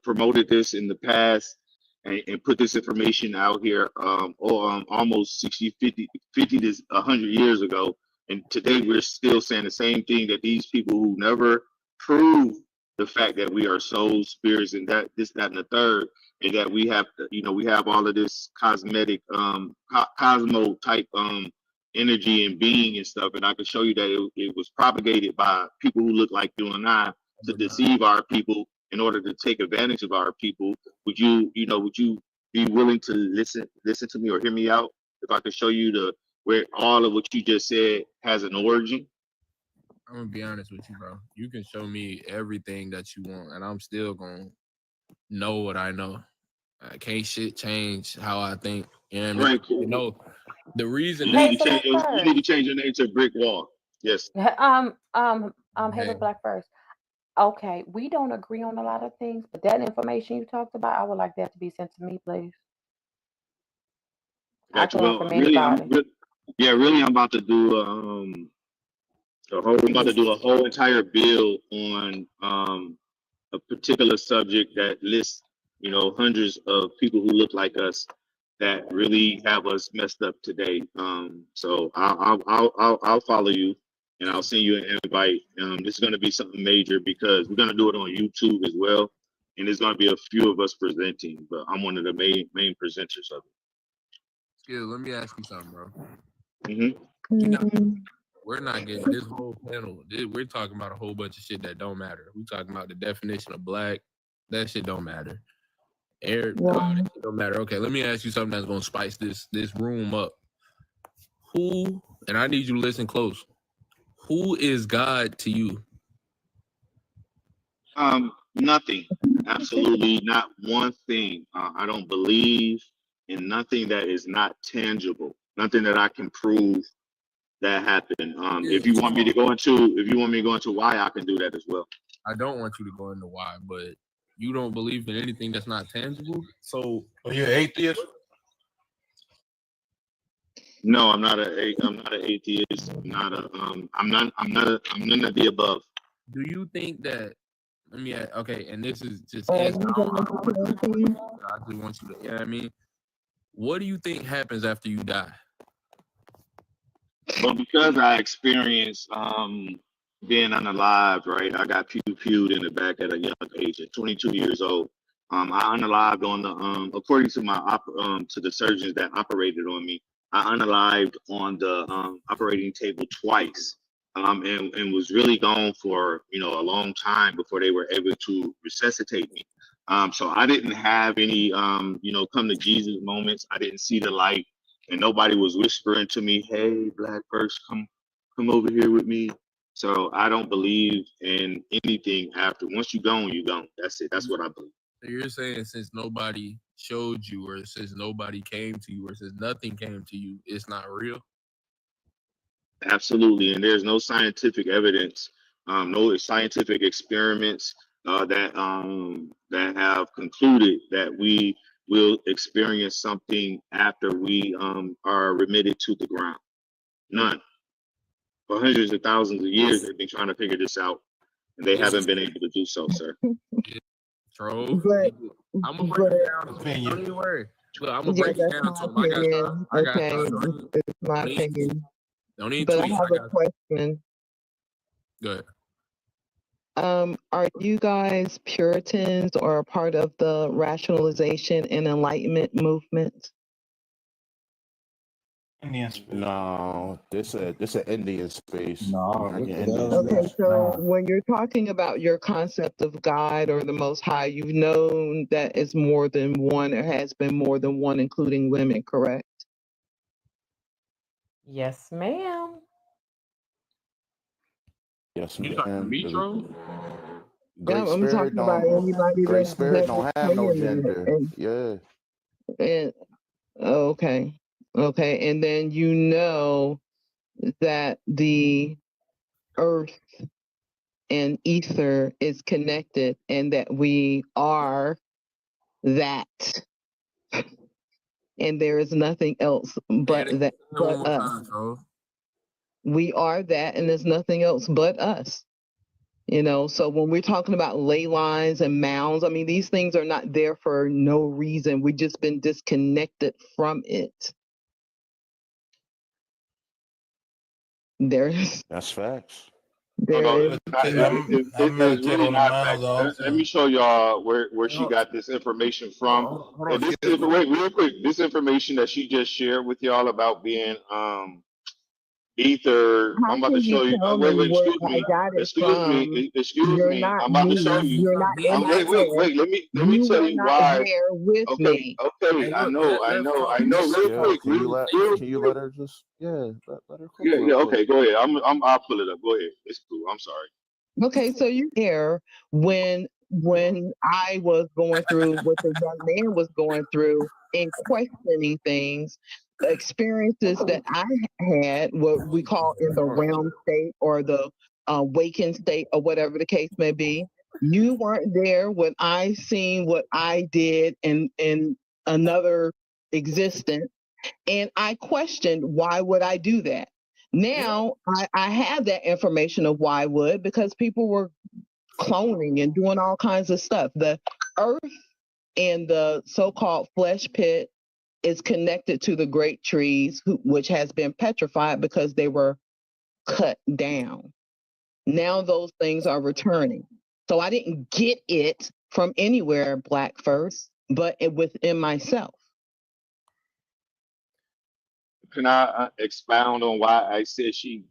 promoted this in the past and put this information out here almost 60, 50 to 100 years ago, and today we're still saying the same thing, that these people who never proved the fact that we are souls, spirits, and that this, that, and the third, and that we have, we have all of this cosmetic, cosmo type energy and being and stuff. And I can show you that it was propagated by people who look like you and I to deceive our people in order to take advantage of our people. Would you be willing to listen to me or hear me out if I could show you where all of what you just said has an origin? I'm gonna be honest with you, bro. You can show me everything that you want, and I'm still gonna know what I know. I can't shit change how I think. You know what I mean? Right, cool. You know, the reason you need to change your name to Brick Wall. Yes. Hater Black First. Okay, we don't agree on a lot of things, but that information you talked about, I would like that to be sent to me, please. Gotcha. Well, really, I'm about to do I'm about to do a whole entire bill on a particular subject that lists, hundreds of people who look like us that really have us messed up today. So I'll follow you, and I'll send you an invite. This is going to be something major because we're going to do it on YouTube as well, and there's going to be a few of us presenting, but I'm one of the main presenters of it. Skill, let me ask you something, bro. Mm-hmm. We're not getting this whole panel. We're talking about a whole bunch of shit that don't matter. We're talking about the definition of black. That shit don't matter. That shit don't matter. Okay, let me ask you something that's gonna spice this room up. Who, and I need you to listen close. Who is God to you? Nothing. Absolutely not one thing. I don't believe in nothing that is not tangible. Nothing that I can prove that happened. If you want me to go into why, I can do that as well. I don't want you to go into why, but you don't believe in anything that's not tangible. So are you an atheist? No, I'm not an atheist. I'm none of the above. Do you think that? Let me ask, okay, and this is just I just want you to, you know what I mean? What do you think happens after you die? Well, because I experienced being unalived, right? I got pewed in the back at a young age, at 22 years old. I unalived on the according to my to the surgeons that operated on me, I unalived on the operating table twice, and was really gone for a long time before they were able to resuscitate me. So I didn't have any come to Jesus moments. I didn't see the light. And nobody was whispering to me, "Hey, Black First, come over here with me." So I don't believe in anything after. Once you're gone, you're gone. That's it. That's what I believe. So you're saying since nobody showed you, or since nobody came to you, or since nothing came to you, it's not real? Absolutely. And there's no scientific evidence, no scientific experiments that have concluded that we will experience something after we are remitted to the ground. None. For hundreds of thousands of years, they've been trying to figure this out, and they haven't been able to do so, sir. Troll. But I'm gonna break it down. Don't even worry. Look, I'm gonna break it down to him. I got time. I got time. It's my opinion. Don't need But I tweets. have a question. Go ahead. Are you guys Puritans or a part of the rationalization and enlightenment movement? Indian space. No, this an Indian space. No, Okay, so when you're talking about your concept of God or the Most High, you've known that it's more than one or has been more than one, including women, correct? Yes, ma'am. Yes, You talking to ma'am. me, Troll? Great I'm Spirit talking about anybody Great that Spirit don't have no saying gender. that. Yeah. And okay, and then you know that the earth and ether is connected, and that we are that, and there is nothing else but that, but us. We are that, and there's nothing else but us. You know, so when we're talking about ley lines and mounds, I mean, these things are not there for no reason. We've just been disconnected from it. That's facts. It's really not facts. Let me show y'all where she got this information from. And this is wait, real quick. This information that she just shared with y'all about being ether. I'm about to show you. Wait, excuse me. I'm about to show you. You're not in my wait. Let me tell you why. there with me. Okay. I know. Real quick. Can you let her just let her cook? Yeah. Okay. Go ahead. I'll pull it up. Go ahead. It's cool. I'm sorry. Okay, so you're there when I was going through what the young man was going through and questioning things, experiences that I had, what we call in the realm state or the awakened state or whatever the case may be. You weren't there when I seen what I did in another existence, and I questioned, why would I do that? Now I have that information of why I would, because people were cloning and doing all kinds of stuff. The earth and the so-called flesh pit is connected to the great trees, which has been petrified because they were cut down. Now those things are returning. So I didn't get it from anywhere, Black first, but within myself. Can I expound on why I said she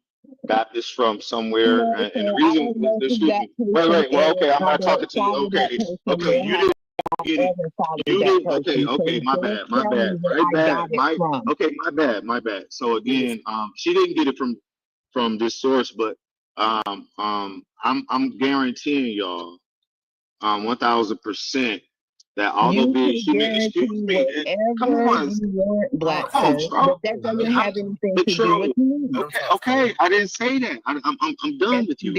got this from somewhere? And the reason, excuse me. Wait. Well, okay, I'm not talking to you. Okay, you didn't get it. You didn't. Okay. My bad. So again, she didn't get it from this source, but I'm guaranteeing y'all, 1000%. That although excuse me, come on, Black says, that doesn't have anything to do with me. Okay, I didn't say that. I'm done with you.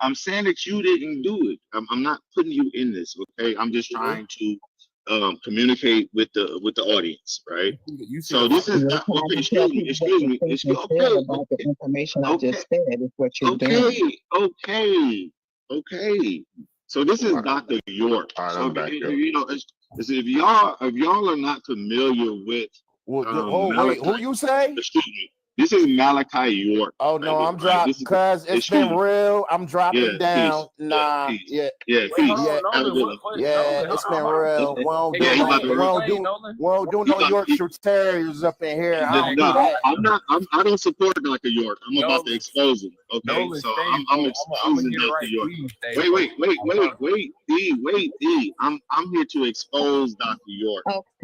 I'm saying that you didn't do it. I'm not putting you in this. Okay, I'm just trying to communicate with the audience, right? So this is okay. Excuse me. About the information I just said is what you're doing. Okay. So this is Dr. York. So you know, if y'all are not familiar with wait, who you say? Excuse me. This is Malachi York. Oh no, I'm dropping because it's been real. I'm dropping down. Peace. Nah, Peace. It's been real. We don't do no Yorkshire Terriers up in here. I don't do that. I don't support Dr. York. I'm about to expose him. Okay, Nolan, so stay, I'm bro. I'm gonna exposing get it Dr. right. York. Please stay, Wait, D. I'm here to expose Dr. York.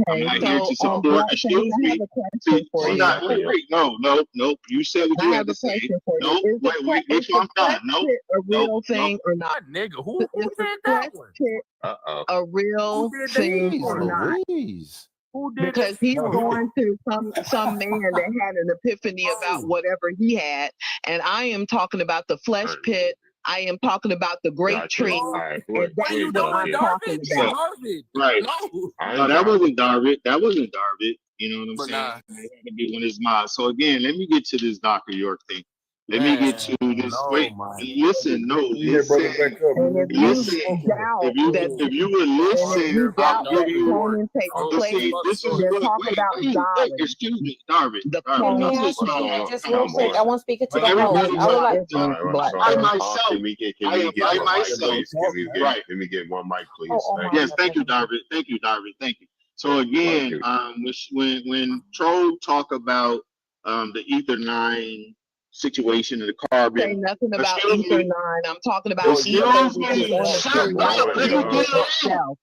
I'm Okay, not here so to support. Black Faith, Excuse I me. have a question for See, you. not, wait. No. You said what I you have had to a say. question for you. No, Is the wait is till the I'm done. flesh pit a real thing or not? Nigga, who Is the said flesh that one? pit a real Who did that? thing Jeez or not? Louise. Who did Because that? he's going to some man that had an epiphany about whatever he had, and I am talking about the flesh pit. I am talking about the great tree, and that's what I'm talking about. Right. No, that wasn't Darvid. That wasn't Darvid. You know what I'm But saying? nah. It had to be when it's mine. So again, let me get to this Dr. York thing. Let me get to this. No, Wait, man. listen, no, Bring that brother listen. back up. And if you Listen, doubt that, if you would and if listen, you I'll doubt give that you. cloning takes But place, see, this is then what. talk about Wait, Dolly. excuse me, Darvid. The Can Darvid, may this I is what I speak want. just Come real on, quick? I want to speak it to the everybody, host. I would like All I right, myself, can we get I one mic, myself. please? Right. Can we get one mic, please? oh Thank my Yes, God. thank you, Darvid. Thank you. So again, when Troll talk about the Ether 9 situation and the Say carbon, nothing about excuse Ether me, 9. I'm talking about excuse Ether, which is me, on the shut up. Let me periodic get table it in. itself.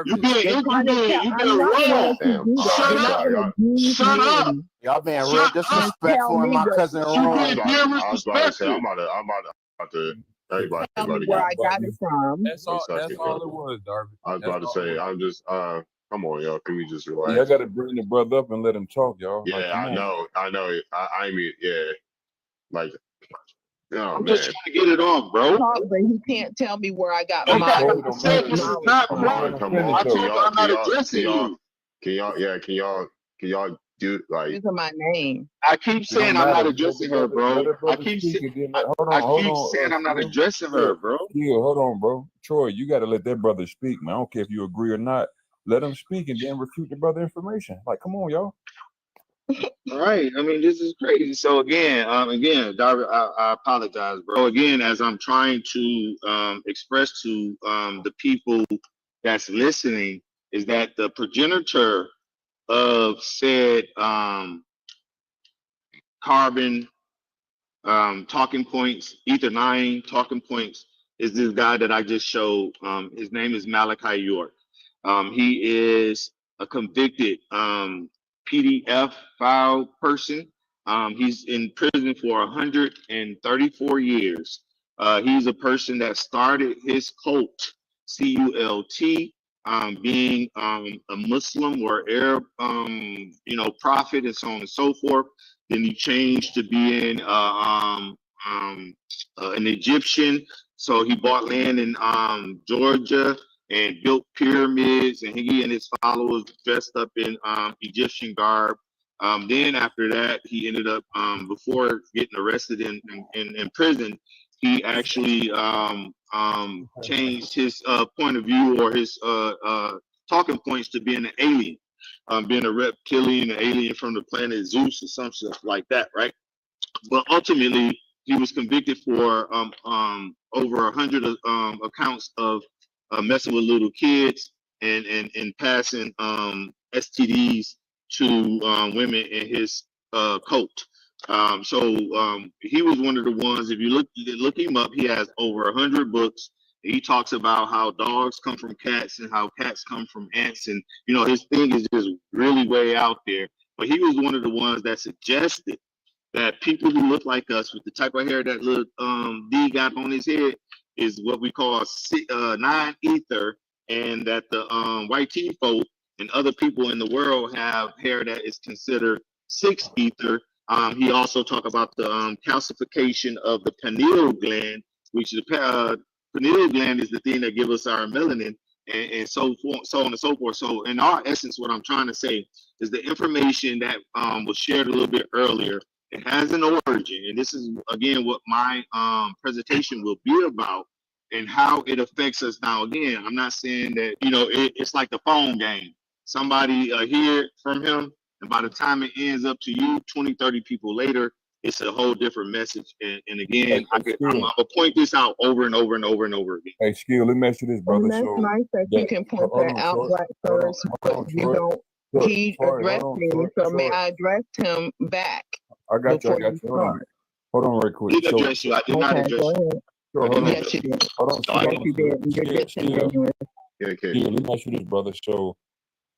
You Darvid. been I'm not gonna wrong. let you do that. Shut You're not up. gonna use Shut up. me Y'all being real Shut up. and disrespectful tell in me my what. cousin You room. being I damn was about to say, disrespectful. I'm about to, everybody Tell me get where it. I got it from. That's all. One That's second, all bro. it was, Darvid. I was That's about to all it say, was. I'm just, come on, y'all. Can we just Y'all relax? got to bring the brother up and let him talk, y'all. Like, Yeah, come I on. know. I mean, yeah, like, oh I'm man. just trying to get it off, bro. Talk, but he can't tell me where I got Like my Troy I don't said, matter. this is knowledge not from. Come on, Let him come finish I on. though. told you I'm not addressing you. Can y'all do like? These are my name. I keep It saying don't I'm not matter. addressing her, Let bro. that brother speak and then hold I on, keep saying I'm not Skill. addressing her, bro. Skill, hold on, bro. Troy, you got to let that brother speak, man. I don't care if you agree or not. Let him speak and then refute the brother information. Like, come on, y'all. All right. I mean, this is crazy. So again, Darby, I apologize, bro. So again, as I'm trying to express to the people that's listening, is that the progenitor of said carbon talking points, Ether 9 talking points, is this guy that I just showed. His name is Malachi York. He is a convicted PDF file person. He's in prison for 134 years. He's a person that started his cult, CULT, being a Muslim or Arab, prophet and so on and so forth. Then he changed to being an Egyptian. So he bought land in Georgia and built pyramids, and he and his followers dressed up in Egyptian garb. Then after that, he ended up before getting arrested in prison. He actually changed his point of view or his talking points to being an alien. Being a reptilian, an alien from the planet Zeus or some stuff like that, right? But ultimately, he was convicted for over 100 accounts of messing with little kids and passing STDs to women in his cult. He was one of the ones. If you look him up, he has over 100 books. He talks about how dogs come from cats and how cats come from ants, and his thing is just really way out there. But he was one of the ones that suggested that people who look like us with the type of hair that little D got on his head is what we call 9-ether, and that the white tea folk and other people in the world have hair that is considered 6-ether. He also talked about the calcification of the pineal gland, which is the pineal gland is the thing that gives us our melanin, and so on and so forth. So in our essence, what I'm trying to say is the information that was shared a little bit earlier. It has an origin, and this is again what my presentation will be about, and how it affects us. Now, again, I'm not saying that it's like the phone game. Somebody hear from him, and by the time it ends up to you, 20, 30 people later, it's a whole different message. And again, I'm gonna point this out over and over and over and over again. Hey, Skill, let me ask you this, brother. And that's So nice that you can point hold that on, out, Troy. Black first, but you don't. He addressed me, so may I address him back I got you. before you Hold on. start? Hold on, right quick. I did address you. I did not address you. Sure, hold on. Yes, you did. Hold on. Yes, you did. You're disingenuous. Let me ask you this, brother. So,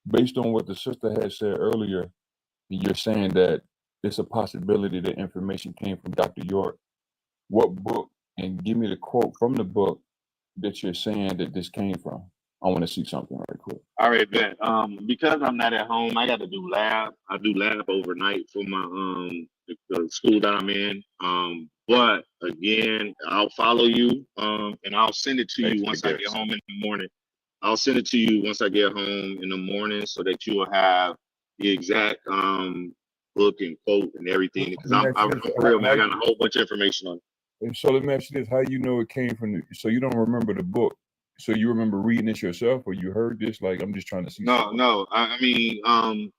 based on what the sister had said earlier, you're saying that it's a possibility that information came from Dr. York. What book? And give me the quote from the book that you're saying that this came from. I want to see something right quick. All right, bet. Because I'm not at home, I got to do lab. I do lab overnight for my the school that I'm in. But again, I'll follow you. And I'll send it to you once I get home in the morning. I'll send it to you once I get home in the morning so that you will have the exact book and quote and everything. Because I'm real, man. I got a whole bunch of information on it. And so let me ask you this: how you know it came from? So you don't remember the book? So you remember reading this yourself, or you heard this? Like, I'm just trying to see. No. I mean,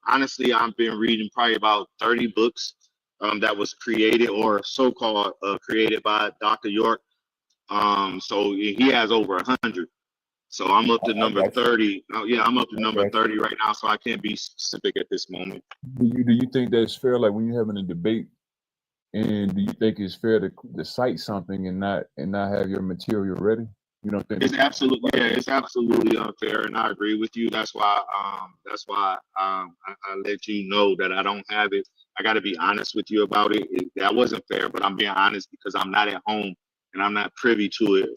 honestly, I've been reading probably about 30 books that was created or so-called created by Dr. York. So he has over 100. So I'm up to number 30. Yeah, I'm up to number 30 right now. So I can't be specific at this moment. Do you think that's fair? Like when you're having a debate, and do you think it's fair to cite something and not have your material ready? You don't think it's absolutely unfair, and I agree with you. That's why I let you know that I don't have it. I got to be honest with you about it. That wasn't fair, but I'm being honest because I'm not at home and I'm not privy to it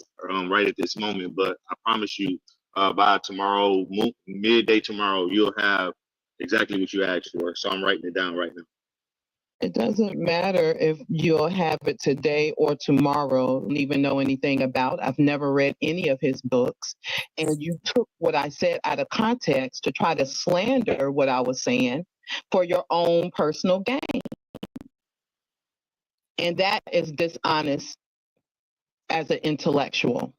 right at this moment. But I promise you, by tomorrow, midday tomorrow, you'll have exactly what you asked for. So I'm writing it down right now. It doesn't matter if you'll have it today or tomorrow, don't even know anything about. I've never read any of his books. And you took what I said out of context to try to slander what I was saying for your own personal gain. And that is dishonest as an intellectual.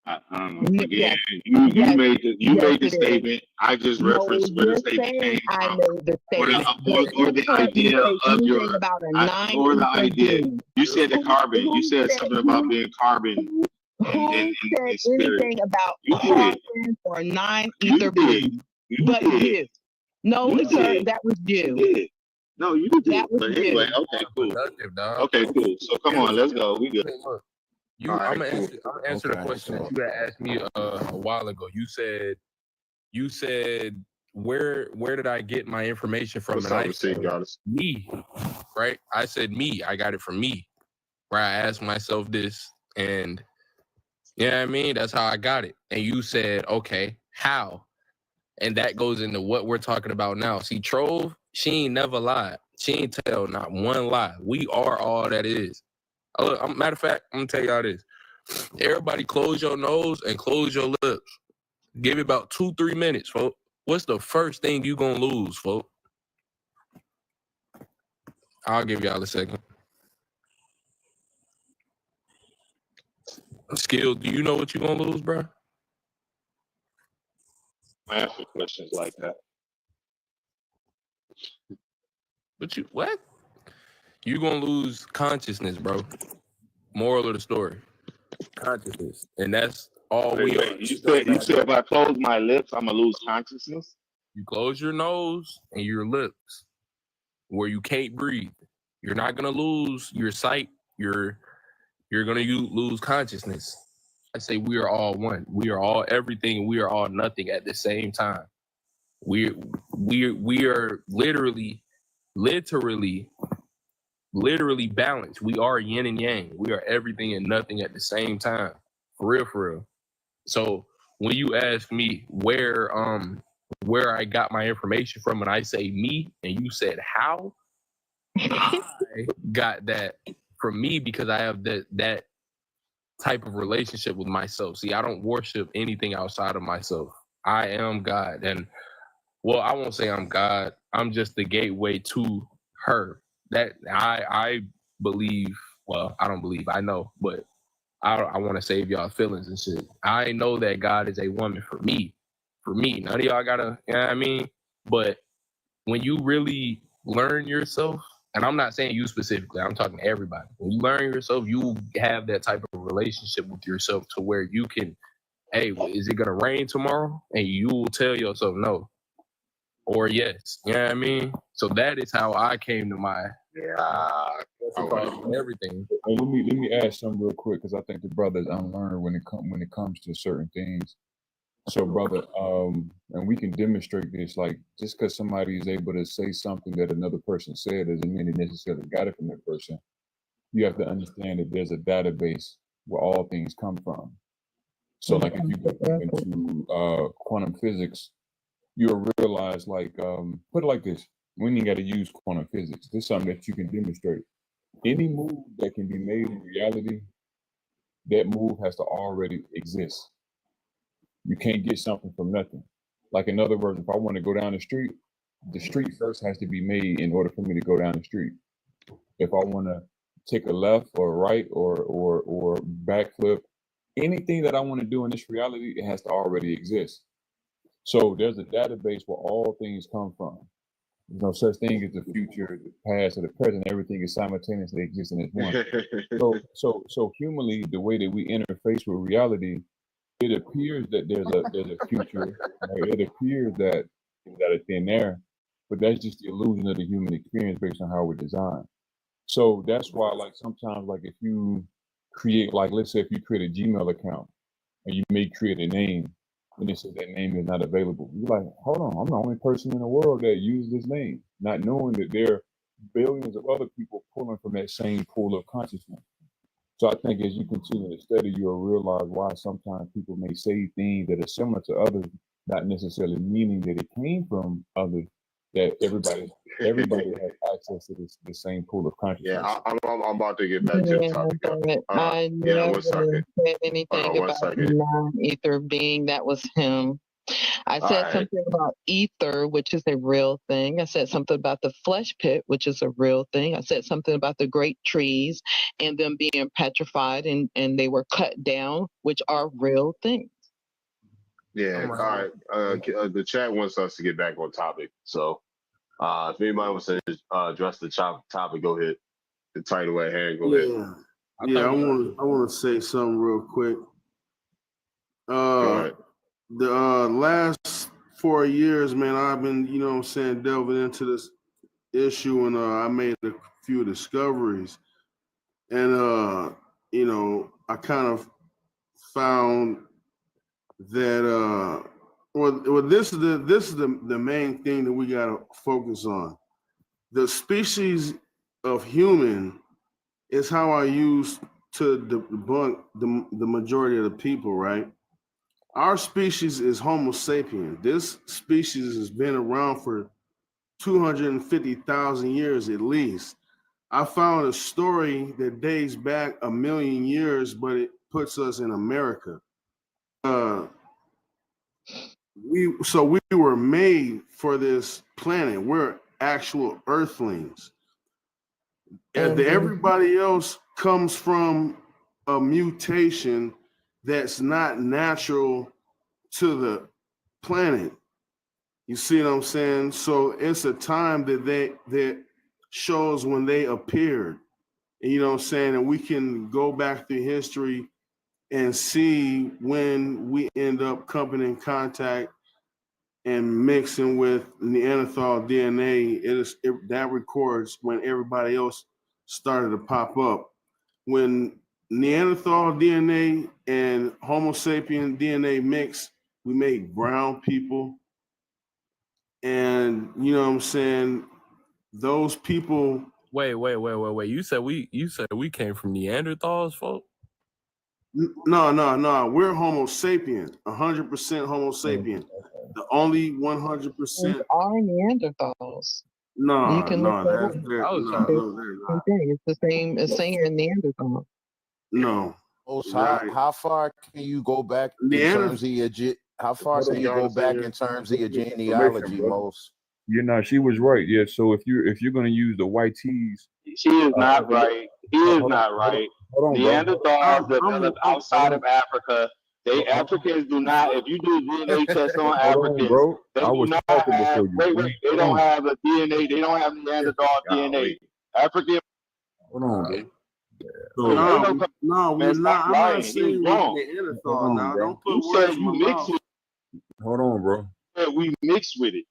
Again, you made the statement. I just referenced where the statement came from. I know the statement. Or the idea of your, or the idea. You said the carbon. You said something about being carbon. Who said anything about carbon or 9 ether being? But you. No, sir, that was you. No, you did. But anyway, okay, cool. Okay, cool. So come on, let's go. We good. I'm gonna answer the question that you had asked me a while ago. You said where did I get my information from? What's and up, I said me, right? I said me. I got it from me. Right? I asked myself this, and you know what I mean? That's how I got it. And you said, okay, how? And that goes into what we're talking about now. See, Trove, she ain't never lied. She ain't tell not one lie. We are all that is. Matter of fact, I'm gonna tell y'all this. Everybody close your nose and close your lips. Give it about 2-3 minutes, folks. What's the first thing you gonna lose, folks? I'll give y'all a second. Skill, do you know what you gonna lose, bro? I answer questions like that. But what? You gonna lose consciousness, bro. Moral of the story. Consciousness. And that's all we are. You said if I close my lips, I'm gonna lose consciousness? You close your nose and your lips where you can't breathe. You're not gonna lose your sight. You're gonna lose consciousness. I say we are all one. We are all everything and we are all nothing at the same time. We are literally balanced. We are yin and yang. We are everything and nothing at the same time. For real. So when you ask me where I got my information from, and I say me, and you said how, I got that from me because I have that type of relationship with myself. See, I don't worship anything outside of myself. I am God, and well, I won't say I'm God. I'm just the gateway to her. That I believe. Well, I don't believe. I know, but I want to save y'all feelings and shit. I know that God is a woman for me. None of y'all gotta, you know what I mean? But when you really learn yourself, and I'm not saying you specifically, I'm talking to everybody. When you learn yourself, you have that type of relationship with yourself to where you can, hey, is it gonna rain tomorrow? And you will tell yourself no or yes. You know what I mean? So that is how I came to my and everything. And let me add something real quick because I think the brothers unlearn when it comes to certain things. So, brother, and we can demonstrate this. Like, just because somebody is able to say something that another person said doesn't mean they necessarily got it from that person. You have to understand that there's a database where all things come from. So, like, if you go into quantum physics, you'll realize, like, put it like this: we ain't got to use quantum physics. This is something that you can demonstrate. Any move that can be made in reality, that move has to already exist. You can't get something from nothing. Like, in other words, if I want to go down the street first has to be made in order for me to go down the street. If I want to take a left or a right or backflip, anything that I want to do in this reality, it has to already exist. So there's a database where all things come from. There's no such thing as the future, the past, or the present. Everything is simultaneously existing as one. So humanly, the way that we interface with reality, it appears that there's a future. Right? It appears that it's in there, but that's just the illusion of the human experience based on how we're designed. So that's why, like, sometimes, like, if you create, like, let's say if you create a Gmail account and you may create a name, and it says that name is not available. You're like, hold on, I'm the only person in the world that uses this name, not knowing that there are billions of other people pulling from that same pool of consciousness. So I think as you continue to study, you'll realize why sometimes people may say things that are similar to others, not necessarily meaning that it came from others, that everybody has access to the same pool of consciousness. Yeah, I'm about to get back to the topic. I never said anything about non-ether being. That was him. I said something about ether, which is a real thing. I said something about the flesh pit, which is a real thing. I said something about the great trees and them being petrified and they were cut down, which are real things. Yeah, all right. The chat wants us to get back on topic. So if anybody wants to address the topic, go ahead. The title at hand, go ahead. I want to say something real quick. Go ahead. The last 4 years, man, I've been, delving into this issue, and I made a few discoveries. And I kind of found that this is the main thing that we gotta focus on. The species of human is how I use to debunk the majority of the people, right? Our species is Homo sapien. This species has been around for 250,000 years at least. I found a story that dates back 1 million years, but it puts us in America. We were made for this planet. We're actual earthlings. And everybody else comes from a mutation that's not natural to the planet. You see what I'm saying? So it's a time that shows when they appeared. And you know what I'm saying? And we can go back through history and see when we end up coming in contact and mixing with Neanderthal DNA. That records when everybody else started to pop up. When Neanderthal DNA and Homo sapien DNA mixed, we made brown people. And you know what I'm saying? Those people. Wait. You said we came from Neanderthals, folks? No. We're Homo sapien, 100% Homo sapien. The only 100% are Neanderthals. No, you can no, look that's they're no, they're not. It's the same as saying Neanderthal. No. How far can you go back in terms of your how far can you go back in terms of your genealogy, most? She was right. Yeah. So if you're gonna use the white tees, she is not right. He is not right. Neanderthals developed outside of Africa. Africans do not. If you do DNA test on Africans, they do not have. Wait. They don't have a DNA. They don't have Neanderthal DNA. African. Hold on, bro. No, we're not. I'm not saying wrong. Neanderthal. Now, don't put you words said in you my mix mouth. with. Hold on, bro. We mixed with it.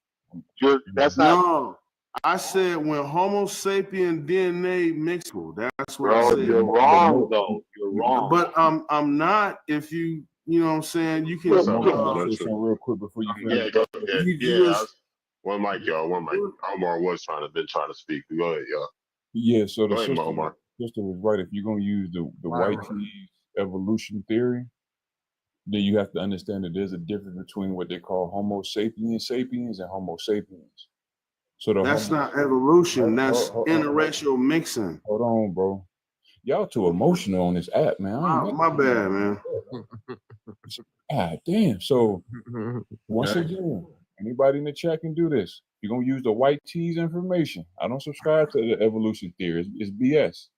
That's not. No. I said when Homo sapien DNA mixed. That's what I Bro, said. you're wrong though. You're wrong. But I'm not. If you know what I'm saying, you can. Can I say something real quick before you finish? Yeah, go ahead. One mic, y'all. One mic. Omar was been trying to speak. Go ahead, y'all. Yeah, so the Go ahead, Omar. sister was right. If you're gonna use the white tees evolution theory, then you have to understand that there's a difference between what they call Homo sapiens and Homo sapiens. So that's not evolution. That's interracial mixing. Hold on, bro. Y'all too emotional on this app, man. My bad, man. God damn. So once again, anybody in the chat can do this. You're gonna use the white tees information. I don't subscribe to the evolution theory. It's BS.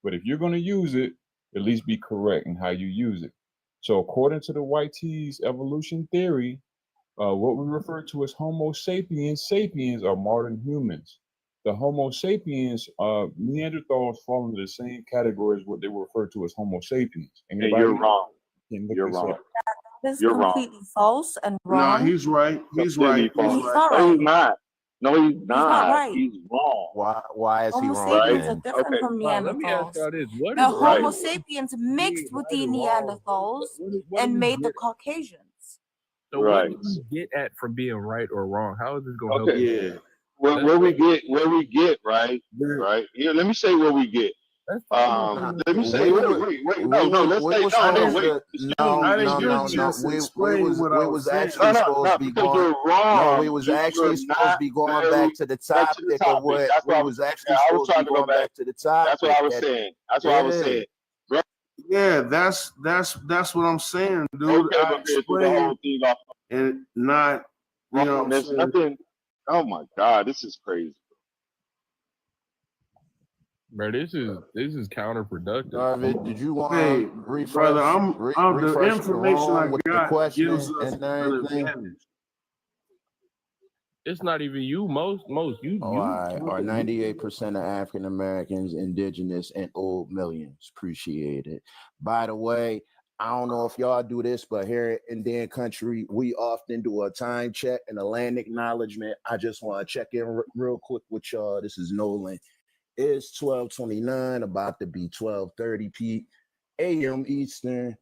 But if you're gonna use it, at least be correct in how you use it. So according to the white tees evolution theory, what we refer to as Homo sapiens are modern humans. The Homo sapiens, Neanderthals fall into the same category as what they were referred to as Homo sapiens. And you're wrong. You're wrong. That's You're wrong. completely false and wrong. Nah, he's right. He's right. Completely He's false. not No, right. he's not. No, he's not not. right. He's wrong. Why is he Homo wrong? sapiens then? are different from Let me ask Neanderthals. y'all this: what The is Homo right? sapiens mixed with the Neanderthals What and do we made the get? Caucasians. So what do we get at from being right or wrong? How is this going to help? Okay. us? Where we get, right? Right. Yeah, let me say where we get. Let me say, wait. No, let's say, I didn't get just explain what I was saying. Actually supposed to be because going. you're wrong. No, we was You're actually supposed to not be going very- back to the back to the topic of what That's we what was actually I was supposed to trying be to go going back back to the topic. That's what I was saying. That's what I was saying. Yeah, that's what I'm saying, dude. Okay, I but here's the explained whole thing off. and not, you know what I'm There's saying? nothing. Oh my God, this is crazy. Bro, this is counterproductive. Darvid, did you want Hey, to refresh? brother, I'm the refresh information I room with the got question gives us and an everything? advantage. It's not even you. Most you. Are 98% of African Americans indigenous and old millions? Appreciate it. By the way, I don't know if y'all do this, but here in Indian country, we often do a time check and a land acknowledgement. I just want to check in real quick with y'all. This is Nolan. It's 12:29, about to be 12:30 a.m. Eastern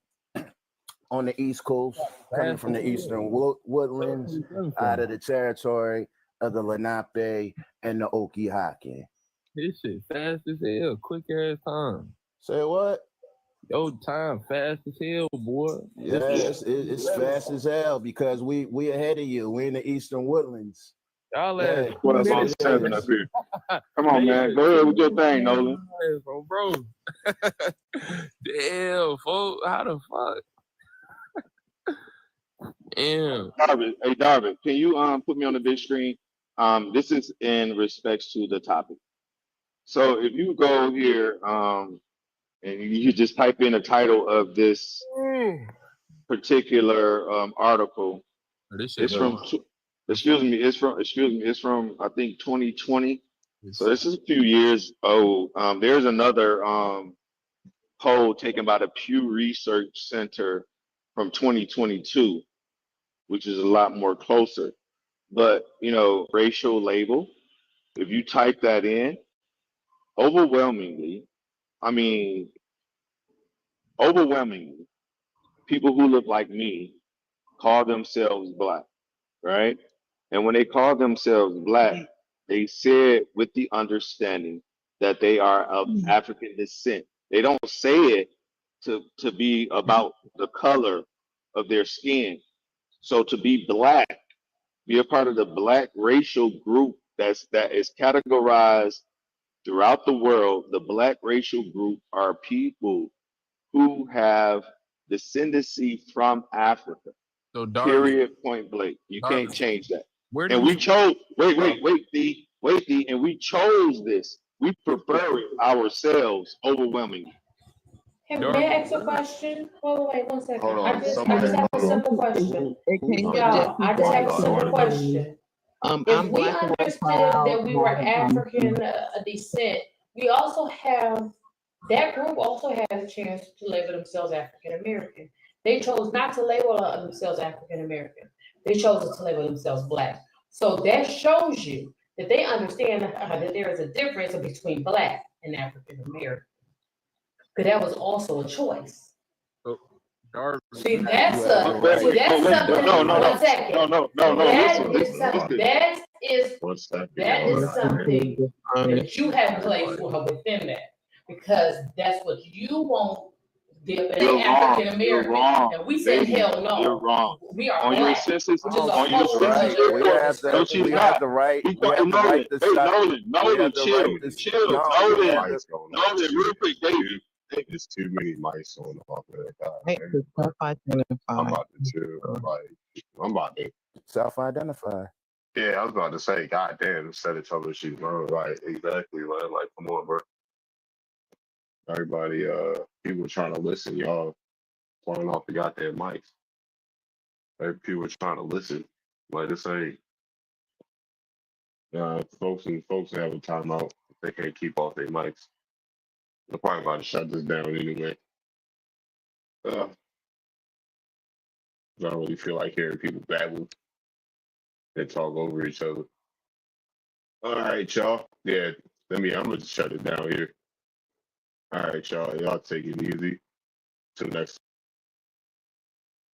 on the East Coast, coming from the Eastern Woodlands, out of the territory of the Lenape and the Okihaken. This shit fast as hell, quick ass time. Say what? Yo, time fast as hell, boy. Yeah, it's fast as hell because we ahead of you. We're in the Eastern Woodlands. Y'all Yeah, What up on 7 up here? Come on, man. Go ahead with your thing, Nolan. Bro. Damn, folks. How the fuck? Damn. Darvin, can you put me on the big screen? This is in respects to the topic. So if you go here, and you just type in the title of this particular article. It's from I think 2020. So this is a few years old. There's another poll taken by the Pew Research Center from 2022, which is a lot more closer. But racial label, if you type that in, overwhelmingly, people who look like me call themselves Black, right? And when they call themselves Black, they say it with the understanding that they are of African descent. They don't say it to be about the color of their skin. So to be Black, be a part of the Black racial group that is categorized throughout the world. The Black racial group are people who have descendancy from Africa. So Darvin, period, point blank. You can't change that. Where do And you we chose. Wait, D. And we chose this. We prefer it ourselves overwhelmingly. Hey, may I ask a question? Oh, wait 1 second. Hold on, I just have a simple question. Y'all, I just have a simple question. If we understood that we were African descent, we also have, that group also has a chance to label themselves African American. They chose not to label themselves African American. They chose to label themselves Black. So that shows you that they understand that there is a difference between Black and African American. Because that was also a choice. See, that's something. One second. No. That Listen. is something that you have placed within that, because that's what you want. The African American, and we said hell no. You're wrong. We are on Black, your senses, which is a on your whole senses. We have the, No, she's we not. have the right. He We have the right to stop. Nolan, chill, No, Nolan, real quick, David. There's too many mics on off there. Right, to self-identify. I'm about to chill. I'm about to. Self-identify. Yeah, I was about to say, God damn, instead of telling her she's wrong, right? Exactly, man. Like, come on, bro. Everybody, people trying to listen, y'all falling off the goddamn mics. People trying to listen. Like, this ain't. Folks have a timeout. They can't keep off their mics. They're probably about to shut this down anyway. I don't really feel like hearing people babble and talk over each other. All right, y'all. Yeah, I'm gonna just shut it down here. All right, y'all. Y'all take it easy. Till next